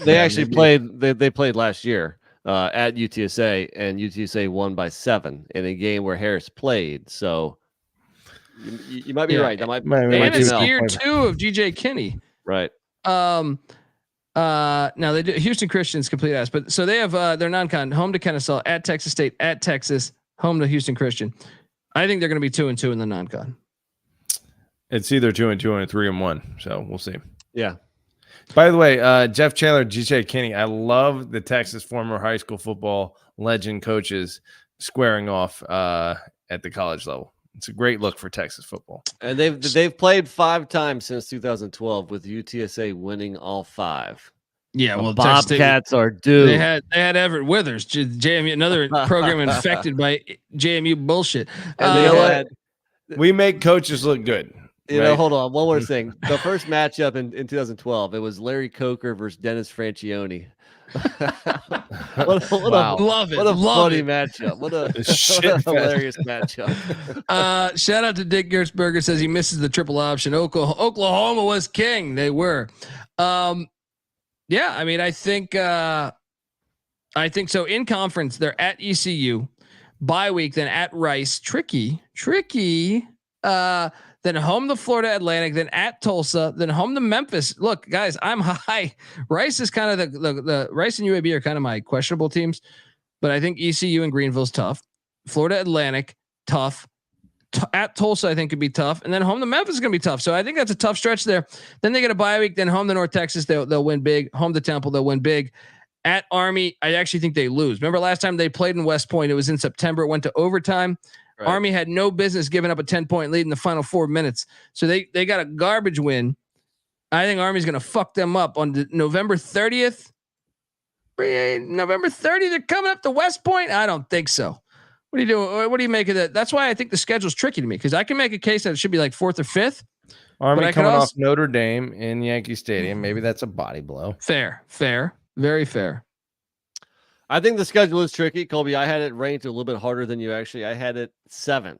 They actually played. They played last year at UTSA, and UTSA won by 7 in a game where Harris played. So you might be right. That might. And it's year 2 of GJ Kinney. Right. Now they do Houston Christian's complete ass, but so they have their non-con home to Kennesaw, at Texas State, at Texas, home to Houston Christian. I think they're going to be 2-2 in the non-con. It's either 2-2 or 3-1. So we'll see. Yeah. By the way, Jeff Traylor, GJ Kinney, I love the Texas former high school football legend coaches squaring off at the college level. It's a great look for Texas football. And they've played 5 times since 2012 with UTSA winning all 5. Yeah, well, Bobcats are due. They had Everett Withers, JMU, another program infected by JMU bullshit. We make coaches look good. You know, hold on. One more thing. The first matchup in 2012, it was Larry Coker versus Dennis Francione. What a funny matchup. What a hilarious matchup. Shout out to Dick Gertzberger, says he misses the triple option. Oklahoma was king. They were. Yeah, I mean, I think so. In conference, they're at ECU, bye week, then at Rice, tricky. Then home to Florida Atlantic, then at Tulsa, then home to Memphis. Look, guys, I'm high. Rice is kind of the Rice and UAB are kind of my questionable teams, but I think ECU and Greenville's tough. Florida Atlantic, tough. At Tulsa, I think could be tough, and then home to Memphis is going to be tough. So I think that's a tough stretch there. Then they get a bye week. Then home to North Texas, they'll win big. Home to Temple, they'll win big. At Army, I actually think they lose. Remember last time they played in West Point? It was in September. It went to overtime. Right. Army had no business giving up a 10-point lead in the final 4 minutes. So they got a garbage win. I think Army's going to fuck them up on November 30th. November 30th, they're coming up to West Point. I don't think so. What do you do? What do you make of that? That's why I think the schedule's tricky to me, because I can make a case that it should be like 4th or 5th. Army coming off Notre Dame in Yankee Stadium. Maybe that's a body blow. Fair, very fair. I think the schedule is tricky, Colby. I had it ranked a little bit harder than you actually. I had it 7th.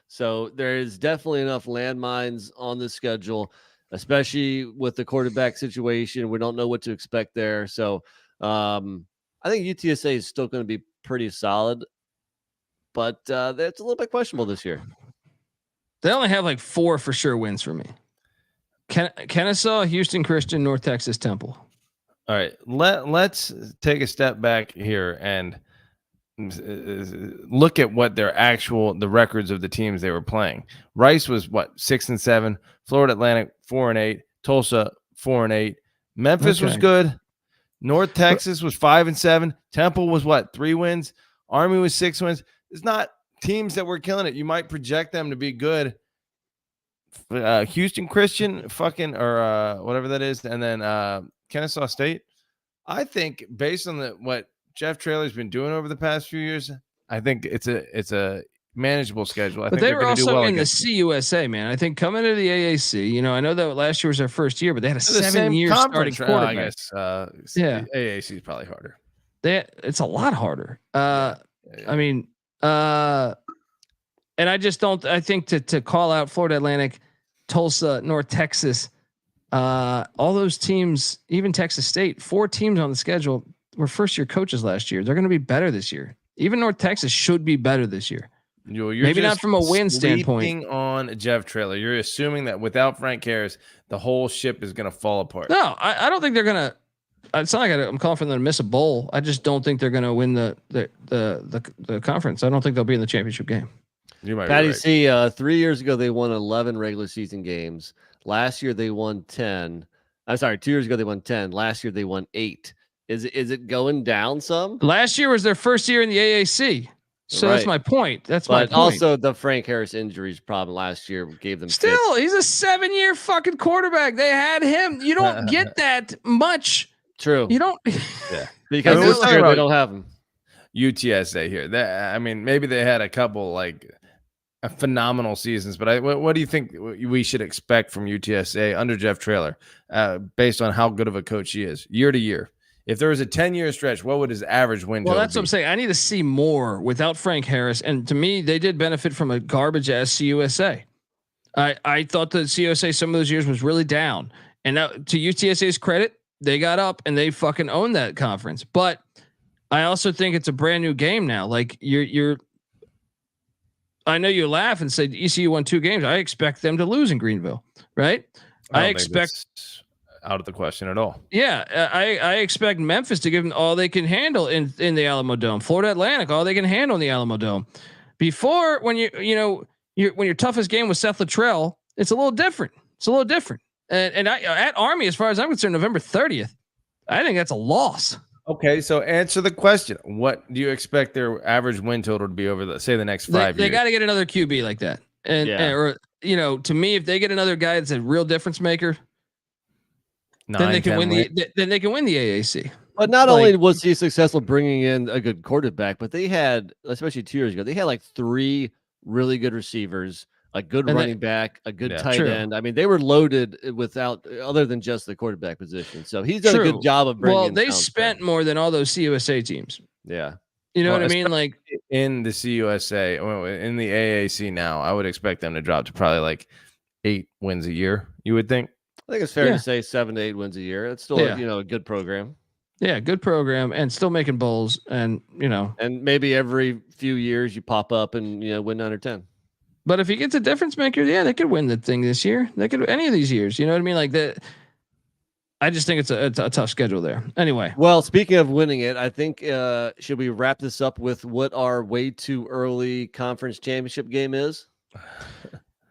So there is definitely enough landmines on the schedule, especially with the quarterback situation. We don't know what to expect there. So I think UTSA is still going to be pretty solid, but that's a little bit questionable this year. They only have like 4 for sure wins for me. Kennesaw, Houston Christian, North Texas Temple. All right, let's take a step back here and look at what the records of the teams they were playing. Rice was what, 6-7, Florida Atlantic 4-8, Tulsa 4-8, Memphis was good, North Texas was 5-7, Temple was what, 3 wins, Army was 6 wins. It's not teams that were killing it. You might project them to be good. Houston Christian, or whatever that is, and then Kennesaw State. I think based on what Jeff Traylor's been doing over the past few years, I think it's a manageable schedule. I but think they were also well in the CUSA, man. I think coming to the AAC, I know that last year was their first year, but they had a 7-year starting quarterback. I guess AAC is probably harder. It's a lot harder. I mean, and I just don't. I think to call out Florida Atlantic, Tulsa, North Texas, all those teams, even Texas State, 4 teams on the schedule were first-year coaches last year. They're going to be better this year. Even North Texas should be better this year. You're maybe not from a win standpoint. On Jeff Traylor, you're assuming that without Frank Harris, the whole ship is going to fall apart. No, I don't think they're going to. It's not like I'm calling for them to miss a bowl. I just don't think they're going to win the conference. I don't think they'll be in the championship game. You might Patty be right. C, 3 years ago, they won 11 regular season games. Last year, they won 10. I'm sorry, 2 years ago, they won 10. Last year, they won 8. Is it going down some? Last year was their first year in the AAC. So that's my point. That's my point. Also, the Frank Harris injuries problem last year gave them. Still, he's a 7-year fucking quarterback. They had him. You don't get that much. True. You don't. Yeah. Because this year they don't have him. UTSA here. Maybe they had a couple phenomenal seasons, but what do you think we should expect from UTSA under Jeff Traylor, based on how good of a coach he is year to year? If there was a 10-year stretch, what would his average win total be? Well, that's what I'm saying. I need to see more without Frank Harris. And to me, they did benefit from a garbage ass CUSA. I thought that CUSA some of those years was really down. And now, to UTSA's credit, they got up and they fucking owned that conference. But I also think it's a brand new game now. Like I know you laugh and say ECU won 2 games. I expect them to lose in Greenville, right? I expect out of the question at all. Yeah, I expect Memphis to give them all they can handle in the Alamo Dome. Florida Atlantic, all they can handle in the Alamo Dome. Before, when when your toughest game was Seth Luttrell, it's a little different. And at Army, as far as I'm concerned, November 30th, I think that's a loss. Okay, so answer the question. What do you expect their average win total to be over the next 5 years? They got to get another QB like that. Or to me, if they get another guy that's a real difference maker, then they can win they can win the AAC. But not only was he successful bringing in a good quarterback, but they had, especially 2 years ago, they had 3 really good receivers, a good running back, a good tight end. I mean, they were loaded other than just the quarterback position. So he's done a good job of bringing. Well, they spent more than all those CUSA teams. Yeah, you know what I mean. Like in the CUSA, in the AAC now, I would expect them to drop to probably 8 wins a year. You would think. I think it's fair to say 7 to 8 wins a year. It's still a good program. Yeah, good program, and still making bowls, and and maybe every few years you pop up and win 9 or 10. But if he gets a difference maker, they could win the thing this year. They could any of these years. You know what I mean? Like that. I just think it's a tough schedule there. Anyway. Well, speaking of winning it, I think should we wrap this up with what our way too early conference championship game is?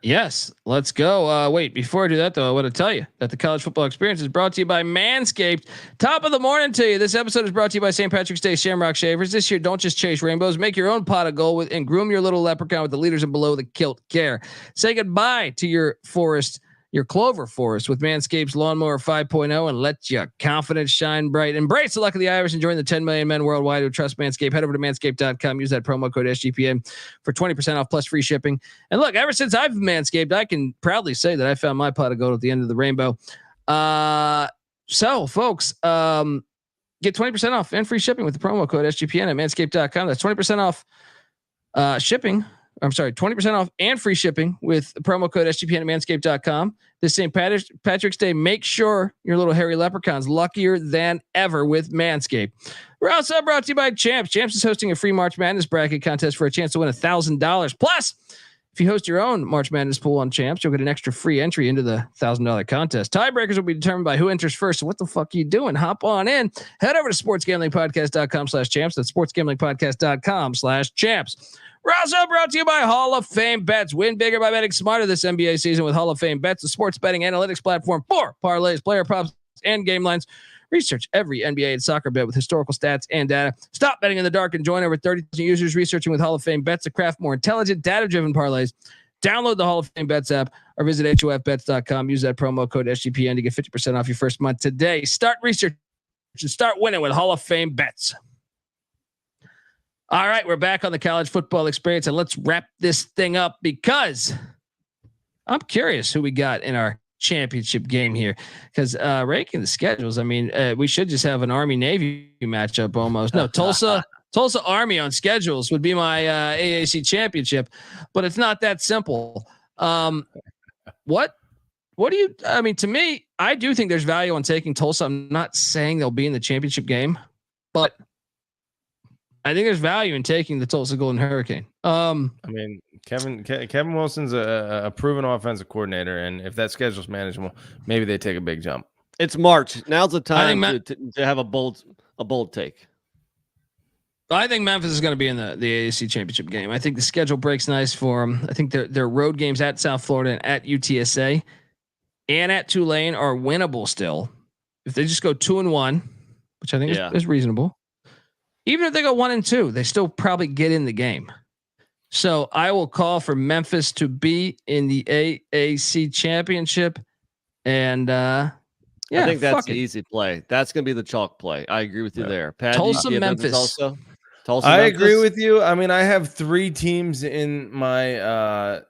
Yes, let's go. Wait, before I do that though, I want to tell you that the College Football Experience is brought to you by Manscaped. Top of the morning to you. This episode is brought to you by St. Patrick's Day Shamrock Shavers. This year, don't just chase rainbows. Make your own pot of gold with and groom your little leprechaun with the leaders and below the kilt care. Say goodbye to your forest, your clover forest with Manscaped's Lawnmower 5.0 and let your confidence shine bright. Embrace the luck of the Irish and join the 10 million men worldwide who trust Manscaped. Head over to manscaped.com. Use that promo code SGPN for 20% off plus free shipping. And look, ever since I've Manscaped, I can proudly say that I found my pot of gold at the end of the rainbow. So folks, get 20% off and free shipping with the promo code SGPN at manscaped.com. That's 20% off shipping. I'm sorry, 20% off and free shipping with the promo code SGPN at manscaped.com. This St. Patrick's Day, make sure your little hairy leprechaun's luckier than ever with Manscaped. We're also brought to you by Champs. Champs is hosting a free March Madness bracket contest for a chance to win $1,000. Plus, if you host your own March Madness pool on Champs, you'll get an extra free entry into the $1,000 contest. Tiebreakers will be determined by who enters first. So what the fuck are you doing? Hop on in. Head over to sportsgamblingpodcast.com/champs. That's sportsgamblingpodcast.com/champs. We're also brought to you by Hall of Fame Bets. Win bigger by betting smarter this NBA season with Hall of Fame Bets, the sports betting analytics platform for parlays, player props, and game lines. Research every NBA and soccer bet with historical stats and data. Stop betting in the dark and join over 30,000 users researching with Hall of Fame Bets to craft more intelligent, data-driven parlays. Download the Hall of Fame Bets app or visit HOFBets.com. Use that promo code SGPN to get 50% off your first month today. Start research and start winning with Hall of Fame Bets. All right, we're back on the College Football Experience, and let's wrap this thing up because I'm curious who we got in our championship game here. Because ranking the schedules, I mean, we should just have an Army-Navy matchup almost. No, Tulsa Army on schedules would be my AAC championship, but it's not that simple. What do you? I mean, to me, I do think there's value on taking Tulsa. I'm not saying they'll be in the championship game, but I think there's value in taking the Tulsa Golden Hurricane. I mean, Kevin Wilson's a proven offensive coordinator, and if that schedule's manageable, maybe they take a big jump. It's March. Now's the time to have a bold take. I think Memphis is going to be in the AAC championship game. I think the schedule breaks nice for them. I think their road games at South Florida and at UTSA and at Tulane are winnable still. If they just go 2-1, which I think is reasonable. Even if they go 1-2, they still probably get in the game. So I will call for Memphis to be in the AAC championship. And I think that's the easy play. That's going to be the chalk play. I agree with you there. Pat, Tulsa, Memphis. Also? I agree with you. I mean, I have 3 teams in my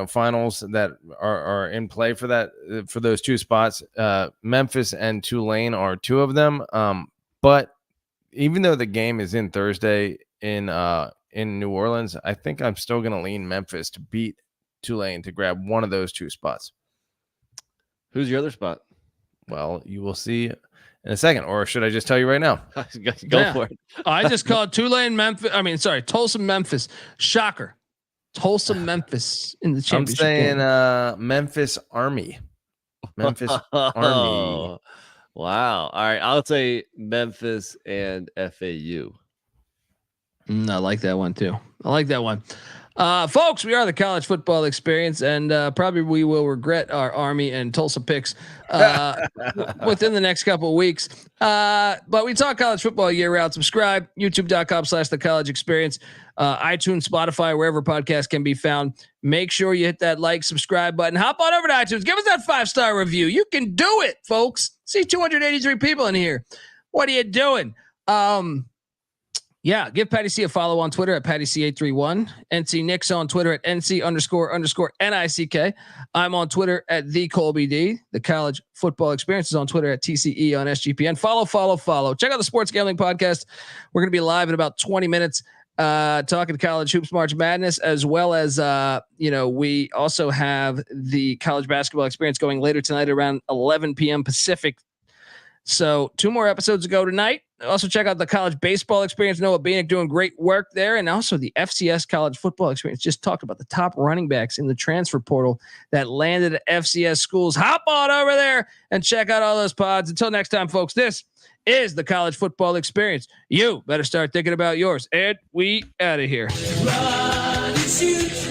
finals that are in play for that for those 2 spots. Memphis and Tulane are 2 of them. But even though the game is in Thursday in New Orleans, I think I'm still going to lean Memphis to beat Tulane to grab one of those 2 spots. Who's your other spot? Well, you will see in a second, or should I just tell you right now? Go for it. I just called Tulane, Memphis. I mean, sorry, Tulsa, Memphis. Shocker. Tulsa, Memphis in the championship. I'm saying Memphis Army. Memphis Army. Wow. All right. I'll say Memphis and FAU. I like that one too. I like that one. Folks, we are the College Football Experience, and probably we will regret our Army and Tulsa picks within the next couple of weeks. But we talk college football year round. Subscribe, youtube.com/the College Experience, iTunes, Spotify, wherever podcasts can be found. Make sure you hit that like, subscribe button. Hop on over to iTunes. Give us that 5-star review. You can do it, folks. See 283 people in here. What are you doing? Yeah, give Patty C a follow on Twitter at PattyC831. NC Nick's on Twitter at NC__NICK. I'm on Twitter at TheColbyD. The College Football Experience is on Twitter at TCE on SGPN. Follow. Check out the Sports Gambling Podcast. We're going to be live in about 20 minutes talking college hoops March Madness, as well as, we also have the College Basketball Experience going later tonight around 11 p.m. Pacific. So 2 more episodes to go tonight. Also check out the College Baseball Experience. Noah Bieniek doing great work there. And also the FCS College Football Experience. Just talked about the top running backs in the transfer portal that landed at FCS schools. Hop on over there and check out all those pods. Until next time, folks, this is the College Football Experience. You better start thinking about yours. And we out of here. Run and shoot.